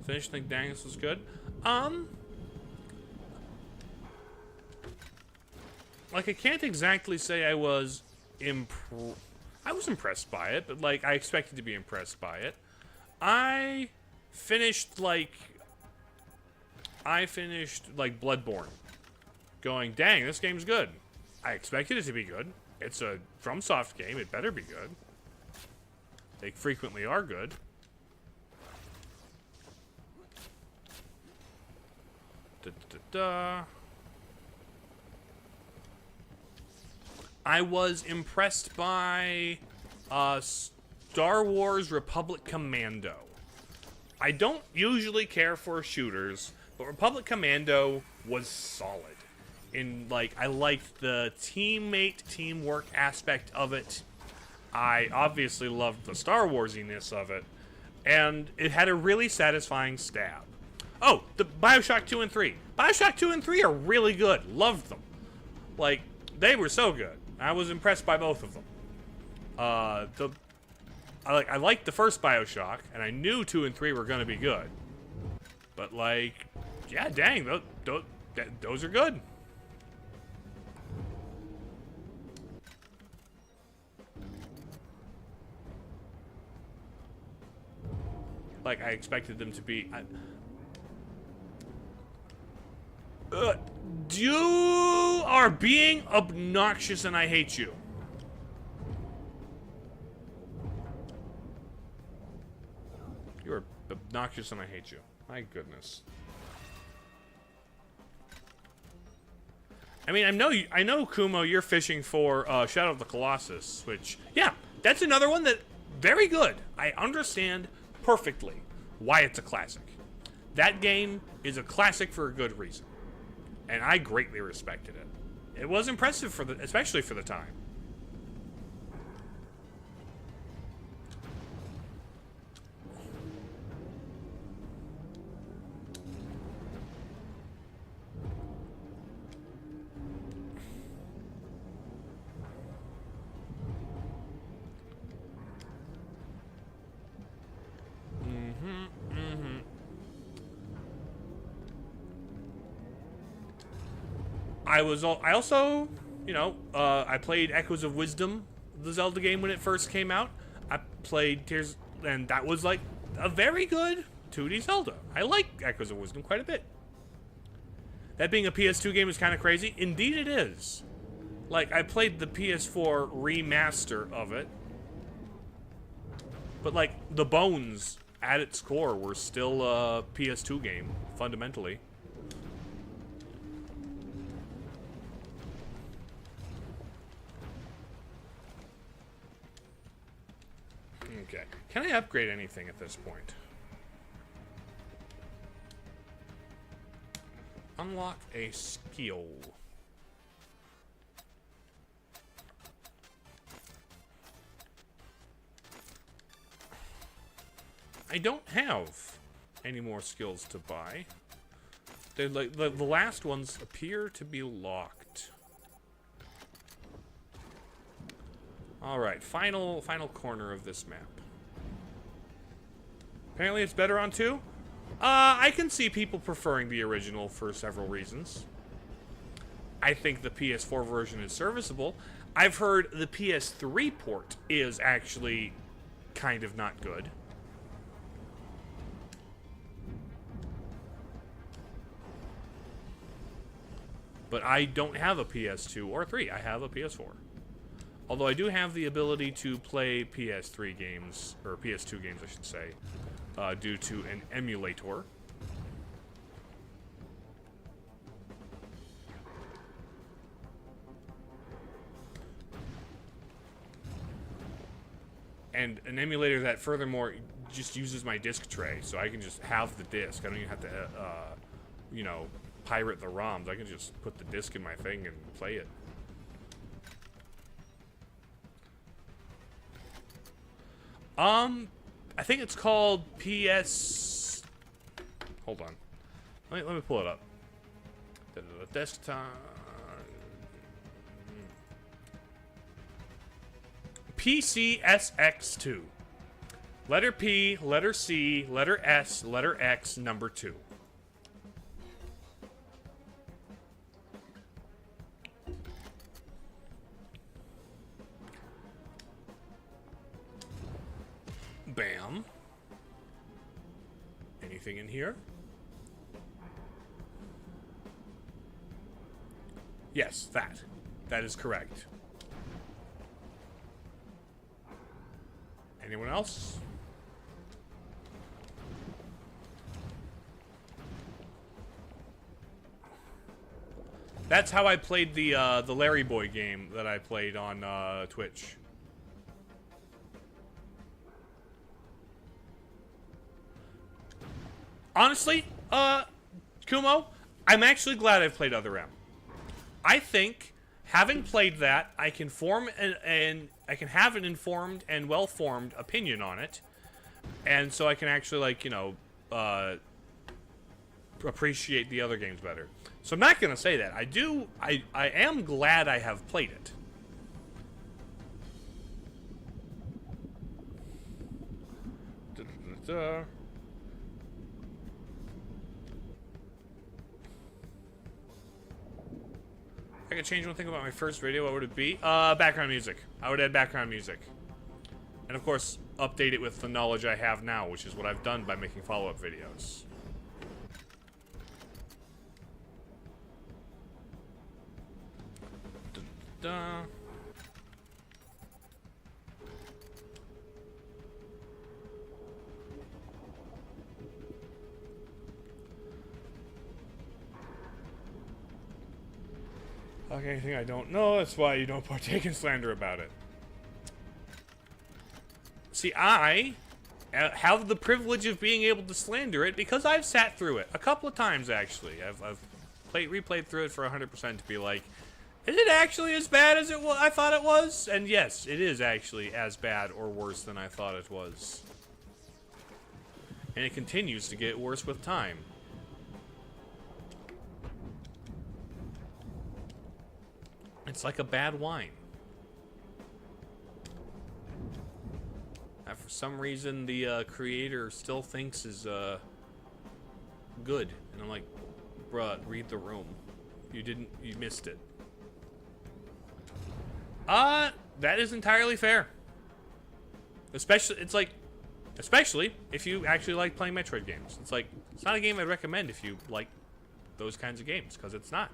Finished. Think, dang, this was good. Like I can't exactly say I was impressed by it, but like I expected to be impressed by it. I finished like Bloodborne, going, dang, this game's good. I expected it to be good. It's a FromSoft game. It better be good. They frequently are good. I was impressed by Star Wars Republic Commando. I don't usually care for shooters, but Republic Commando was solid. I liked the teamwork aspect of it. I obviously loved the Star Warsiness of it, and it had a really satisfying stab. Oh, the BioShock 2 and 3. BioShock 2 and 3 are really good. Loved them. Like, they were so good. I was impressed by both of them. I liked the first BioShock, and I knew 2 and 3 were going to be good. But, like, yeah, dang, those are good. like I expected them to be. You are being obnoxious and I hate you. You're obnoxious and I hate you. My goodness. I mean, I know, Kumo, you're fishing for Shadow of the Colossus, which, yeah, that's another one that, very good. I understand perfectly why it's a classic. That game is a classic for a good reason. And I greatly respected it. It was impressive, especially for the time. I also, you know, I played Echoes of Wisdom, the Zelda game, when it first came out. I played Tears, and that was like a very good 2D Zelda. I like Echoes of Wisdom quite a bit. That being a PS2 game is kind of crazy. Indeed it is. Like, I played the PS4 remaster of it. But, like, the bones at its core were still a PS2 game, fundamentally. Okay. Can I upgrade anything at this point? Unlock a skill. I don't have any more skills to buy. They're like, the last ones appear to be locked. Alright, final corner of this map. Apparently it's better on 2? I can see people preferring the original for several reasons. I think the PS4 version is serviceable. I've heard the PS3 port is actually kind of not good. But I don't have a PS2 or 3. I have a PS4. Although I do have the ability to play PS3 games, or PS2 games, I should say, due to an emulator. And an emulator that, furthermore, just uses my disc tray, so I can just have the disc. I don't even have to, you know, pirate the ROMs. I can just put the disc in my thing and play it. I think it's called PS... Hold on. Let me pull it up. Desktop... PCSX2. Letter P, letter C, letter S, letter X, number 2. Bam. Anything in here? Yes, that. That is correct. Anyone else? That's how I played the Larry Boy game that I played on Twitch. Honestly, Kumo, I'm actually glad I've played Other M. I think, having played that, I can form I can have an informed and well-formed opinion on it, and so I can actually, like, you know, appreciate the other games better. So I'm not gonna say that. I am glad I have played it. I could change one thing about my first video, what would it be? Background music. I would add background music. And of course, update it with the knowledge I have now, which is what I've done by making follow-up videos. Dun-dun. Okay, anything I don't know, that's why you don't partake in slander about it. See, I have the privilege of being able to slander it because I've sat through it a couple of times, actually. I've replayed through it for 100% to be like, is it actually as bad as I thought it was? And yes, it is actually as bad or worse than I thought it was. And it continues to get worse with time. It's like a bad wine. For some reason, the creator still thinks is good. And I'm like, bruh, read the room. You missed it. That is entirely fair. Especially if you actually like playing Metroid games. It's not a game I'd recommend if you like those kinds of games, because it's not.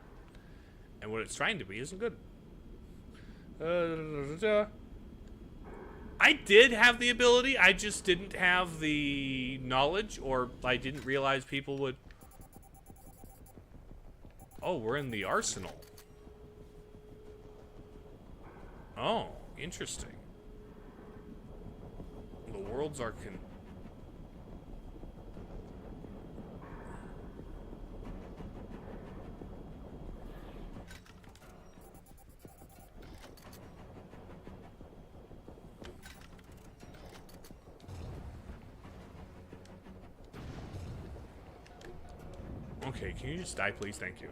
And what it's trying to be isn't good. I did have the ability, I just didn't have the knowledge, or I didn't realize people would... Oh, we're in the arsenal. Oh, interesting. The worlds are Okay, can you just die, please? Thank you.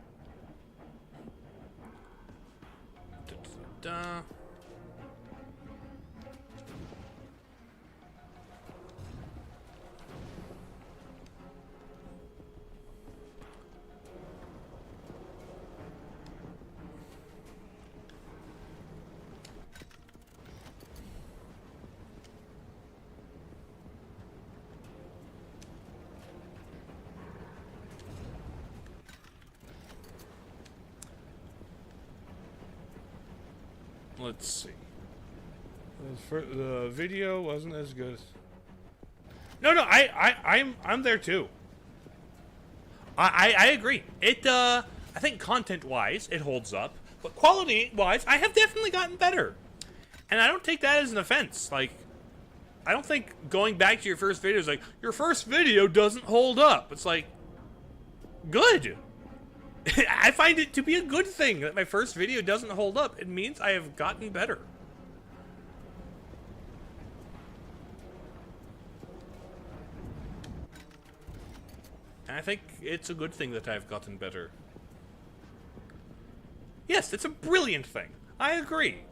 Da-da-da-da. Let's see. The video wasn't as good. No, I'm there too. I agree. I think content-wise, it holds up, but quality-wise, I have definitely gotten better. And I don't take that as an offense. Like, I don't think going back to your first video is like, your first video doesn't hold up. It's like, good. I find it to be a good thing that my first video doesn't hold up. It means I have gotten better. And I think it's a good thing that I've gotten better. Yes, it's a brilliant thing. I agree.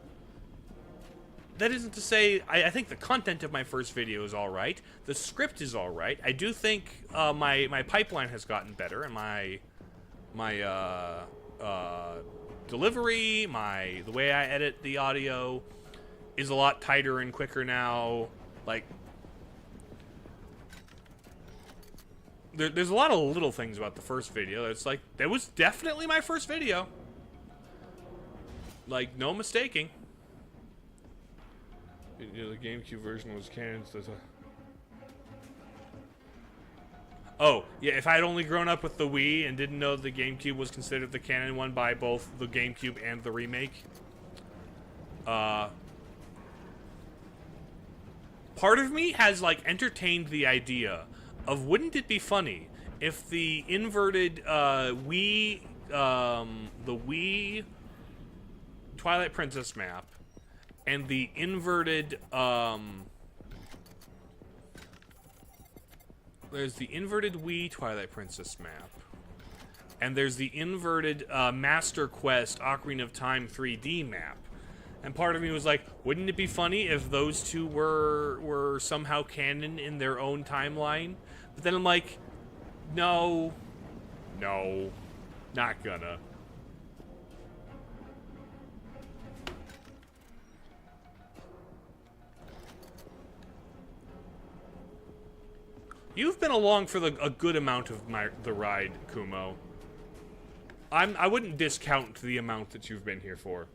That isn't to say, I think the content of my first video is alright. The script is alright. I do think my pipeline has gotten better, and my delivery, the way I edit the audio is a lot tighter and quicker now. Like, there's a lot of little things about the first video. It's like, that was definitely my first video. Like, no mistaking. You know, the GameCube version was canon. Oh, yeah, if I had only grown up with the Wii and didn't know the GameCube was considered the canon one by both the GameCube and the remake. Part of me has, like, entertained the idea of, wouldn't it be funny if the inverted Wii, the Wii Twilight Princess map and the inverted, there's the inverted Wii Twilight Princess map, and there's the inverted Master Quest Ocarina of Time 3D map. And part of me was like, wouldn't it be funny if those two were somehow canon in their own timeline? But then I'm like, no, not gonna. You've been along for a good amount of the ride, Kumo. I wouldn't discount the amount that you've been here for.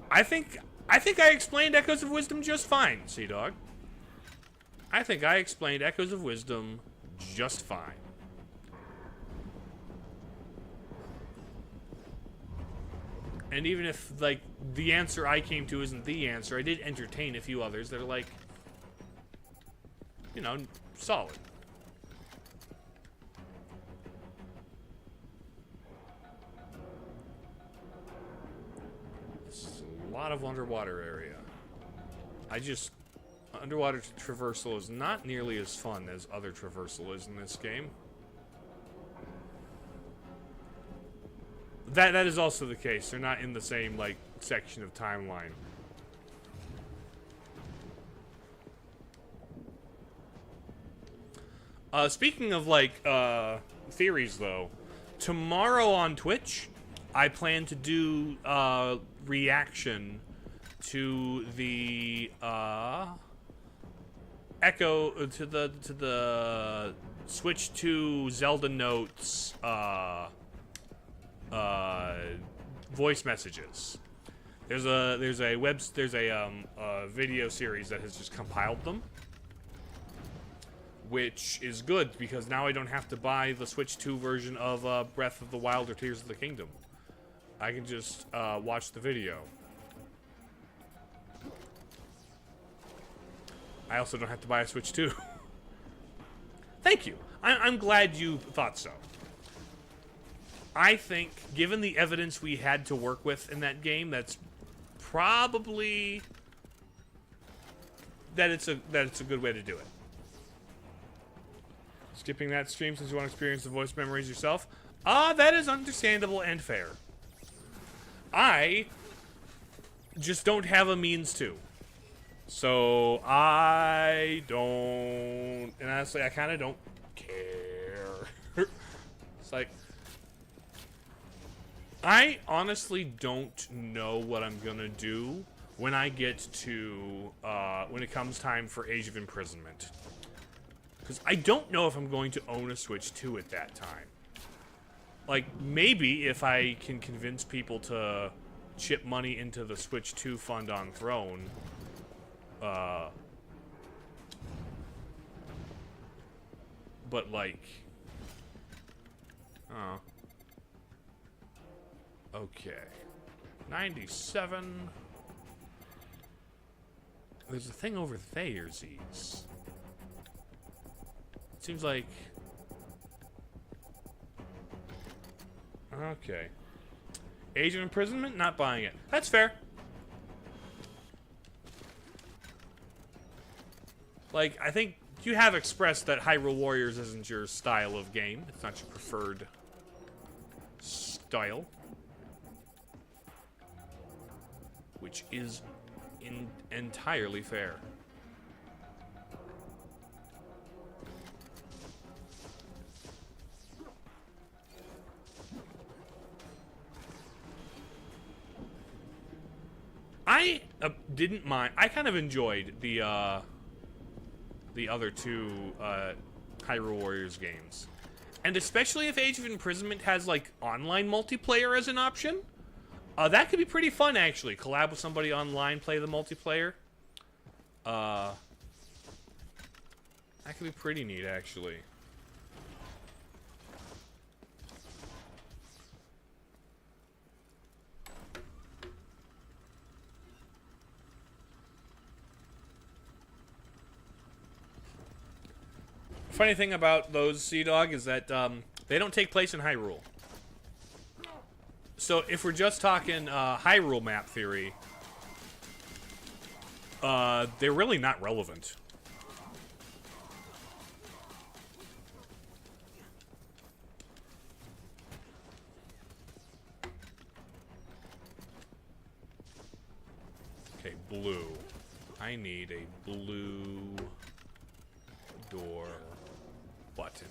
I think I explained Echoes of Wisdom just fine, Sea Dog. I think I explained Echoes of Wisdom just fine. And even if, like, the answer I came to isn't the answer, I did entertain a few others that are, like, you know, solid. This is a lot of underwater area. Underwater traversal is not nearly as fun as other traversal is in this game. That is also the case. They're not in the same, like, section of timeline. Speaking of, like, theories, though, tomorrow on Twitch, I plan to do, reaction to the, to the Switch 2 Zelda Notes, voice messages. There's a video series that has just compiled them, which is good because now I don't have to buy the Switch 2 version of Breath of the Wild or Tears of the Kingdom. I can just watch the video. I also don't have to buy a Switch 2. Thank you. I'm glad you thought so. I think, given the evidence we had to work with in that game, that's probably it's a good way to do it. Skipping that stream since you want to experience the voice memories yourself. That is understandable and fair. I just don't have a means to. So I don't, and honestly, I kind of don't care. It's like, I honestly don't know what I'm gonna do when I get to, when it comes time for Age of Imprisonment. Because I don't know if I'm going to own a Switch 2 at that time. Like, maybe if I can convince people to chip money into the Switch 2 fund on Throne, but like, okay, 97. There's a thing over Thayer's. It seems like, okay, Age of Imprisonment, not buying it. That's fair. Like, I think you have expressed that Hyrule Warriors isn't your style of game. It's not your preferred style. Which is entirely fair. I didn't mind. I kind of enjoyed the other two Hyrule Warriors games. And especially if Age of Imprisonment has, like, online multiplayer as an option. That could be pretty fun, actually. Collab with somebody online, play the multiplayer. That could be pretty neat, actually. Funny thing about those, Sea Dog, is that they don't take place in Hyrule. So if we're just talking Hyrule map theory, they're really not relevant. Okay, blue. I need a blue door button.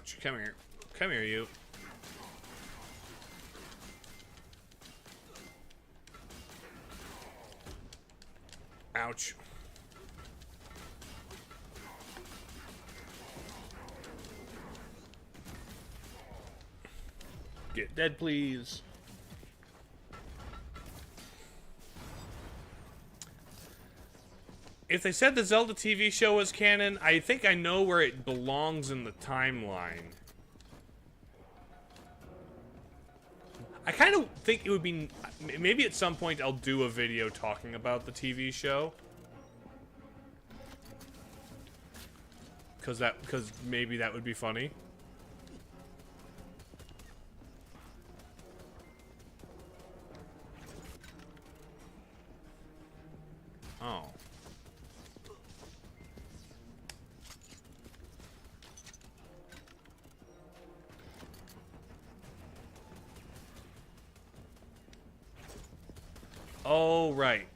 Ouch. Come here. Come here, you. Ouch. Get dead, please. If they said the Zelda TV show was canon, I think I know where it belongs in the timeline. I kind of think it would be... Maybe at some point I'll do a video talking about the TV show. Because maybe that would be funny. Oh. Oh, right.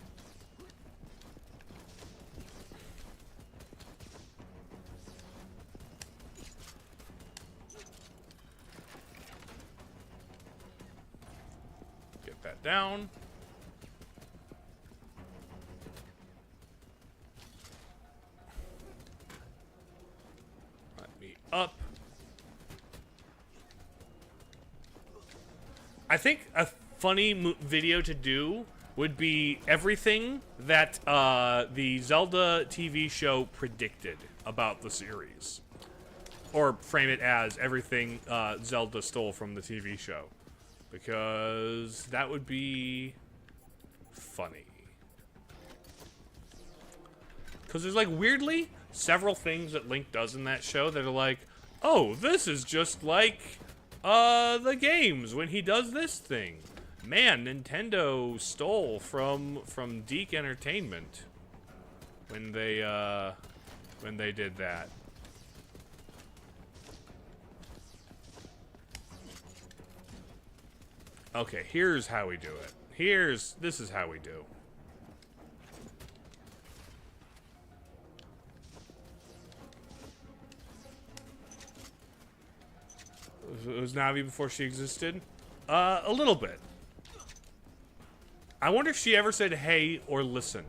Get that down. Let me up. I think a funny video to do would be everything that the Zelda TV show predicted about the series. Or frame it as everything Zelda stole from the TV show. Because that would be funny. Because there's like weirdly several things that Link does in that show that are like, oh, this is just like the games when he does this thing. Man, Nintendo stole from Deke Entertainment when they did that. Okay, here's how we do it. This is how we do. Was Navi before she existed? A little bit. I wonder if she ever said hey or listen.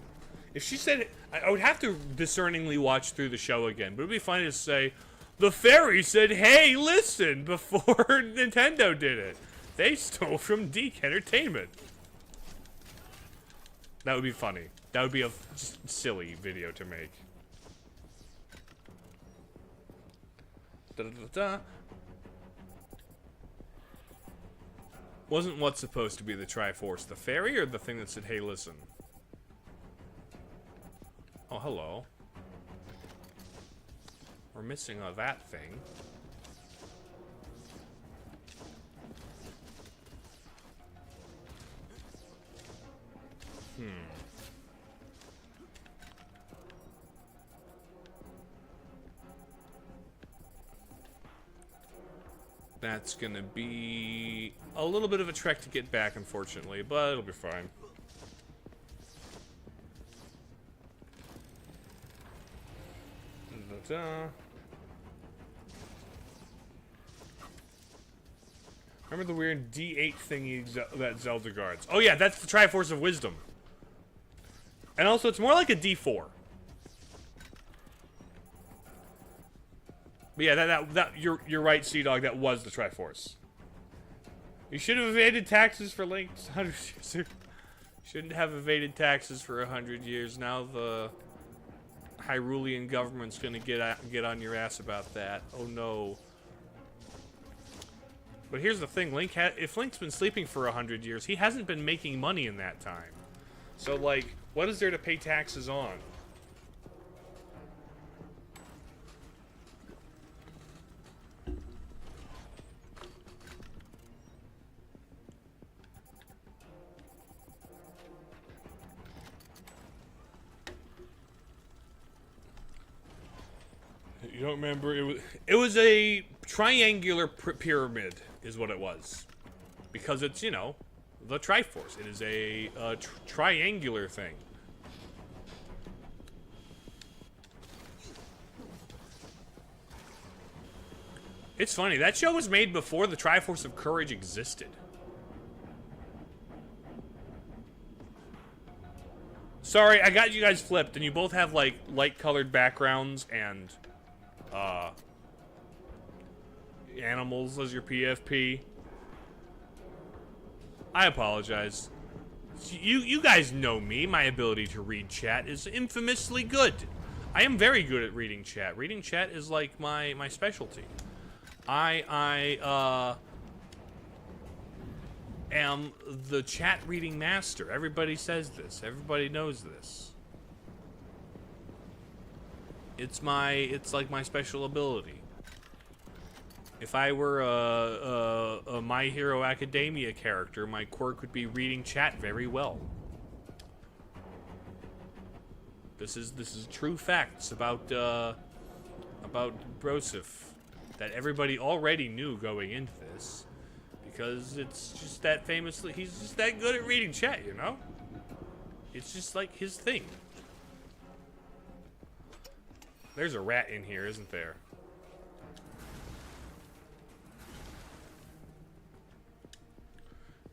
If she said, I would have to discerningly watch through the show again, but it would be funny to say, the fairy said hey, listen, before Nintendo did it. They stole from Deke Entertainment. That would be funny. That would be a just silly video to make. Da-da-da-da. Wasn't what's supposed to be the Triforce the fairy or the thing that said, hey, listen? Oh, hello. We're missing that thing. That's gonna be a little bit of a trek to get back, unfortunately, but it'll be fine. Remember the weird D8 thingy that Zelda guards? Oh yeah, that's the Triforce of Wisdom. And also, it's more like a D4. But yeah, you're right, Sea Dog. That was the Triforce. You should have evaded taxes for Link. Shouldn't have evaded taxes for 100 years. Now the Hyrulean government's gonna get on your ass about that. Oh no. But here's the thing, if Link's been sleeping for 100 years, he hasn't been making money in that time. So like, what is there to pay taxes on? You don't remember? It was a triangular pyramid, is what it was, because it's, you know, the Triforce. It is a triangular thing. It's funny, that show was made before the Triforce of Courage existed. Sorry, I got you guys flipped, and you both have, like, light-colored backgrounds and, animals as your PFP. I apologize. You guys know me. My ability to read chat is infamously good. I am very good at reading chat. Reading chat is, like, my specialty. I am the chat reading master. Everybody says this. Everybody knows this. It's like my special ability. If I were a My Hero Academia character, my quirk would be reading chat very well. This is true facts about Broseph that everybody already knew going into this, because it's just that famously, he's just that good at reading chat, you know? It's just like his thing. There's a rat in here, isn't there?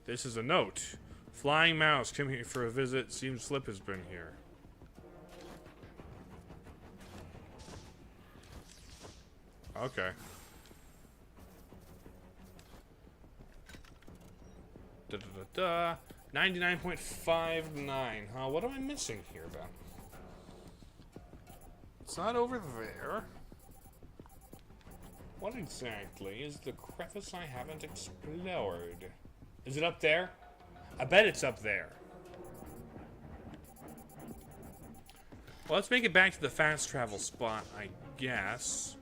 This is a note. Flying mouse, come here for a visit. Seems Flip has been here. Okay. 99.59. Huh? What am I missing here, then? It's not over there. What exactly is the crevice I haven't explored? Is it up there? I bet it's up there. Well, let's make it back to the fast travel spot, I guess.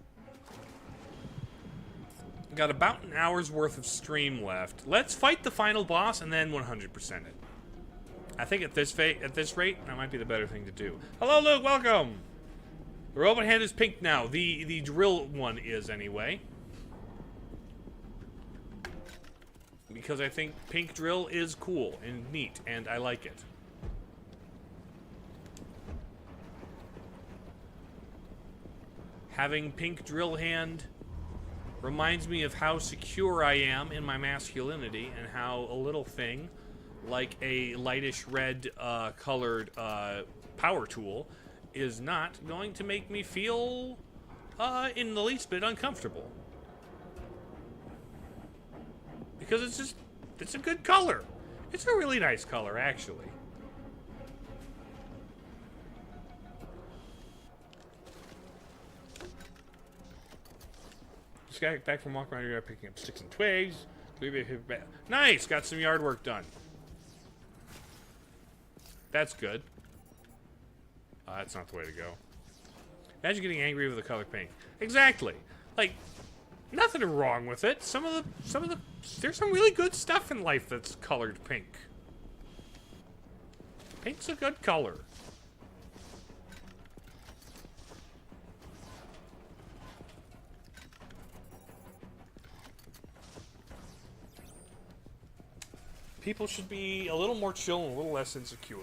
Got about an hour's worth of stream left. Let's fight the final boss and then 100% it. I think at this rate, that might be the better thing to do. Hello, Luke. Welcome. The robot hand is pink now. The drill one is anyway. Because I think pink drill is cool and neat, and I like it. Having pink drill hand reminds me of how secure I am in my masculinity, and how a little thing like a lightish red colored power tool is not going to make me feel in the least bit uncomfortable. Because it's a good color. It's a really nice color, actually. Just got back from walking around here picking up sticks and twigs. Nice! Got some yard work done. That's good. That's not the way to go. Imagine getting angry with the color pink. Exactly. Like, nothing wrong with it. Some of the there's some really good stuff in life that's colored pink. Pink's a good color. People should be a little more chill and a little less insecure.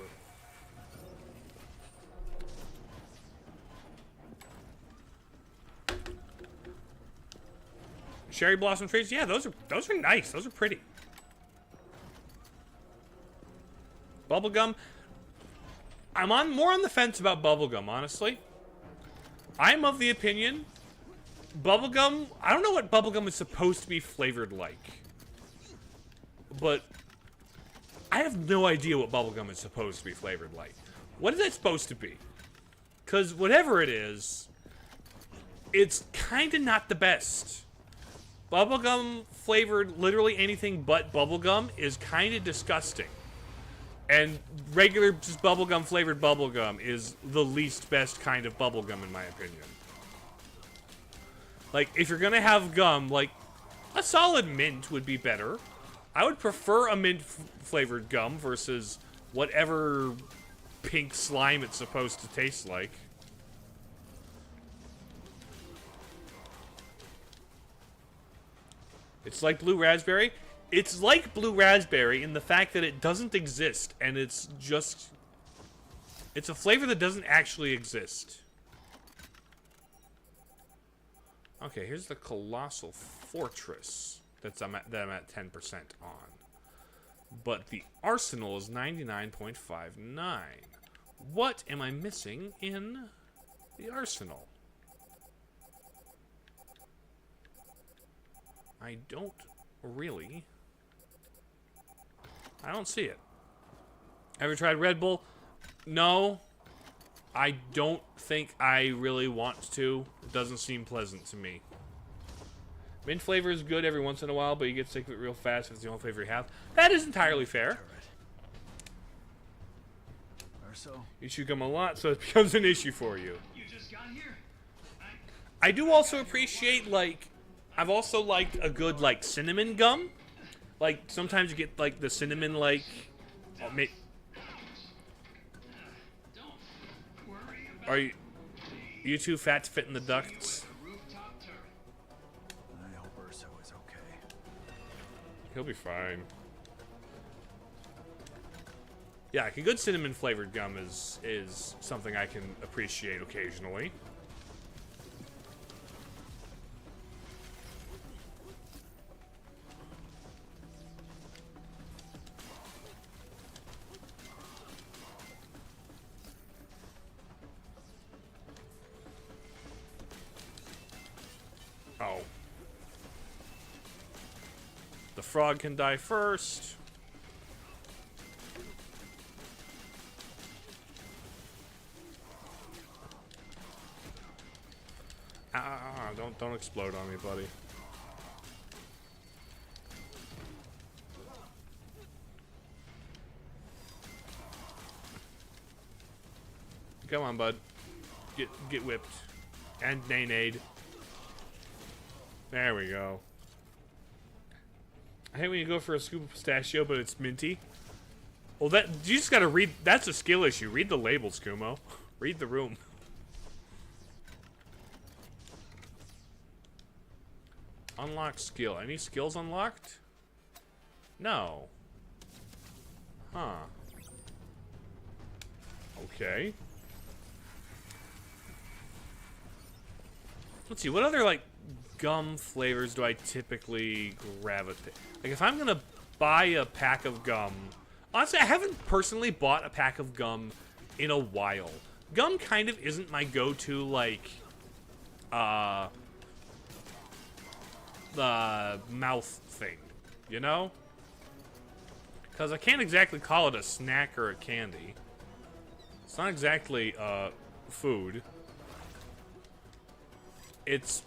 Cherry blossom trees, yeah, those are nice. Those are pretty. Bubblegum, I'm more on the fence about bubblegum, honestly. I'm of the opinion bubblegum, I don't know what bubblegum is supposed to be flavored like, but I have no idea what bubblegum is supposed to be flavored like. What is that supposed to be? Because whatever it is, it's kind of not the best. Bubblegum flavored literally anything but bubblegum is kind of disgusting. And regular just bubblegum flavored bubblegum is the least best kind of bubblegum in my opinion. Like, if you're gonna have gum, like, a solid mint would be better. I would prefer a mint flavored gum versus whatever pink slime it's supposed to taste like. It's like blue raspberry. It's like blue raspberry in the fact that it doesn't exist, and it's a flavor that doesn't actually exist. Okay, here's the Colossal Fortress that I'm at 10% on. But the Arsenal is 99.59. What am I missing in the Arsenal? I don't really. I don't see it. Ever tried Red Bull? No. I don't think I really want to. It doesn't seem pleasant to me. Mint flavor is good every once in a while, but you get sick of it real fast if it's the only flavor you have. That is entirely fair. You chew gum a lot, so it becomes an issue for you. You just got here. I do also appreciate, like, I've also liked a good, like, cinnamon gum. Like, sometimes you get, like, the cinnamon, like... Are you too fat to fit in the ducts? I hope Urso is okay. He'll be fine. Yeah, like a good cinnamon flavored gum is something I can appreciate occasionally. Oh. The frog can die first. Don't explode on me, buddy. Come on, bud. Get whipped. And nay-nayed. There we go. I hate when you go for a scoop of pistachio, but it's minty. Well, you just gotta read. That's a skill issue. Read the labels, Kumo. Read the room. Unlock skill. Any skills unlocked? No. Huh. Okay. Let's see. What other, like, gum flavors do I typically gravitate? Like, if I'm gonna buy a pack of gum... Honestly, I haven't personally bought a pack of gum in a while. Gum kind of isn't my go-to, like, the mouth thing, you know? Because I can't exactly call it a snack or a candy. It's not exactly, food. It's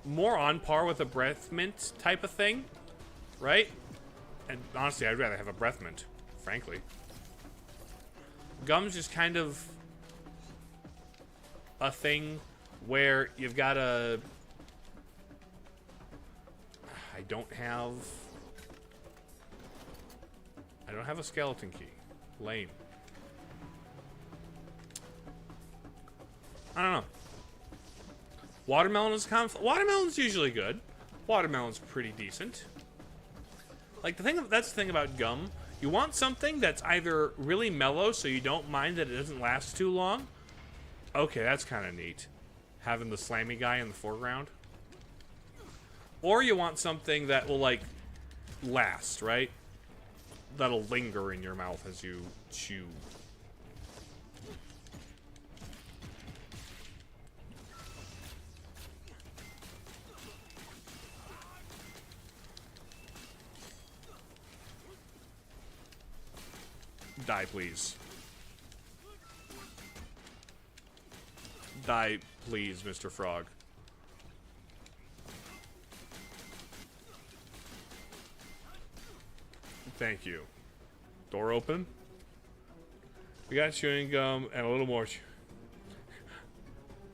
more on par with a breath mint type of thing, right? And honestly, I'd rather have a breath mint, frankly. Gum's just kind of a thing where you've got to... I don't have a skeleton key. Lame. I don't know. Watermelon is watermelon's usually good. Watermelon's pretty decent. Like that's the thing about gum. You want something that's either really mellow so you don't mind that it doesn't last too long. Okay, that's kind of neat. Having the slammy guy in the foreground. Or you want something that will, like, last, right? That'll linger in your mouth as you chew. Die, please. Die, please, Mr. Frog. Thank you. Door open. We got chewing gum and a little more.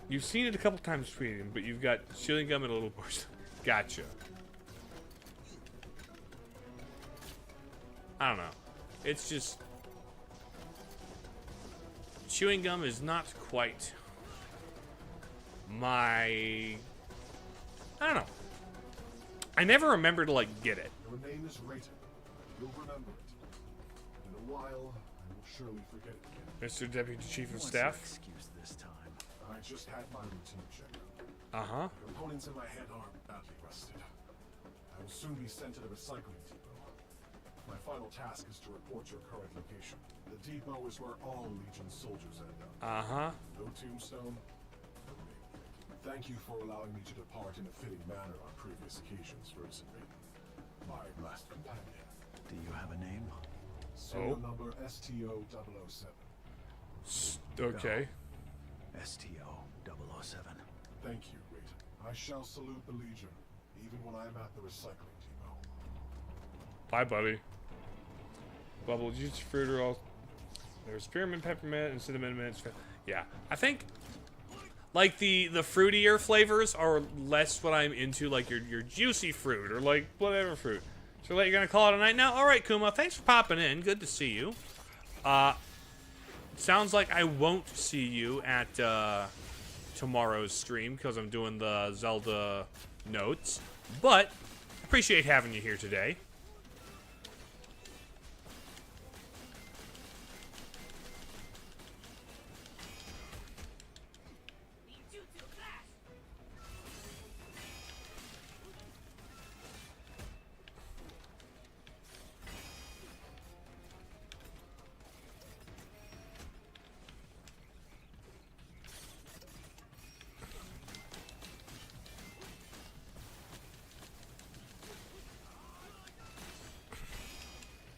You've seen it a couple times tweeting, but you've got chewing gum and a little more. Gotcha. I don't know. It's just... Chewing gum is not quite my... I don't know. I never remember to, like, get it. Your name is Raiden. You'll remember it. In a while, I will surely forget it again. Mr. Deputy Chief of Staff? Excuse this time. I just had my routine checkup. Uh-huh. Components in my head are badly rusted. I will soon be sent to the recycling depot. My final task is to report your current location. The depot is where all Legion soldiers end up. Uh-huh. No tombstone, no name. Thank you for allowing me to depart in a fitting manner on previous occasions, Broseph. My last companion. Do you have a name? Serial number STO-007. Okay. STO-007. Thank you, Raiden. I shall salute the Legion, even when I'm at the recycling depot. Bye, buddy. Bubble juice, fruit are all. There's spearmint, peppermint, and cinnamon mints. Yeah, I think like the fruitier flavors are less what I'm into, like your juicy fruit or like whatever fruit. So you're gonna call it a night now? All right, Kuma. Thanks for popping in. Good to see you. Sounds like I won't see you at tomorrow's stream because I'm doing the Zelda notes, but appreciate having you here today.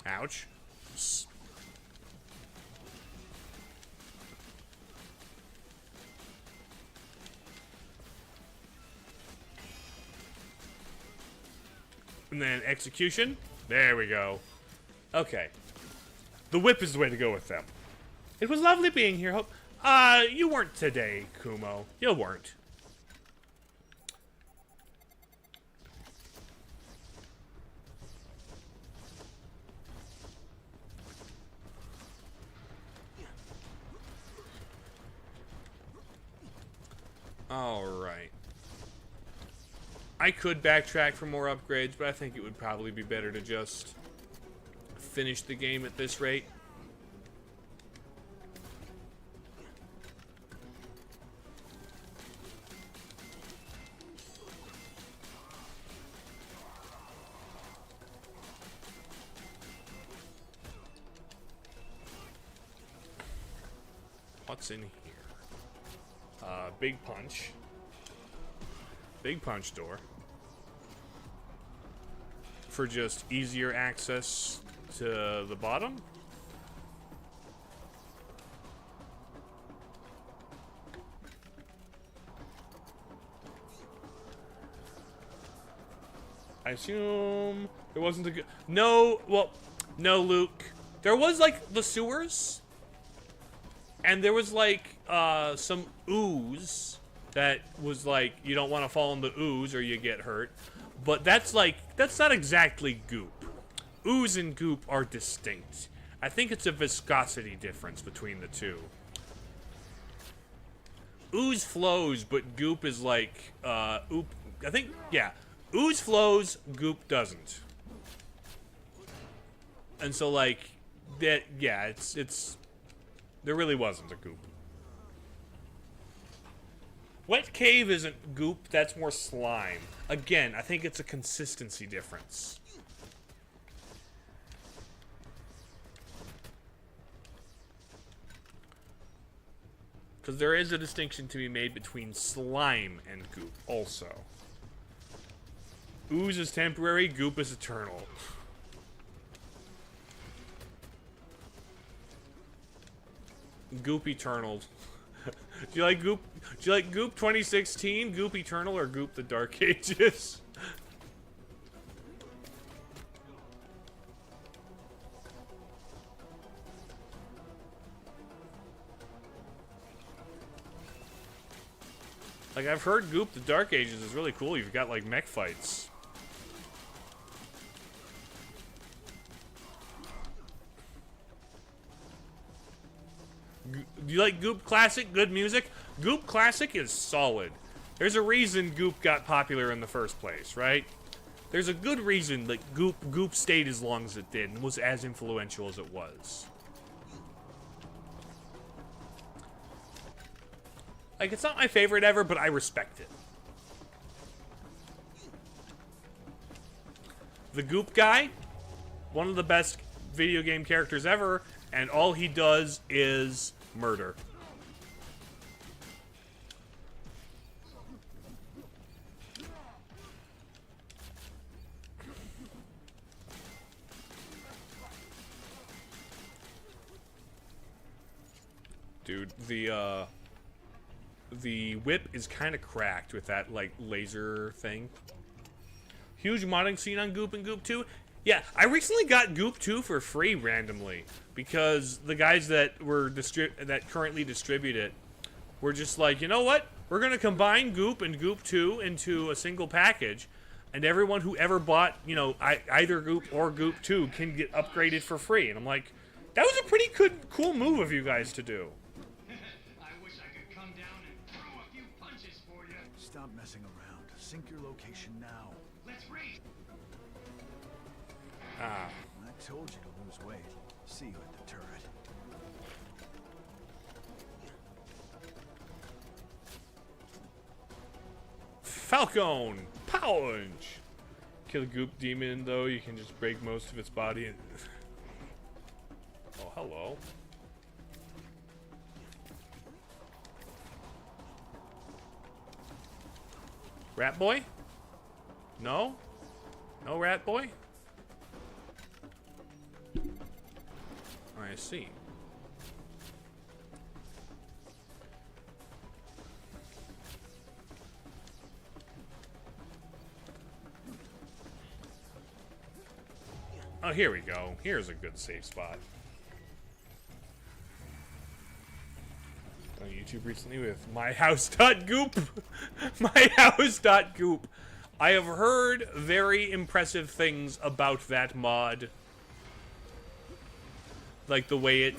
Ouch. And then execution. There we go. Okay. The whip is the way to go with them. It was lovely being here. Hope. You weren't today, Kumo. You weren't. Alright. I could backtrack for more upgrades, but I think it would probably be better to just finish the game at this rate. What's in here? Big punch. Big punch door. For just easier access to the bottom. I assume there wasn't a good... No, well, no, Luke. There was, like, the sewers. And there was, like, some ooze that was, like, you don't want to fall in the ooze or you get hurt. But that's, like, that's not exactly goop. Ooze and goop are distinct. I think it's a viscosity difference between the two. Ooze flows, but goop is, like, I think, yeah. Ooze flows, goop doesn't. And so, like, that, yeah, it's... There really wasn't a goop. Wet cave isn't goop, that's more slime. Again, I think it's a consistency difference. Because there is a distinction to be made between slime and goop also. Ooze is temporary, goop is eternal. Goop Eternal. Do you like Goop? Do you like Goop 2016, Goop Eternal, or Goop the Dark Ages? Like, I've heard Goop the Dark Ages is really cool. You've got, like, mech fights. Do you like Goop Classic? Good music? Goop Classic is solid. There's a reason Goop got popular in the first place, right? There's a good reason that Goop stayed as long as it did and was as influential as it was. Like, it's not my favorite ever, but I respect it. the Goop guy, one of the best video game characters ever, and all he does is murder. Dude, the whip is kind of cracked with that, like, laser thing. Huge modding scene on Goop and Goop 2. Yeah, I recently got Goop 2 for free randomly because the guys that were currently distribute it were just like, you know what? We're gonna combine Goop and Goop 2 into a single package, and everyone who ever bought, you know, either Goop or Goop 2 can get upgraded for free. And I'm like, that was a pretty cool move of you guys to do. I wish I could come down and throw a few punches for you. Stop messing around. Sync your location now. Let's race. Ah. I told you to lose weight. See you at the turret. Falcon Punch. Kill the Goop demon, though. You can just break most of its body. And oh, hello. Rat boy? No? No rat boy? I see. Oh, here we go. Here's a good safe spot. On YouTube recently with myhouse.goop. myhouse.goop. I have heard very impressive things about that mod. Like the way it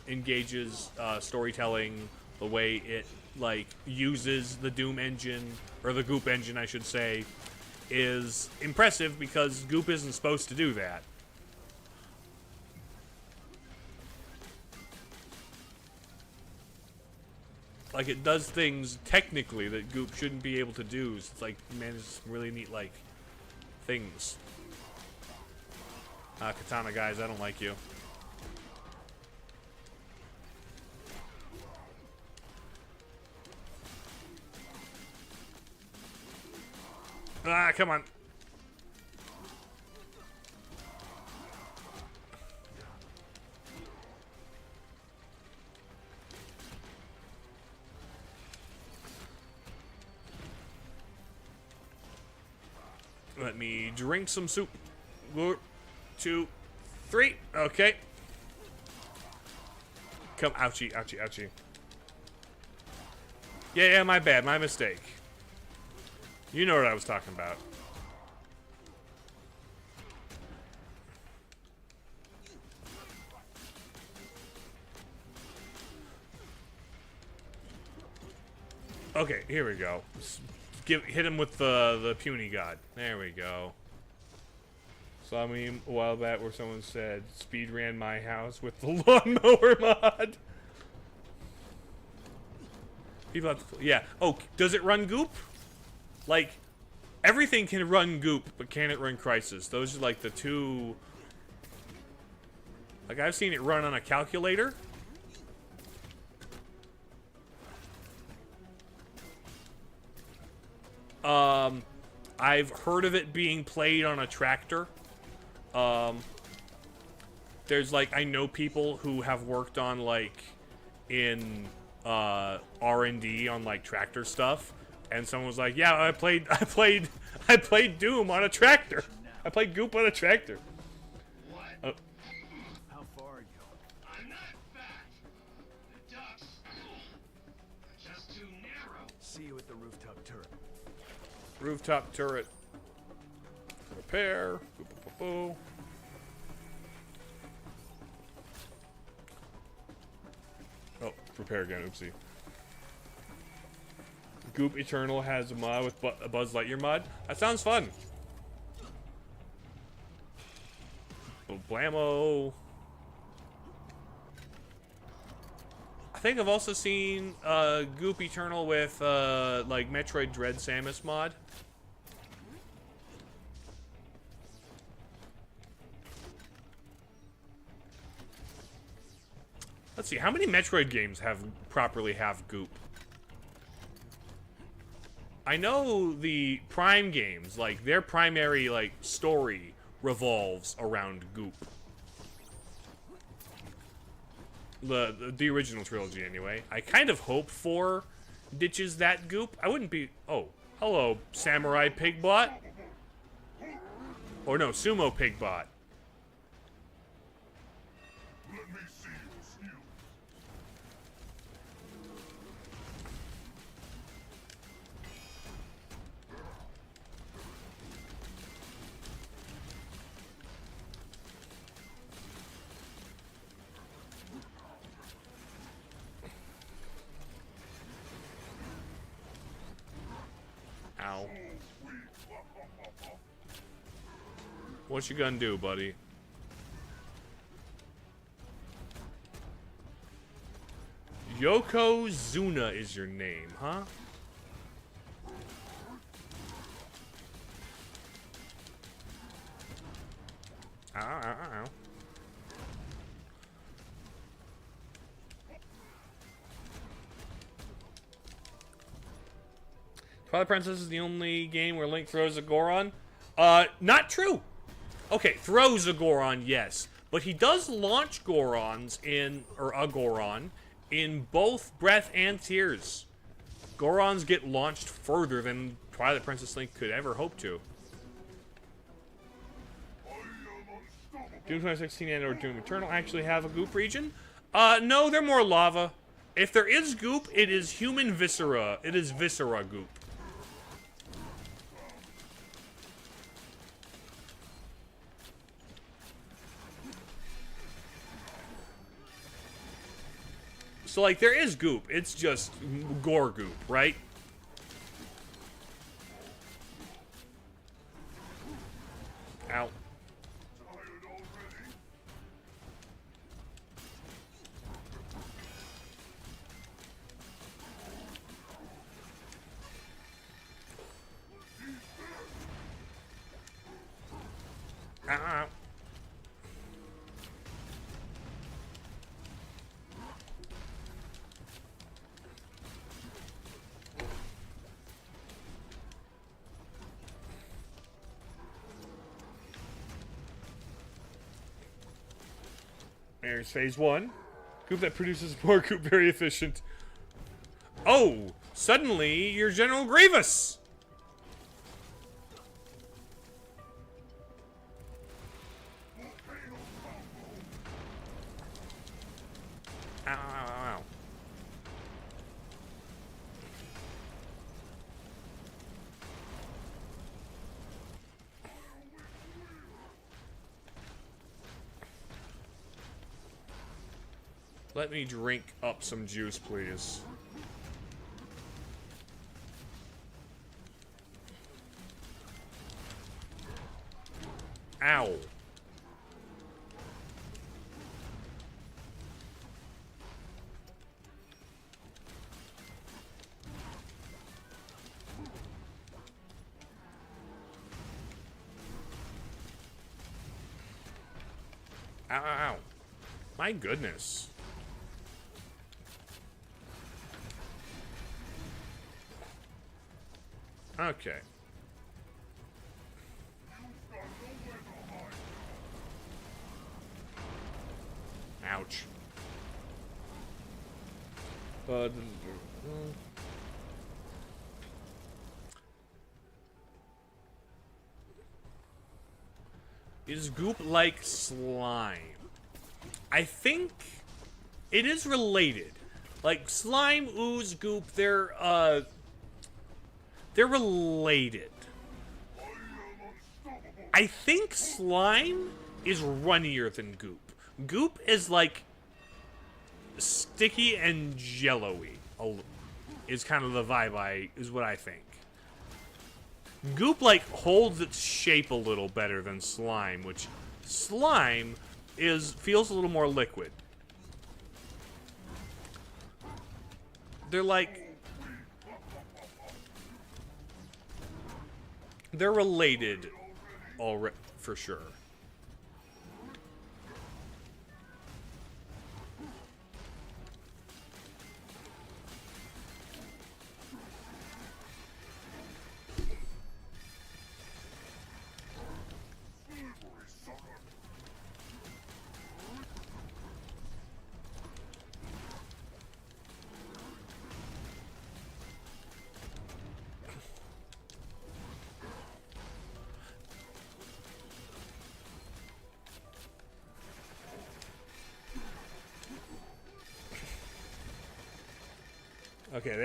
engages storytelling, the way it like uses the Doom engine, or the Goop engine I should say, is impressive because Goop isn't supposed to do that. Like, it does things technically that Goop shouldn't be able to do. So it's like, man, it's really neat, like, things. Katana guys, I don't like you. Ah, come on. Let me drink some soup. 1, 2, 3. Okay. Come, ouchie, ouchie, ouchie. Yeah, my bad, my mistake. You know what I was talking about. Okay, here we go. Hit him with the puny god. There we go. Saw a meme a while back where someone said speed ran my house with the lawnmower mod. People have to, yeah. Oh, does it run Goop? Like, everything can run Goop, but can it run Crisis? Those are like the two. Like, I've seen it run on a calculator. I've heard of it being played on a tractor. There's like, I know people who have worked on like in R&D on like tractor stuff, and someone was like, "Yeah, I played Doom on a tractor. I played Goop on a tractor." What? How far are you? I'm not fat. The ducks are just too narrow. See you at the rooftop turret. Rooftop turret. Repair. Boo, boo, boo, boo. Oh, repair again. Oopsie. Goop Eternal has a mod with a Buzz Lightyear mod. That sounds fun. Blammo. I think I've also seen Goop Eternal with like Metroid Dread Samus mod. Let's see, how many Metroid games properly have goop? I know the Prime games, like, their primary, like, story revolves around goop. The original trilogy, anyway. I kind of hope 4 ditches that goop. I wouldn't be... Oh, hello, Samurai Pigbot. Or no, Sumo Pigbot. Let me see your skills. Ow. What you gonna do, buddy? Yokozuna is your name, huh? Ow, ow, ow, ow. Twilight Princess is the only game where Link throws a Goron. Not true. Okay, throws a Goron, yes. But he does launch Gorons or a Goron, in both Breath and Tears. Gorons get launched further than Twilight Princess Link could ever hope to. Doom 2016 and or Doom Eternal actually have a goop region? No, they're more lava. If there is goop, it is human viscera. It is viscera goop. So, like, there is goop. It's just gore goop, right? Ow. Ow, ow. There's phase 1. Goop that produces more goop, very efficient. Oh! Suddenly, you're General Grievous! Ow, ow, ow, ow. Let me drink up some juice, please. Ow. Ow, ow, ow. My goodness. Okay. Ouch. Is goop like slime? I think it is related. Like slime, ooze, goop, they're related. I think slime is runnier than goop. Goop is like sticky and jello-y. Is kind of the vibe is what I think. Goop like holds its shape a little better than slime, which slime feels a little more liquid. They're related already, for sure. Okay,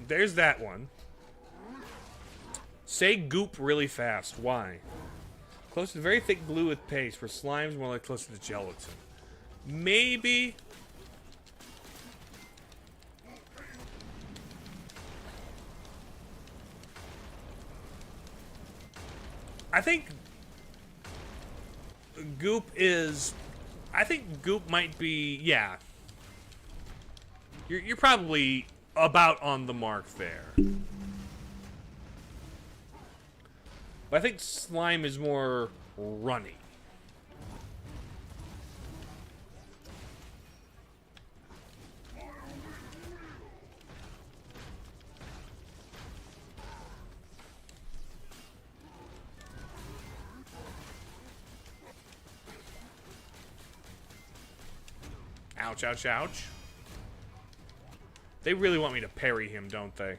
there's that one. Say goop really fast. Why? Close to very thick glue with paste, where slime's more like close to the gelatin. Maybe. I think goop is. I think goop might be. Yeah. You're probably about on the mark there. But I think slime is more runny. Ouch, ouch, ouch. They really want me to parry him, don't they?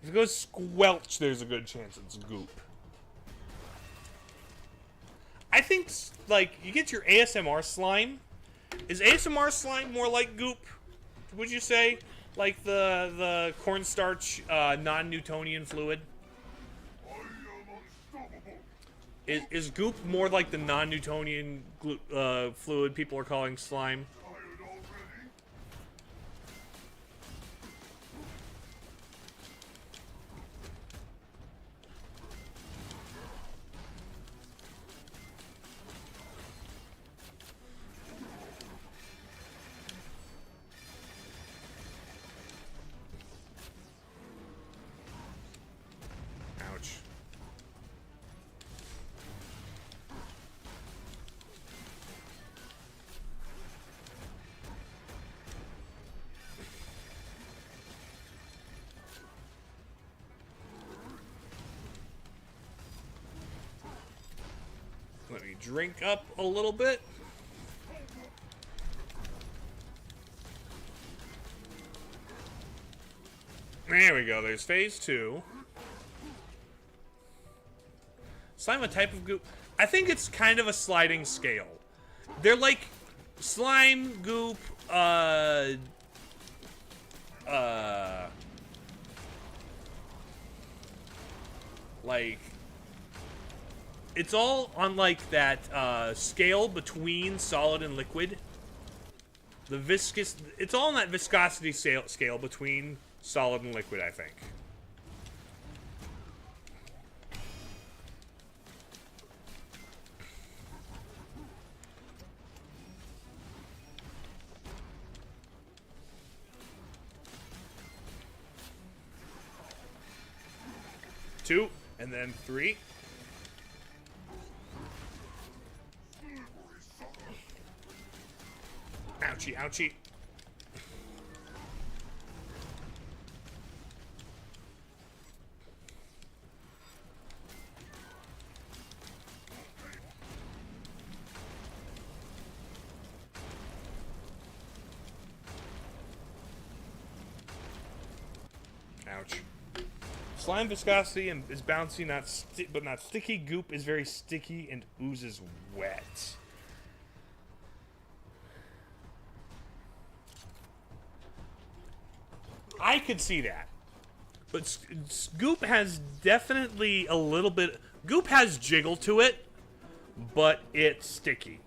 If it goes squelch, there's a good chance it's goop. I think, like, you get your ASMR slime. Is ASMR slime more like goop? Would you say? Like the cornstarch, non-Newtonian fluid? Is goop more like the non-Newtonian fluid people are calling slime? Ouch. Let me drink up a little bit. There we go. There's phase 2. Slime a type of goop? I think it's kind of a sliding scale. They're like slime, goop, like it's all on like that scale between solid and liquid. The viscous, it's all on that viscosity scale between solid and liquid, I think. Two, and then 3. Ouchie, ouchie. Ouch. Slime viscosity and is bouncy, but not sticky. Goop is very sticky and oozes wet. I could see that. But Goop has definitely a little bit... Goop has jiggle to it, but it's sticky.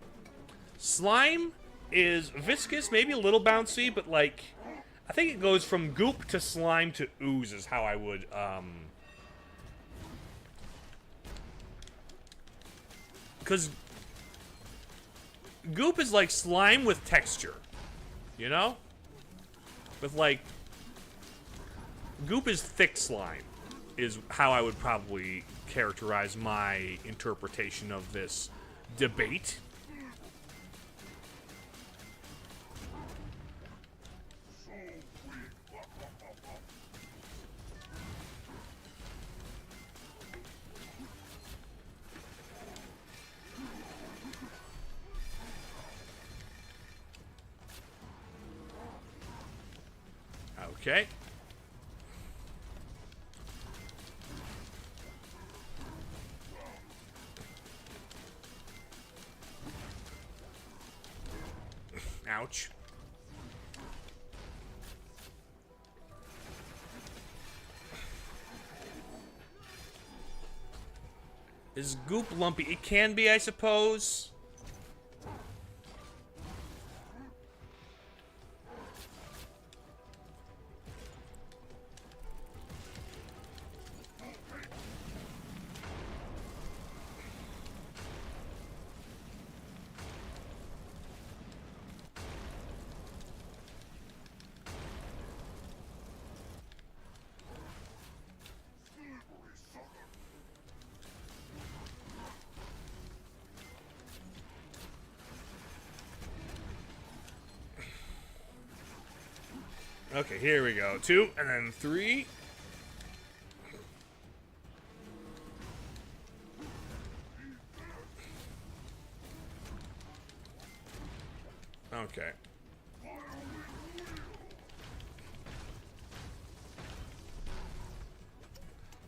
Slime is viscous, maybe a little bouncy, but like... I think it goes from goop to slime to ooze is how I would, because goop is like slime with texture, you know? With like... Goop is thick slime, is how I would probably characterize my interpretation of this debate. Okay. Ouch. Is goop lumpy? It can be, I suppose. Okay, here we go. 2, and then 3. Okay.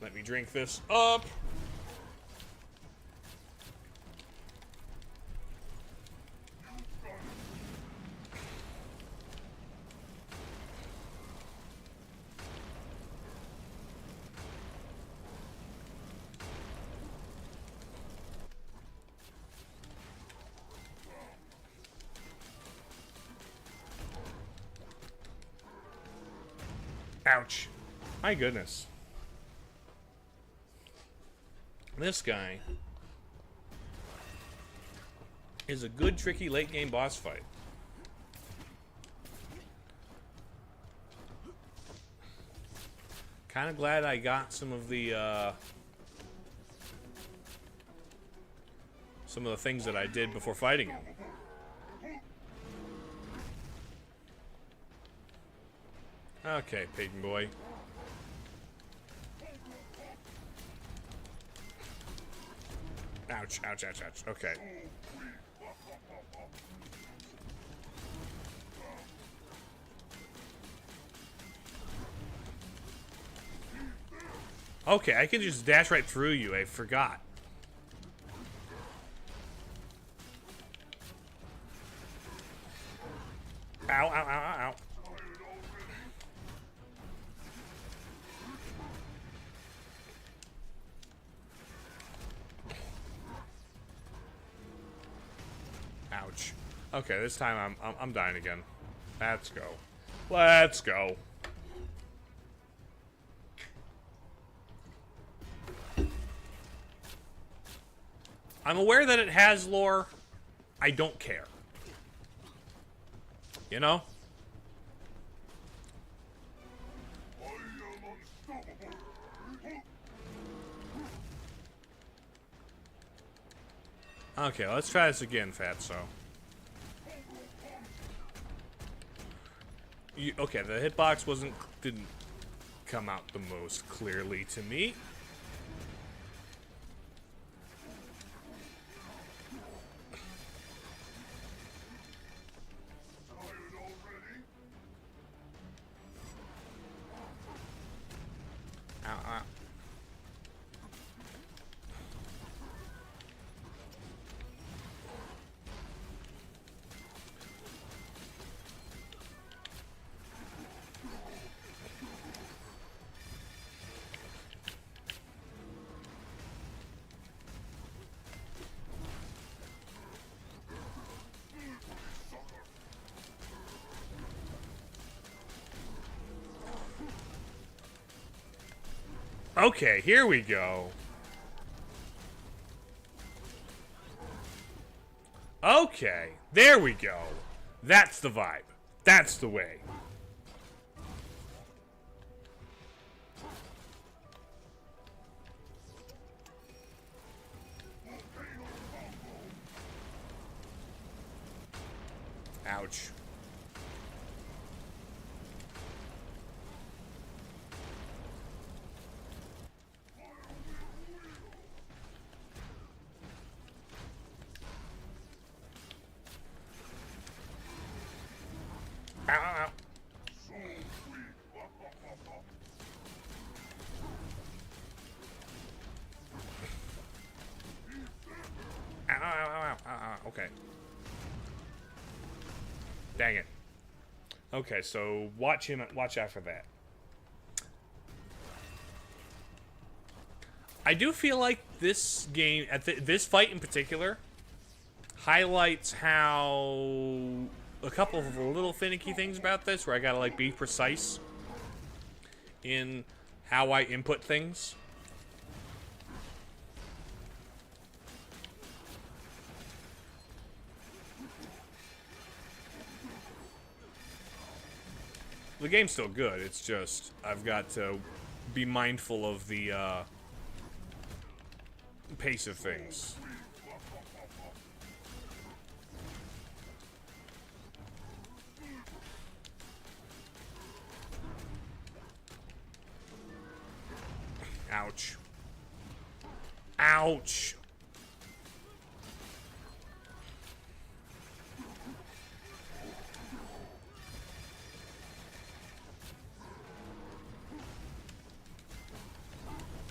Let me drink this up. Ouch. My goodness. This guy is a good, tricky late game boss fight. Kind of glad I got some of the things that I did before fighting him. Okay, Peyton boy. Ouch, ouch, ouch, ouch. Okay. Okay, I can just dash right through you. I forgot. Ow, ow, ow, ow, ow. Ouch. Okay, this time I'm dying again. Let's go. Let's go. I'm aware that it has lore. I don't care. You know? Okay, let's try this again, Fatso. Okay, the hitbox didn't come out the most clearly to me. Ow, ow. Okay, here we go. Okay, there we go. That's the vibe. That's the way. Ouch. Ow, ow, ow. Ow, ow, ow, ow, ow, okay. Dang it. Okay, so watch out for that. I do feel like this game, this fight in particular, highlights how a couple of little finicky things about this, where I gotta like be precise in how I input things. The game's still good, it's just I've got to be mindful of the pace of things. Ouch. Ouch.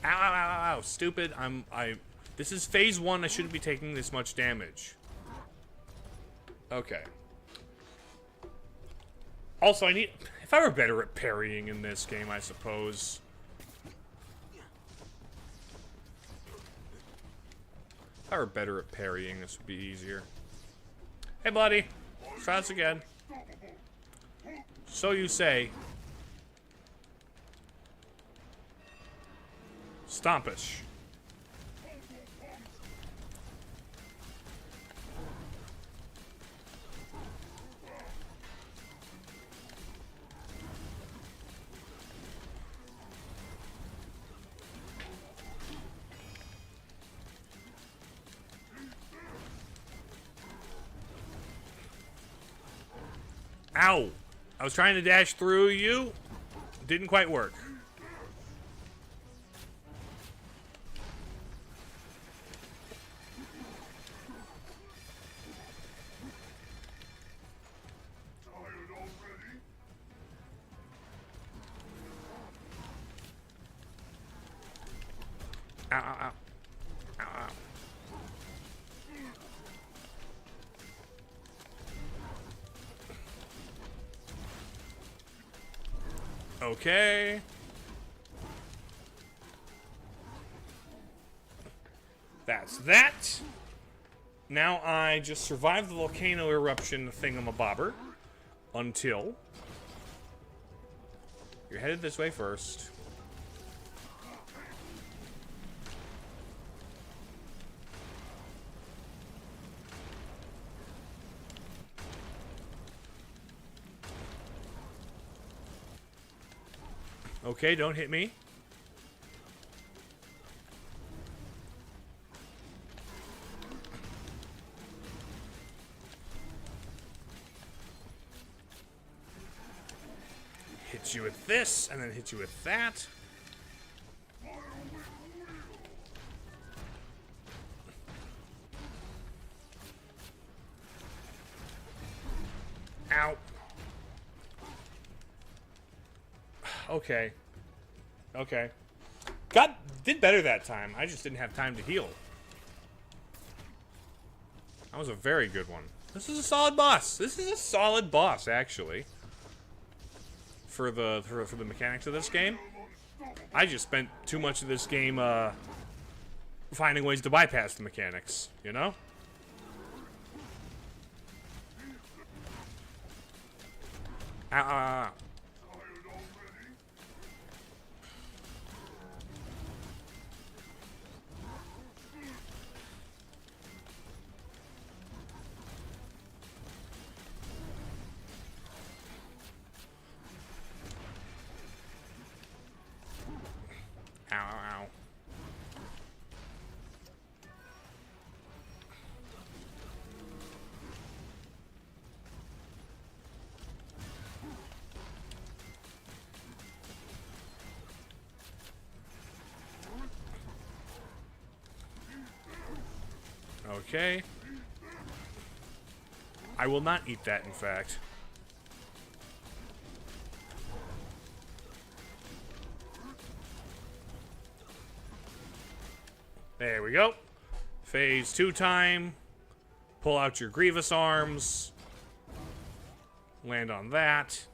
Ow, ow, ow, ow, stupid. This is phase 1, I shouldn't be taking this much damage. Okay. Also, if I were better at parrying in this game, I suppose. If I were better at parrying, this would be easier. Hey, buddy. Try this again. So you say. Stompish. Ow! I was trying to dash through you. Didn't quite work. Ow, ow, ow. Ow, ow. Okay. That's that. Now I just survived the volcano eruption thingamabobber until you're headed this way first. Okay, don't hit me. Hit you with this, and then hit you with that. Ow. Okay. Okay. Did better that time. I just didn't have time to heal. That was a very good one. This is a solid boss. This is a solid boss, actually. For the mechanics of this game. I just spent too much of this game finding ways to bypass the mechanics, you know? Ow, ow, ow. Ow, ow, ow. Okay. I will not eat that, in fact. There we go. Phase 2 time. Pull out your Grievous arms. Land on that.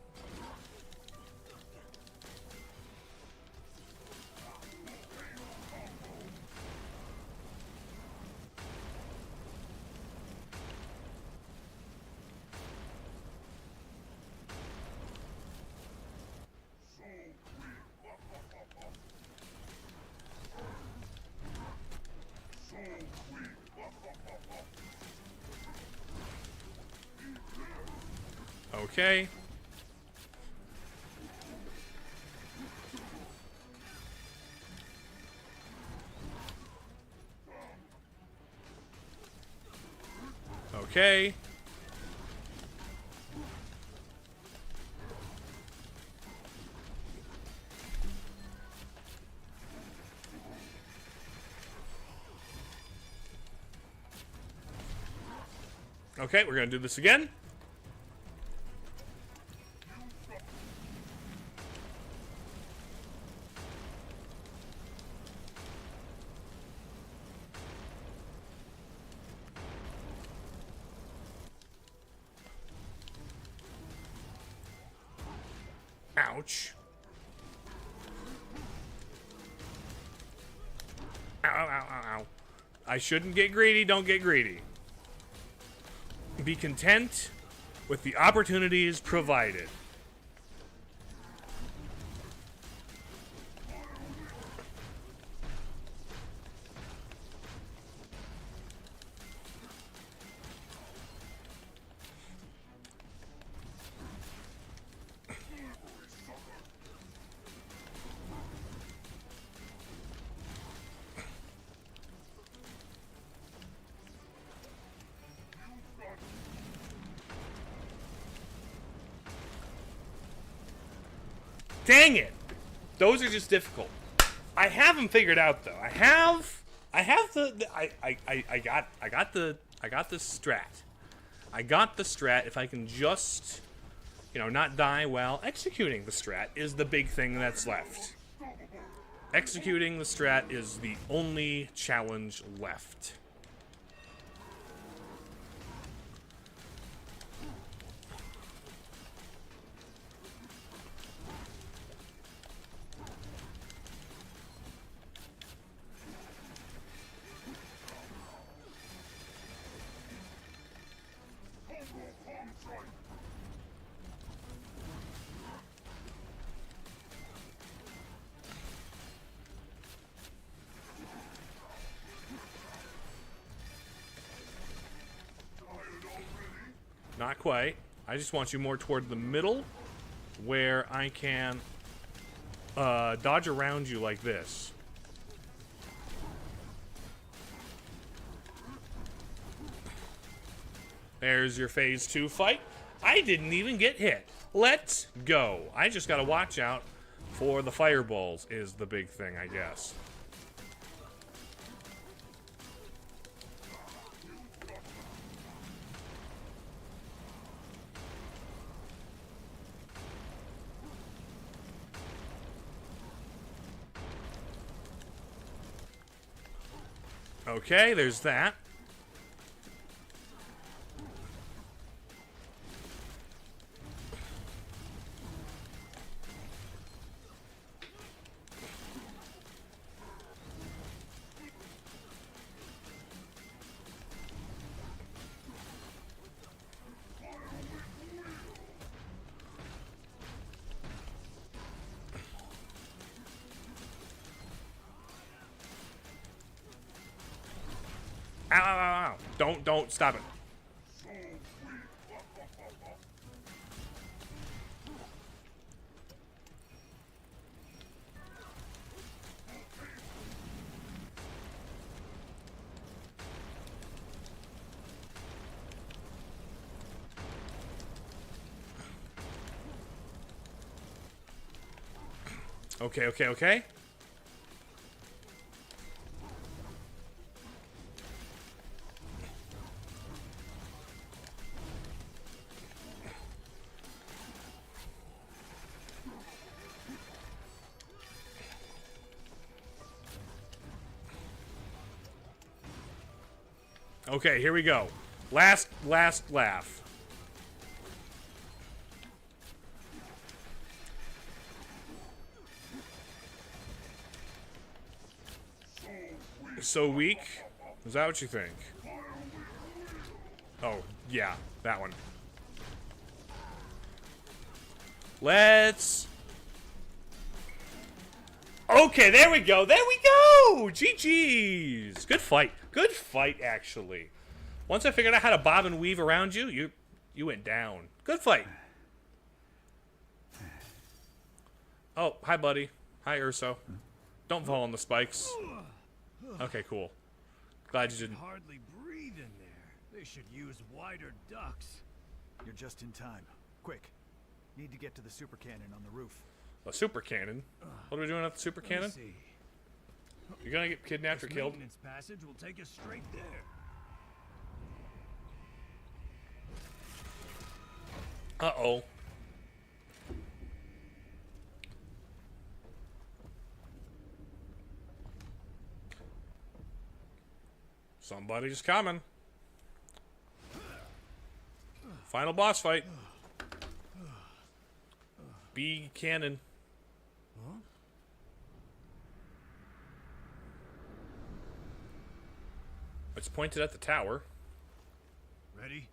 Okay. Okay. Okay, we're gonna do this again. Ouch. Ow, ow, ow, ow, ow. I shouldn't get greedy, don't get greedy. Be content with the opportunities provided. Dang it! Those are just difficult. I have them figured out though. I have the I got the strat. I got the strat. If I can just, you know, not die while executing the strat is the big thing that's left. Executing the strat is the only challenge left. Not quite. I just want you more toward the middle where I can dodge around you like this. There's your phase 2 fight. I didn't even get hit. Let's go. I just gotta watch out for the fireballs is the big thing, I guess. Okay, there's that. Ow, ow, ow, ow. Don't stop it. Okay, okay, okay. Okay, here we go. Last laugh. So weak? Is that what you think? Oh, yeah, that one. Let's... Okay, there we go. There we go! GG's. Good fight. Good fight, actually. Once I figured out how to bob and weave around you, you went down. Good fight. Oh, hi, buddy. Hi, Urso. Don't fall on the spikes. Okay, cool. Glad you didn't. Hardly breathe in there. They should use wider ducts. You're just in time. Quick. Need to get to the super cannon on the roof. A super cannon? What are we doing at the super cannon? See. You're gonna get kidnapped or This killed? maintenance passage will take us straight there. Uh-oh. Somebody's coming. Final boss fight. B cannon. It's pointed at the tower. Ready?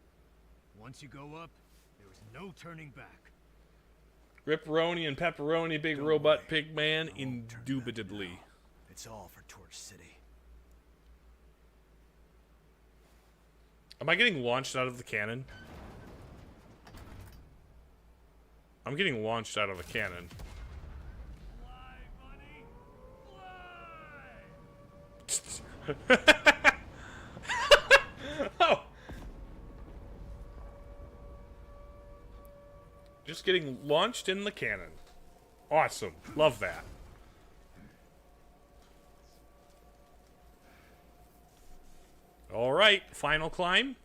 Once you go up, there is no turning back. Ripperoni and pepperoni, big Don't robot worry. pig man, I won't turn back indubitably. now. It's all for Torch City. Am I getting launched out of the cannon? I'm getting launched out of a cannon. Fly, buddy! Fly! Oh! Just getting launched in the cannon. Awesome. Love that. Alright, final climb.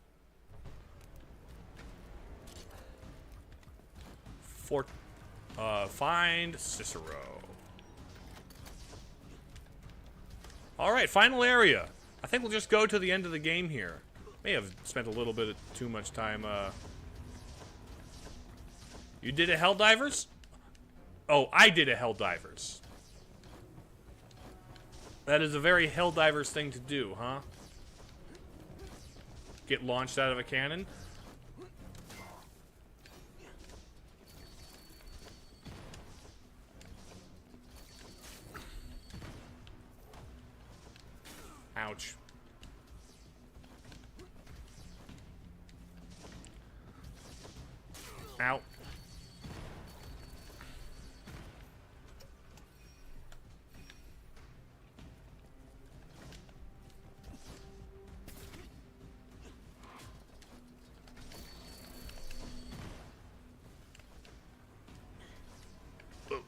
Find Cicero. Alright, final area. I think we'll just go to the end of the game here. May have spent a little bit of too much time, You did a Helldivers? Oh, I did a Helldivers. That is a very Helldivers thing to do, huh? Get launched out of a cannon? Ouch. Ow.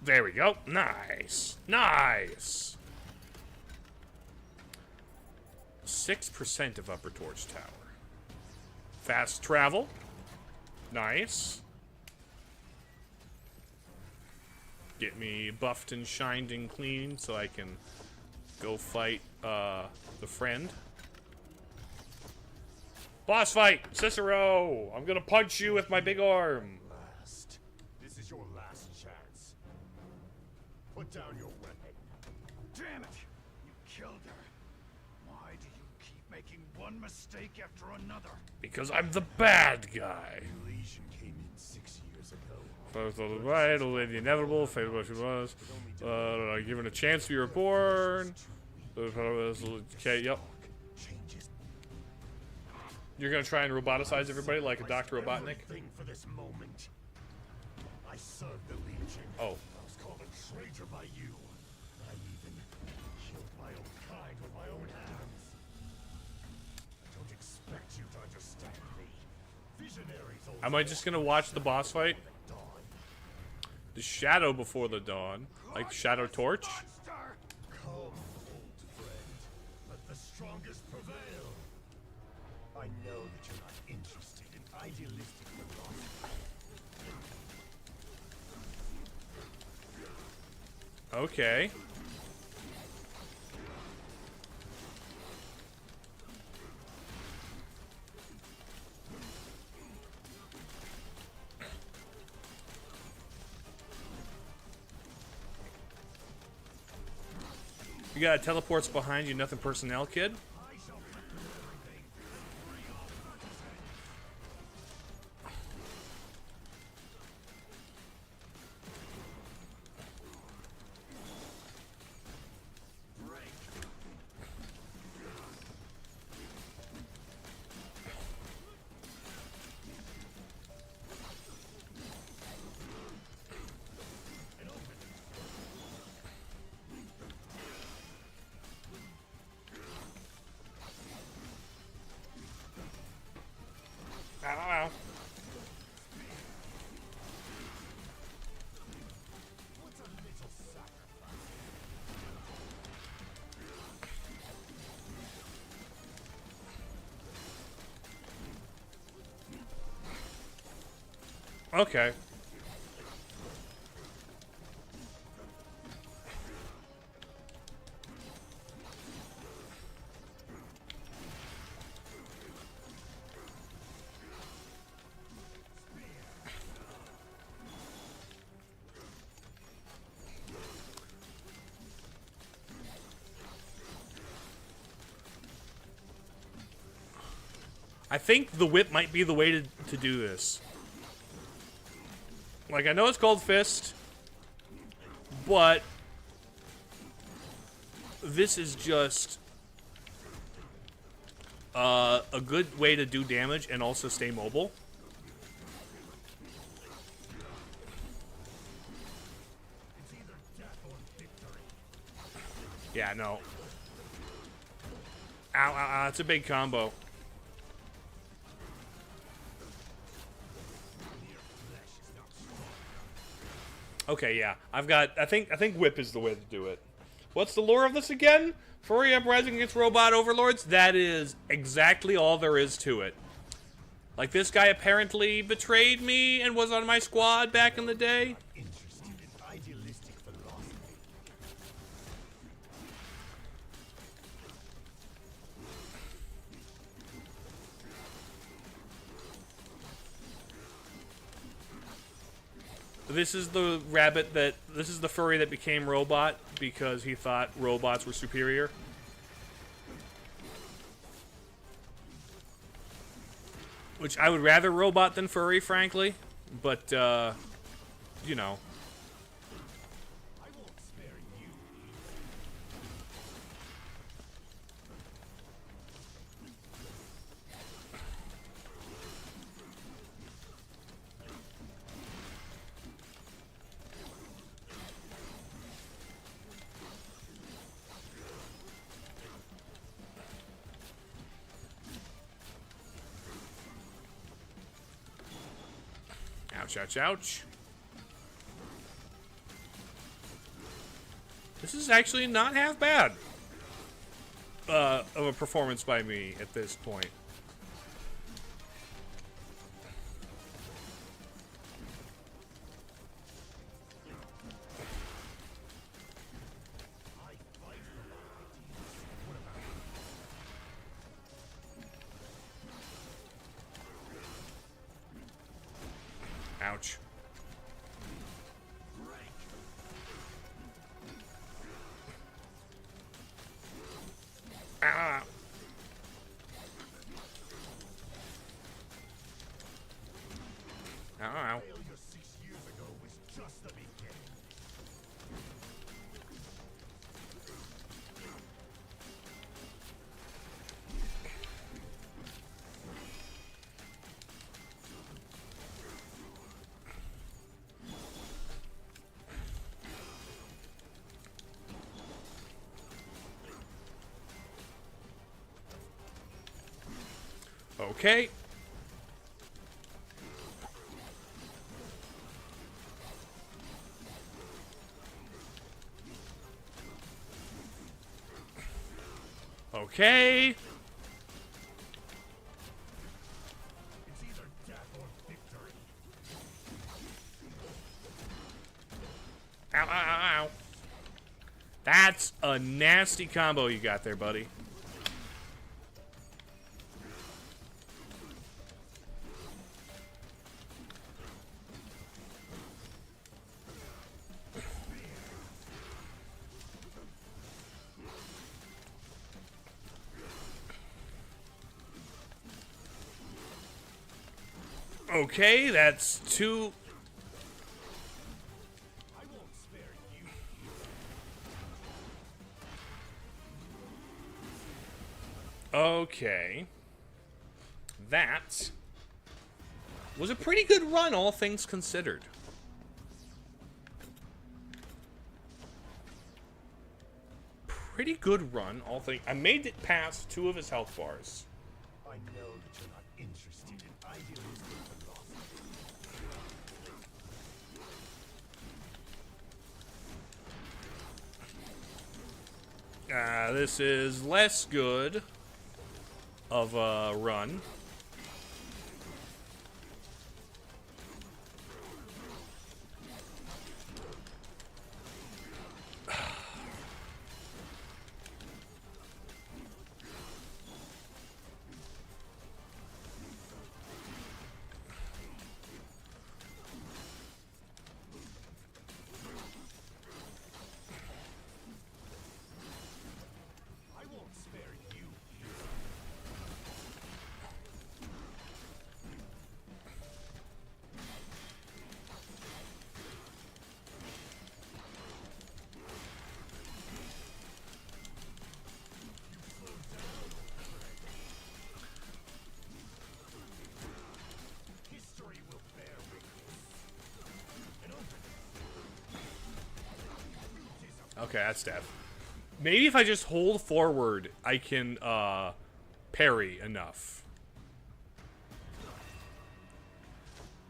There we go. Nice. Nice. 6% of Upper Torch Tower. Fast travel. Nice. Get me buffed and shined and clean so I can go fight the friend. Boss fight! Cicero! I'm gonna punch you with my big arm. Last. This is your last chance. Put down your weapon. Damn it! You killed her. Why do you keep making one mistake after another? Because I'm the bad guy. Legion came in 6 years ago. First of the right, away the inevitable, fate of what she was. Given a chance to be reborn. Okay, yep. Changes You're gonna try and roboticize everybody like a Dr. Robotnik? everything for this moment. I served the Legion. Oh. I was called a traitor by you. I even killed my own kind with my own hands. I don't expect you to understand me. Visionaries always Am I just gonna watch the boss fight? dawn. The shadow before the dawn? Like Shadow Torch? Come, old friend. Let the strongest prevail. I know that you're not interested in idealistic philosophy. Okay. You got teleports behind you, nothing personnel, kid? Okay. I think the whip might be the way to do this. Like, I know it's called Fist, but this is just a good way to do damage and also stay mobile. Yeah, no. Ow, ow, ow, it's a big combo. Okay, yeah. I think whip is the way to do it. What's the lore of this again? Furry uprising against robot overlords? That is exactly all there is to it. Like, this guy apparently betrayed me and was on my squad back in the day. Interested in idealistic philosophy. This is the this is the furry that became robot because he thought robots were superior. Which I would rather robot than furry, frankly. But, you know. I won't spare you. Ouch, ouch, ouch. This is actually not half bad of a performance by me at this point. Ouch. Ah. Ow, ow. Failure 6 years ago was just the beginning. Okay. Okay. It's either death or victory. Ow, ow, ow, ow. That's a nasty combo you got there, buddy. Okay, that's two. I won't spare you. Okay. That was a pretty good run, all things considered. Pretty good run, all things. I made it past 2 of his health bars. I know that you're not interested in idealistic philosophy. This is less good of a run. Okay, that's death. Maybe if I just hold forward, I can parry enough.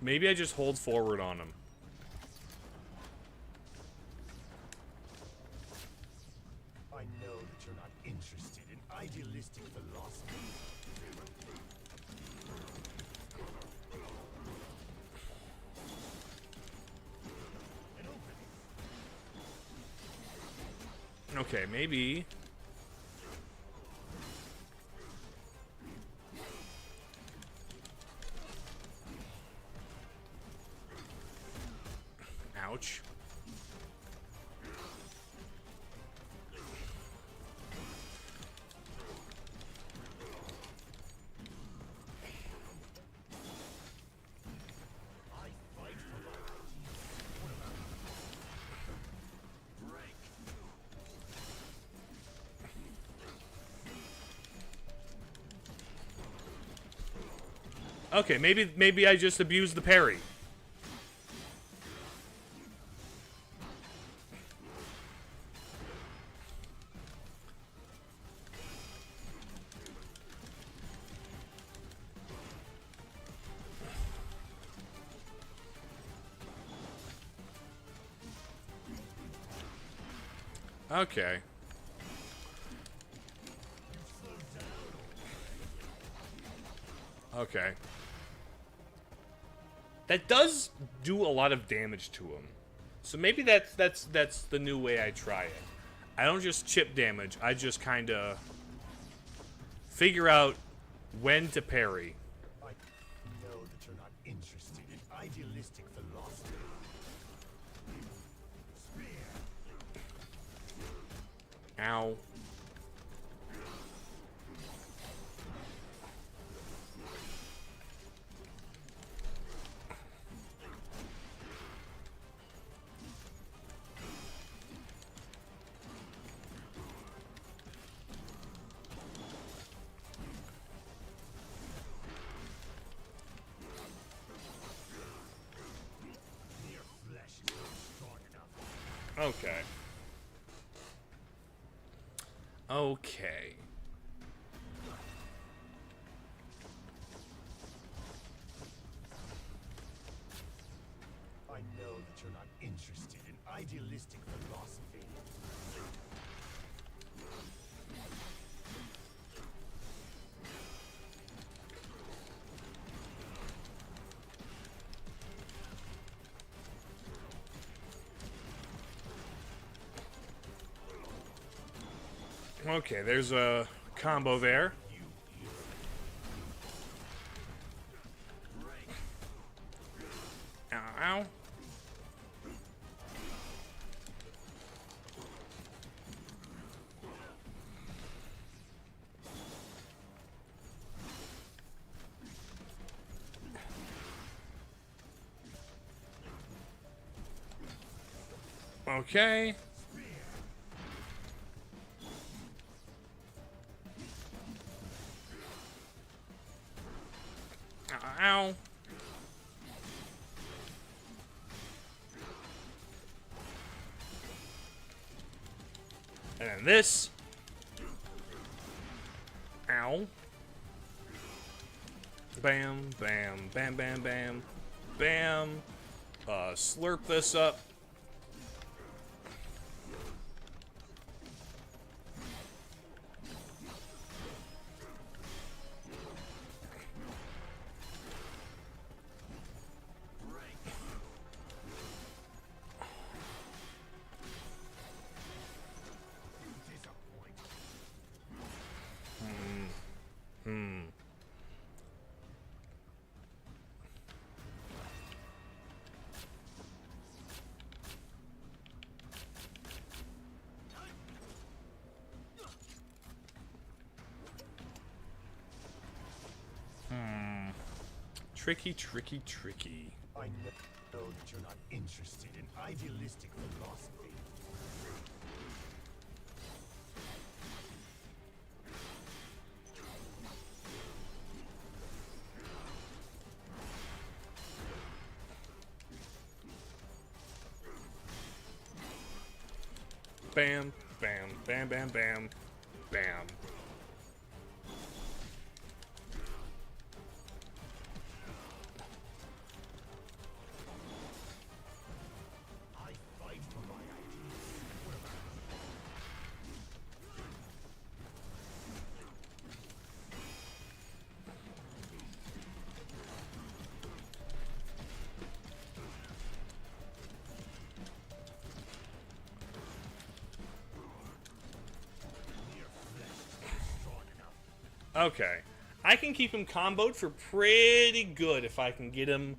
Maybe I just hold forward on him. I know that you're not interested in idealistic philosophy. Okay, maybe. Ouch. Okay, maybe I just abused the parry. Okay. Okay. That does do a lot of damage to him. So maybe that's the new way I try it. I don't just chip damage, I just kind of figure out when to parry. I know that you're not interested in idealistic philosophy. Ow. Okay. Okay. I know that you're not interested in idealistic philosophy. Okay, there's a combo there. Ow, ow. Okay. Ow. And then this. Ow. Bam, bam, bam, bam, bam, bam. Slurp this up. Tricky, tricky, tricky. I know that you're not interested in idealistic philosophy. bam, bam, bam, bam, bam, bam. Okay. I can keep him comboed for pretty good if I can get him,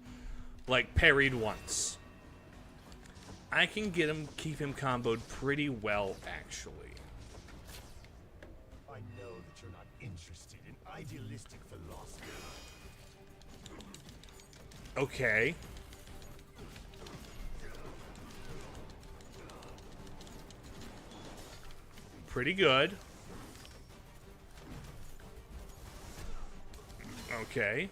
like, parried once. I can keep him comboed pretty well, actually. I know that you're not interested in idealistic philosophy. Okay. Pretty good. Okay.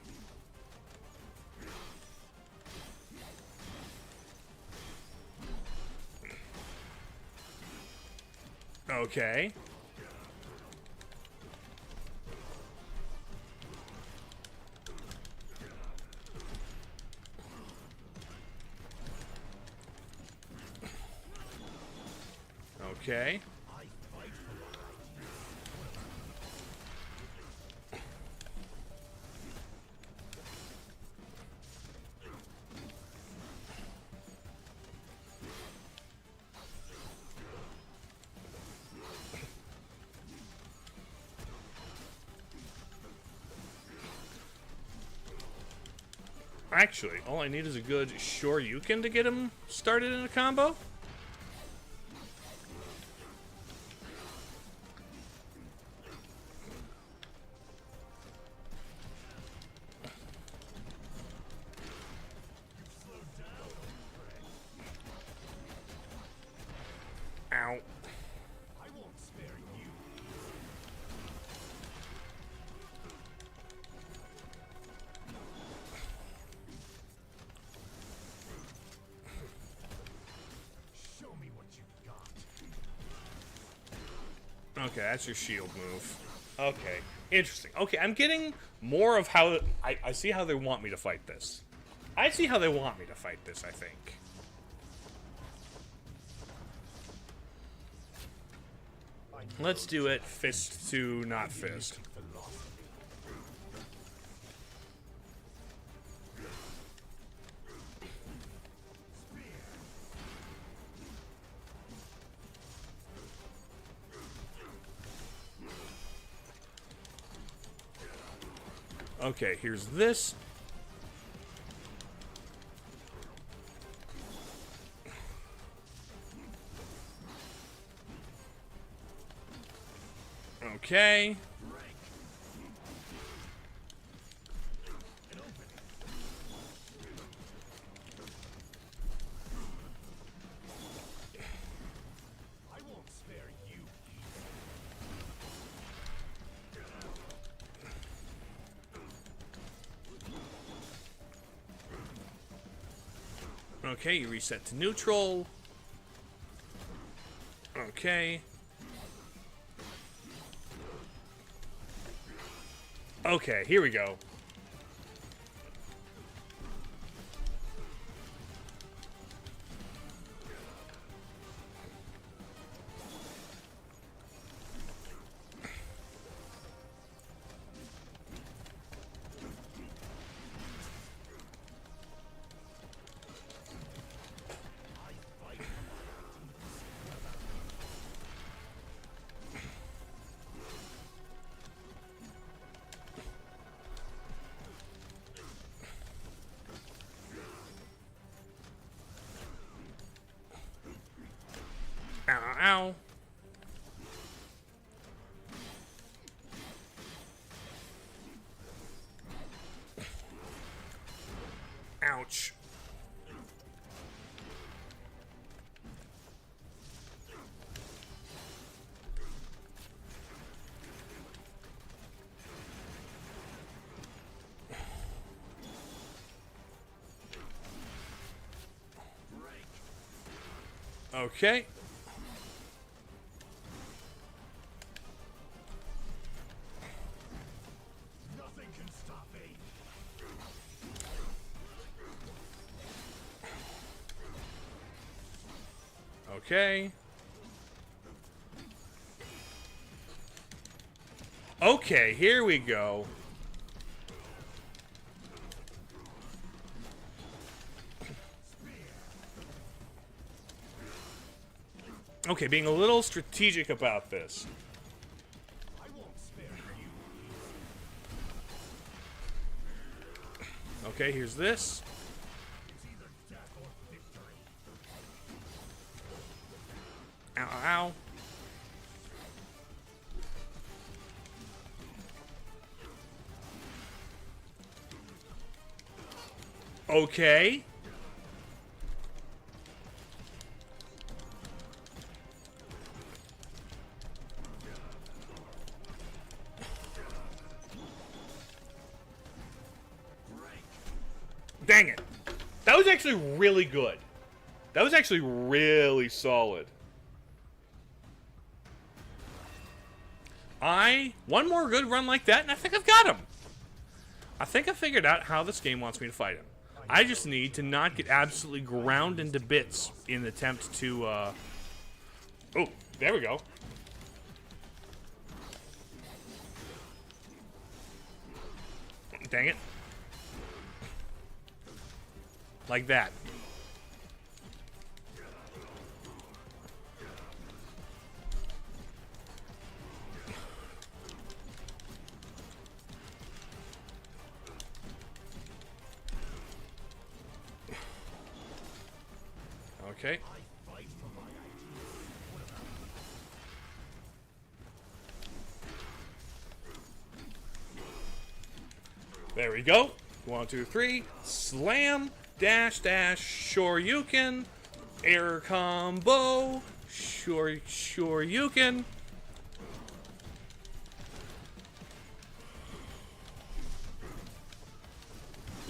Okay. Okay. Actually, all I need is a good Shoryuken to get him started in a combo. Ow. I won't spare you. Show me what you got. Okay, that's your shield move. Okay, interesting. Okay, I'm getting more of how... I see how they want me to fight this. I see how they want me to fight this, I think. Let's do it fist to not fist. Okay, here's this. Okay. I won't spare you. Okay, you reset to neutral. Okay. Okay, here we go. Ow, ow, ow. Ouch. Okay. Okay. Okay, here we go. Okay, being a little strategic about this. Okay, here's this. Ow, ow. Okay. Dang it. That was actually really good. That was actually really solid. One more good run like that, and I think I've got him. I think I figured out how this game wants me to fight him. I just need to not get absolutely ground into bits in the attempt to, Oh, there we go. Dang it. Like that. Okay. There we go. 1, 2, 3. Slam. Dash, dash. Sure you can. Air combo. Sure you can.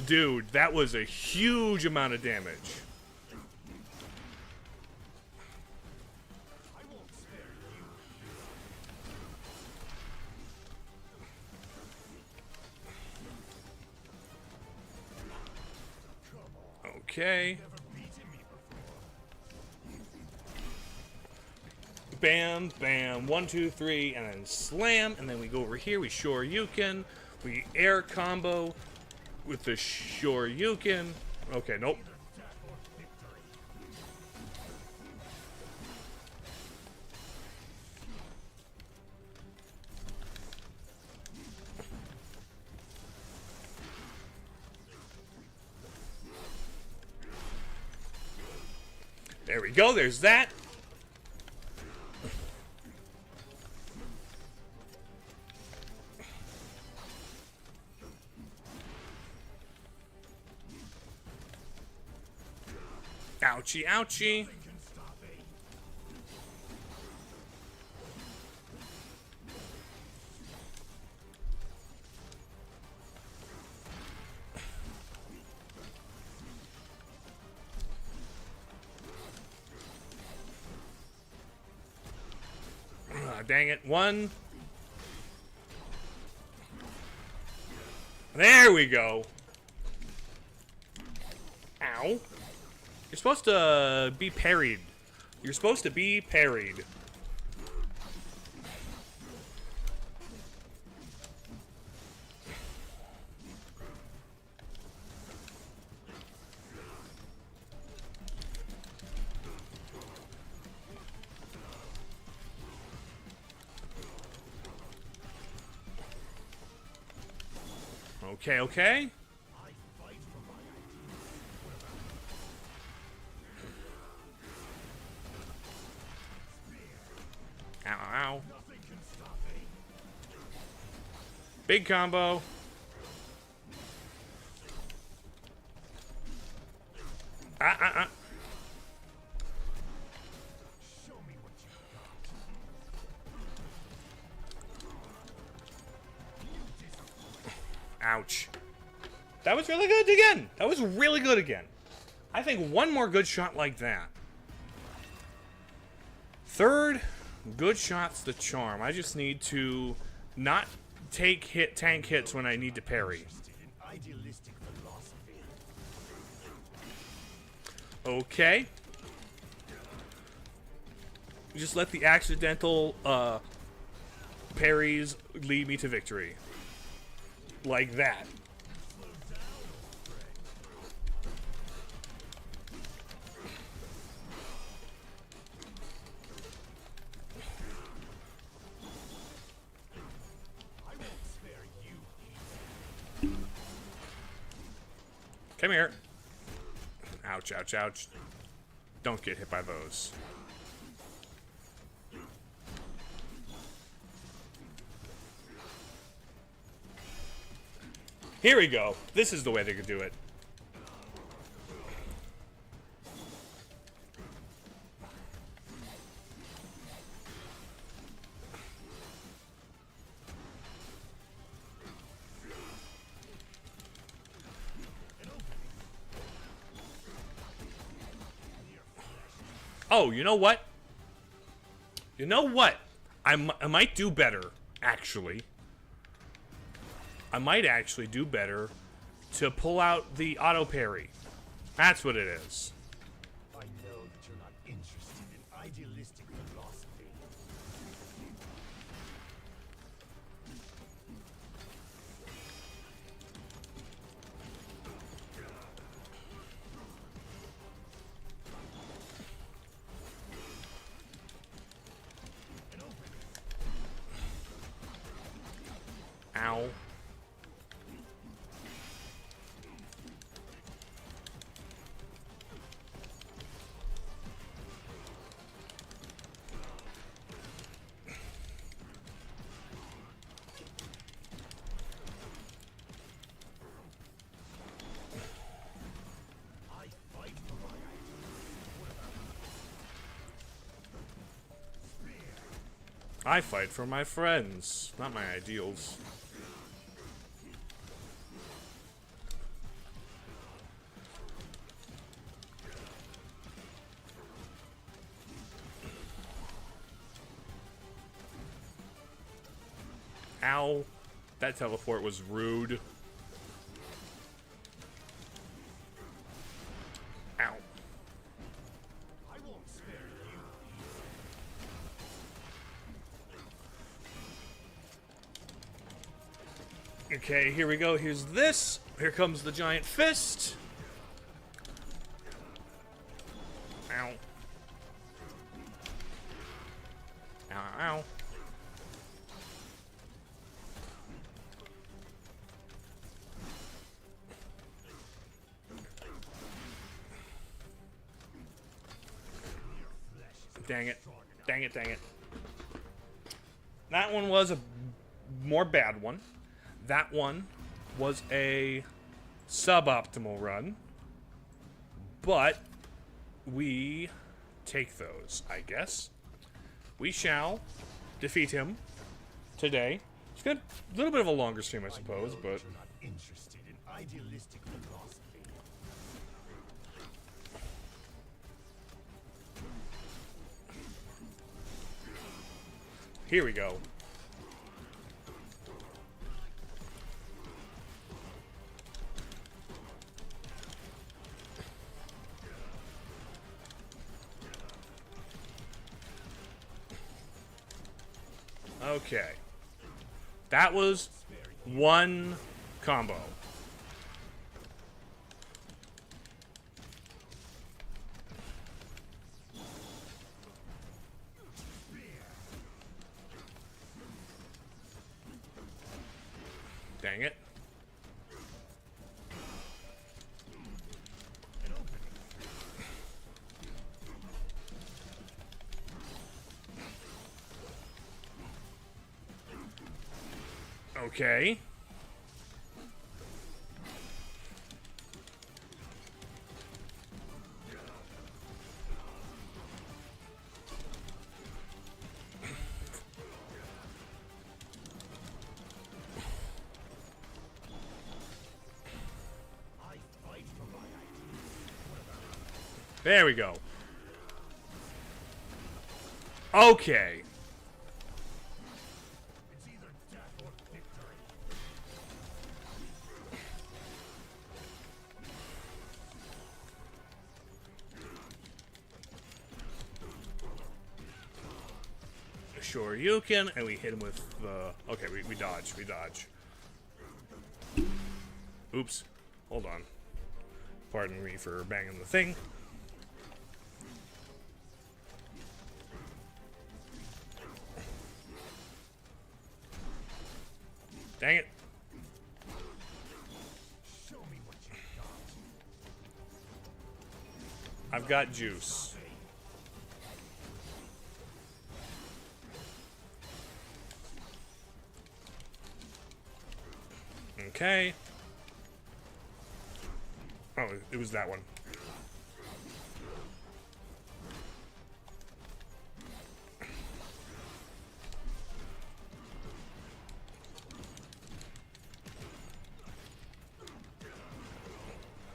Dude, that was a huge amount of damage. Okay. Bam, bam, 1, 2, 3, and then slam, and then we go over here, we Shoryuken, we air combo with the Shoryuken. Okay, nope. There we go, there's that. Ouchie, ouchie. Dang it. 1. There we go. Ow. You're supposed to be parried. You're supposed to be parried. Okay, okay. Ow, ow. Big combo. Ouch. That was really good again. That was really good again. I think one more good shot like that. Third, good shot's the charm. I just need to not take tank hits when I need to parry. Okay. just let the accidental parries lead me to victory. Like that. Come here. Ouch, ouch, ouch. Don't get hit by those. Here we go. This is the way they could do it. Oh, you know what? You know what? I might do better, actually. I might actually do better to pull out the auto parry. That's what it is. I know that you're not interested in idealistic philosophy. Ow. I fight for my friends, not my ideals. Ow. That teleport was rude. Ow. I won't spare you. Okay, here we go. Here's this. Here comes the giant fist. Ow. Ow, ow. Dang it. Dang it, dang it. That one was a more bad one. That one was a suboptimal run. But we take those, I guess. We shall defeat him today. It's got a little bit of a longer stream, I suppose, but... You're not interested in idealistic philosophy. Here we go. Okay. That was one combo. Dang it. Okay. There we go. Okay. It's either death or victory. Shoryuken, and we hit him with the... Okay, we dodge. We dodge. Oops. Hold on. Pardon me for banging the thing. Dang it. Show me what you got. I've got juice. Okay. Oh, it was that one.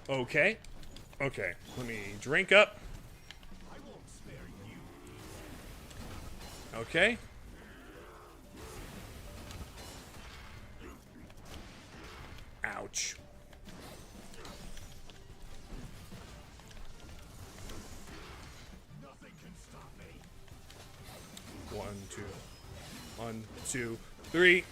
Okay. Okay. Let me drink up. I won't spare you. Okay. Ouch. Nothing can stop me. 1, 2. 1, 2, 3.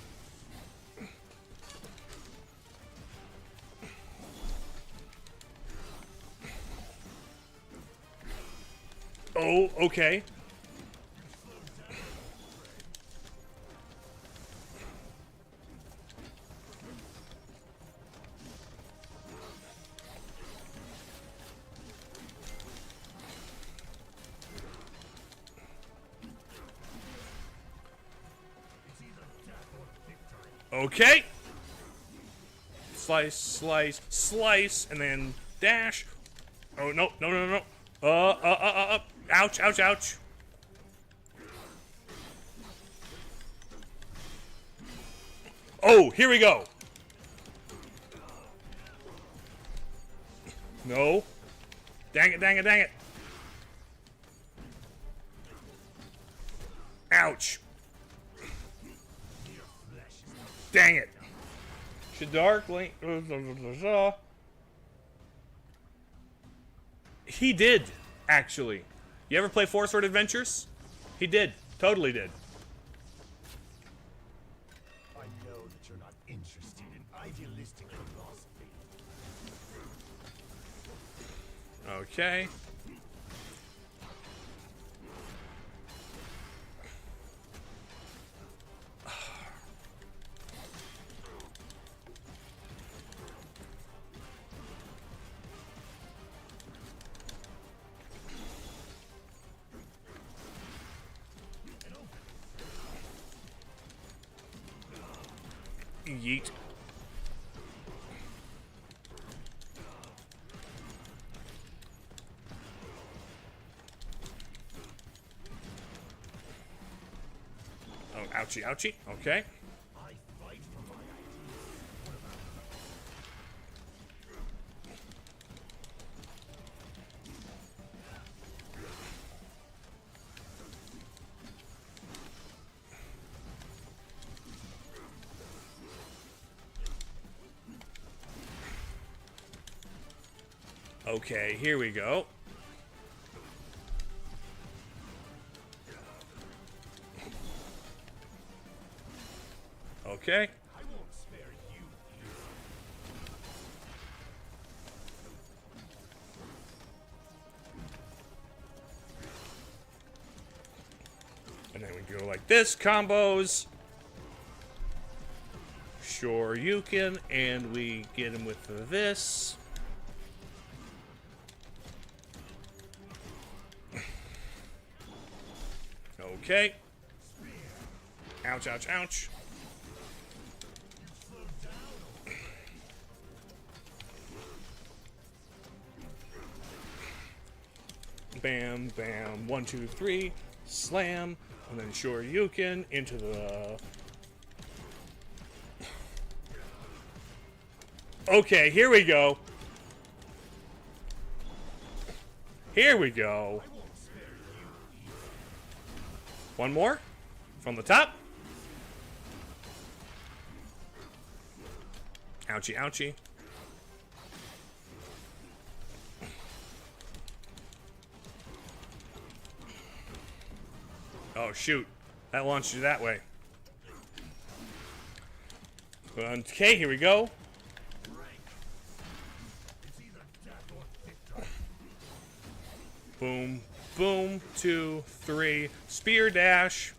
Oh, okay. Okay. Slice, slice, slice, and then dash. Oh, no, no, no, no. Ouch, ouch, ouch. Oh, here we go. No. Dang it, dang it, dang it. Ouch. Dang it. Shadark Link. He did, actually. You ever play Four Sword Adventures? He did. Totally did. I know that you're not interested in idealistic philosophy. Okay. Yeet. Oh, ouchie, ouchie. Okay. I fight for my ideas. Okay, here we go. Okay. I won't spare you. And then we go like this, combos. Shoryuken, and we get him with this. Okay. Ouch, ouch, ouch. Bam, bam, 1, 2, 3, slam, and then Shoryuken into the... Okay, here we go. Here we go. One more from the top. Ouchie, ouchie. Oh, shoot. That launched you that way. Okay, here we go. Boom, boom, 2, 3. Spear dash.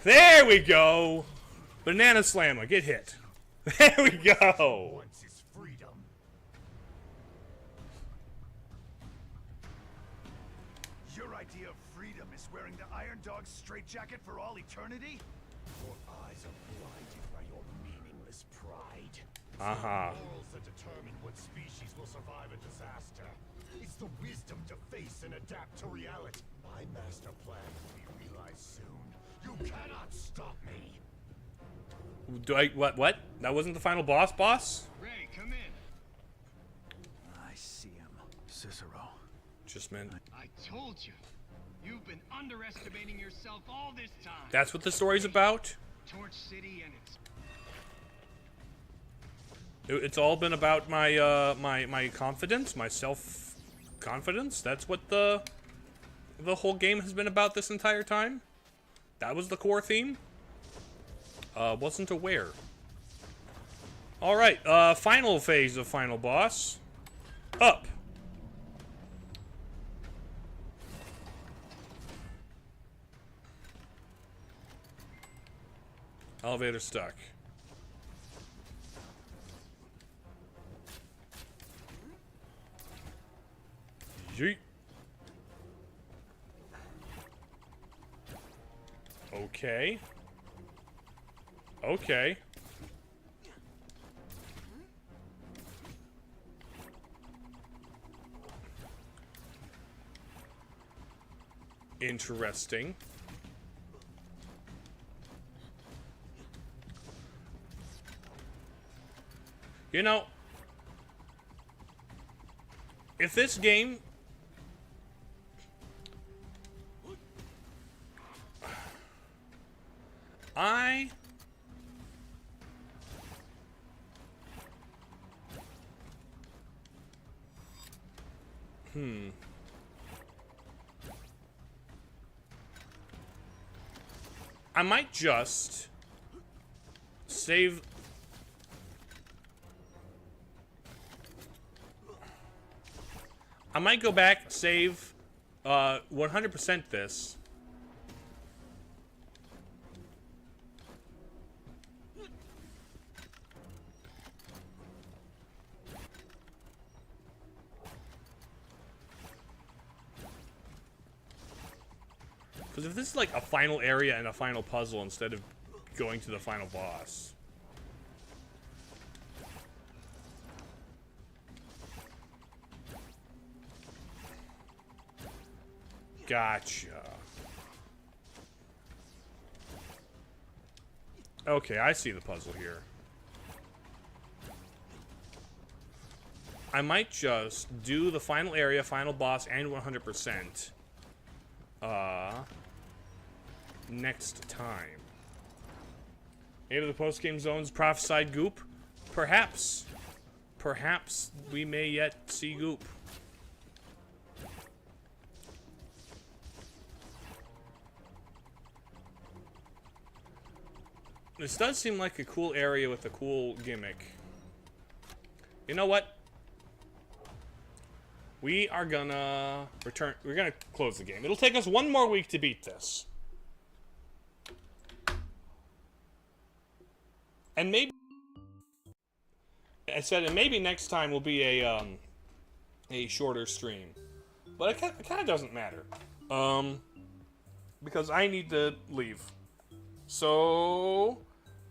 There we go. Banana slammer, get hit. There we go. Once is freedom. Your idea of freedom is wearing the Iron Dog's straitjacket for all eternity? Your eyes are blinded by your meaningless pride. Morals that determine what species will survive a disaster. It's the wisdom to face and adapt to reality. My master plan will be realized soon. You cannot stop me. What? That wasn't the final boss? Ray, come in. I see him. Cicero. Just meant. I told you. You've been underestimating yourself all this time. That's what the story's about? Torch City and its... It's all been about my my confidence, my self-confidence. That's what the whole game has been about this entire time. That was the core theme. Wasn't aware. All right, final phase of final boss. Up. Elevator stuck. Yeet. Okay. Okay. Interesting. You know, if this game I might just save. I might go back, save 100% this. Because if this is like a final area and a final puzzle instead of going to the final boss. Gotcha. Okay, I see the puzzle here. I might just do the final area, final boss, and 100%. Next time. Maybe the post-game zones prophesied goop? Perhaps. Perhaps we may yet see goop. This does seem like a cool area with a cool gimmick. You know what? We are gonna return. We're gonna close the game. It'll take us one more week to beat this. And maybe I said, and maybe next time will be a shorter stream, but it kind of doesn't matter, because I need to leave. So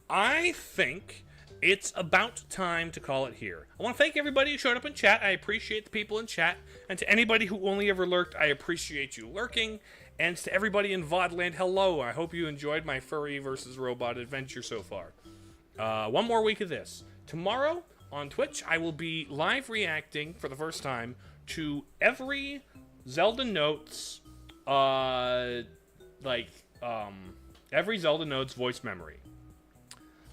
I think it's about time to call it here. I want to thank everybody who showed up in chat. I appreciate the people in chat, and to anybody who only ever lurked, I appreciate you lurking. And to everybody in VODland, hello. I hope you enjoyed my furry versus robot adventure so far. One more week of this. Tomorrow on Twitch, I will be live reacting for the first time to every Zelda Notes, every Zelda Notes voice memory.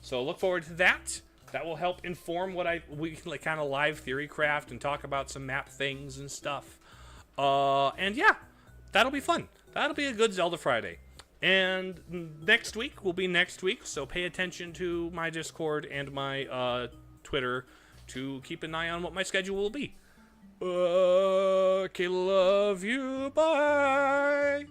So look forward to that. That will help inform what we can like kind of live theory craft and talk about some map things and stuff. And yeah, that'll be fun. That'll be a good Zelda Friday. And next week will be next week, so pay attention to my Discord and my Twitter to keep an eye on what my schedule will be. Okay, love you. Bye.